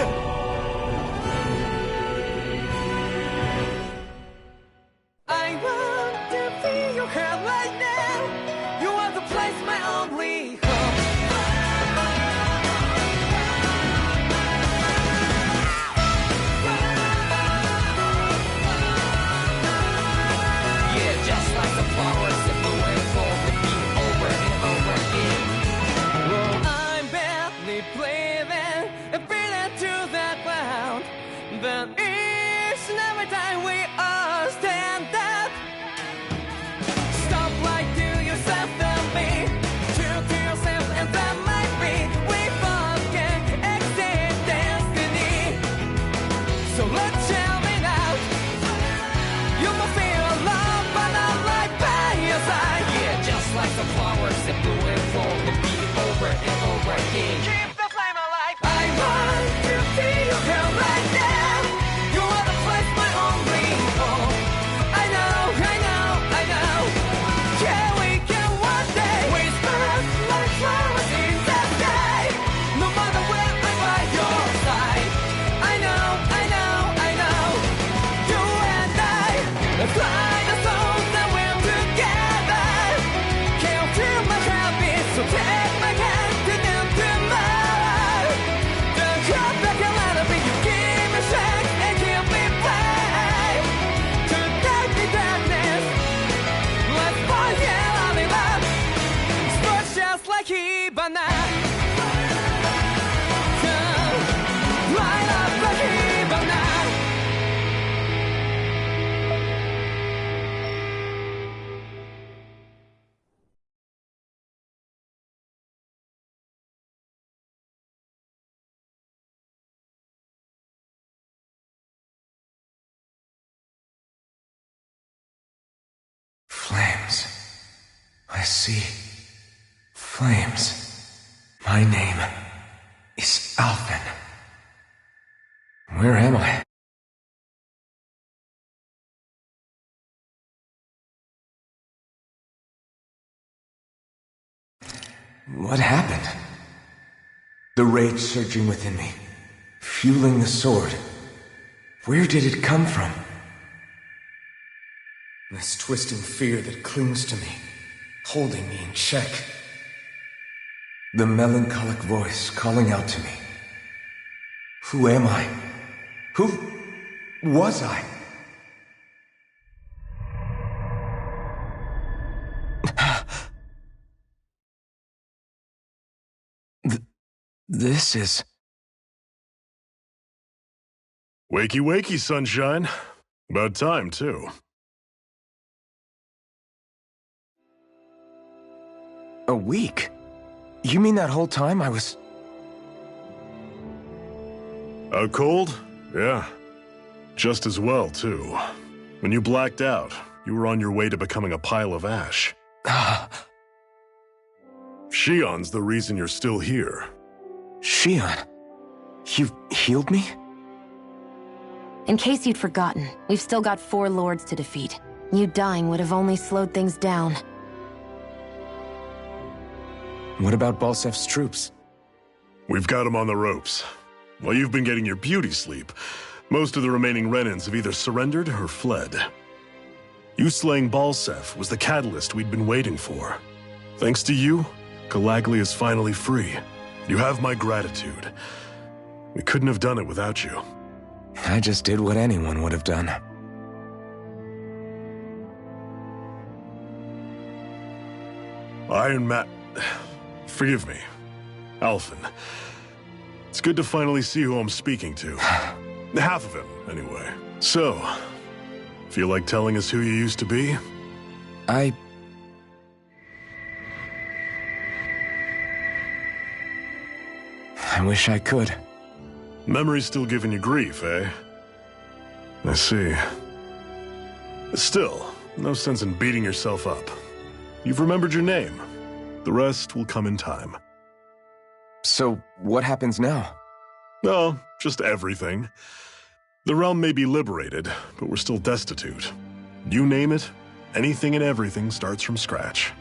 I want to feel your hand right now. You are the place, my only home. Yeah, just like the flowers that bloom and fall with me over and over again. Well, I'm badly breathing and breathing to that ground. But each and every time we all stand up, stop right to yourself and me. True to yourself and that might be. We forget exist destiny. So let's tell me now. You must feel alone, but I'm right by your side. Yeah, just like the flowers that bloom and fall with me over and over again. Keep the flame alive. I want to feel your hand right now. You are the place, my only home. I know, I know, I know. Yeah, we can one day whisper like flowers in the sky. No matter where I'm by your side. I know, I know, I know. You and I, fly the souls that we're together. Can't feel my habits, so take my hand to them tomorrow. The drop back a little bit, you give me strength and give me pain. To dark the darkness, let's find yeah, loving love. Spark just like Hibana. Light up like Hibana. Flames. I see. Flames. My name is Alphen. Where am I? What happened? The rage surging within me, fueling the sword. Where did it come from? This twisting fear that clings to me, holding me in check. The melancholic voice calling out to me. Who am I? Who was I? This is... Wakey, wakey, sunshine. About time, too. A week? You mean that whole time I was... Out cold? Yeah. Just as well, too. When you blacked out, you were on your way to becoming a pile of ash. Shion's the reason you're still here. Shion? You've healed me? In case you'd forgotten, we've still got 4 lords to defeat. You dying would have only slowed things down. What about Balsef's troops? We've got them on the ropes. While you've been getting your beauty sleep, most of the remaining Renans have either surrendered or fled. You slaying Balsef was the catalyst we'd been waiting for. Thanks to you, Calaglia is finally free. You have my gratitude. We couldn't have done it without you. I just did what anyone would have done. Forgive me. Alphen. It's good to finally see who I'm speaking to. Half of him, anyway. So, feel like telling us who you used to be? I wish I could. Memory's still giving you grief, eh? I see. Still, no sense in beating yourself up. You've remembered your name. The rest will come in time. So, what happens now? Oh, just everything. The realm may be liberated, but we're still destitute. You name it, anything and everything starts from scratch.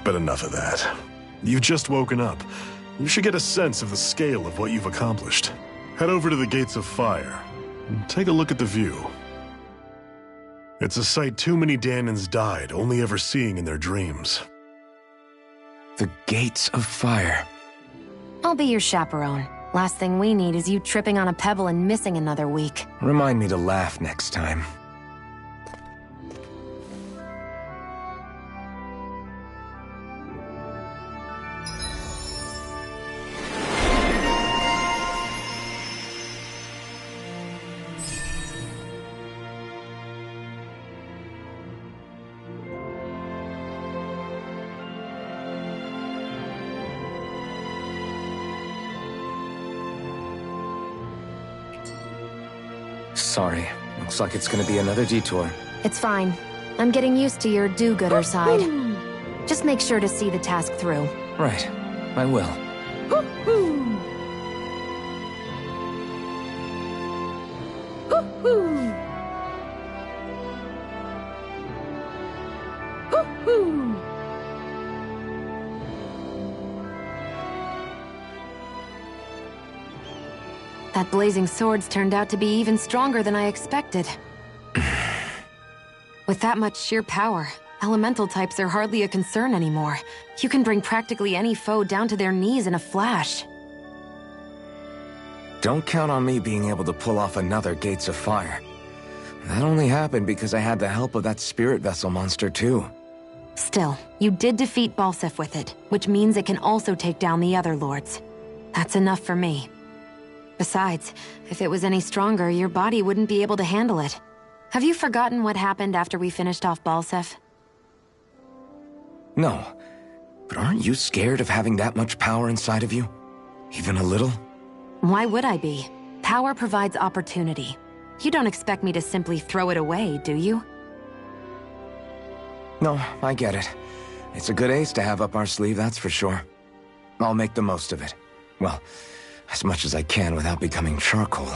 But enough of that. You've just woken up. You should get a sense of the scale of what you've accomplished. Head over to the Gates of Fire, and take a look at the view. It's a sight too many Dahnans died only ever seeing in their dreams. The Gates of Fire. I'll be your chaperone. Last thing we need is you tripping on a pebble and missing another week. Remind me to laugh next time. Sorry. Looks like it's gonna be another detour. It's fine. I'm getting used to your do-gooder side. Just make sure to see the task through. Right. I will. That blazing sword's turned out to be even stronger than I expected. With that much sheer power, elemental types are hardly a concern anymore. You can bring practically any foe down to their knees in a flash. Don't count on me being able to pull off another Gates of Fire. That only happened because I had the help of that spirit vessel monster too. Still, you did defeat Balseph with it, which means it can also take down the other lords. That's enough for me. Besides, if it was any stronger, your body wouldn't be able to handle it. Have you forgotten what happened after we finished off Balseph? No. But aren't you scared of having that much power inside of you? Even a little? Why would I be? Power provides opportunity. You don't expect me to simply throw it away, do you? No, I get it. It's a good ace to have up our sleeve, that's for sure. I'll make the most of it. Well, as much as I can without becoming charcoal.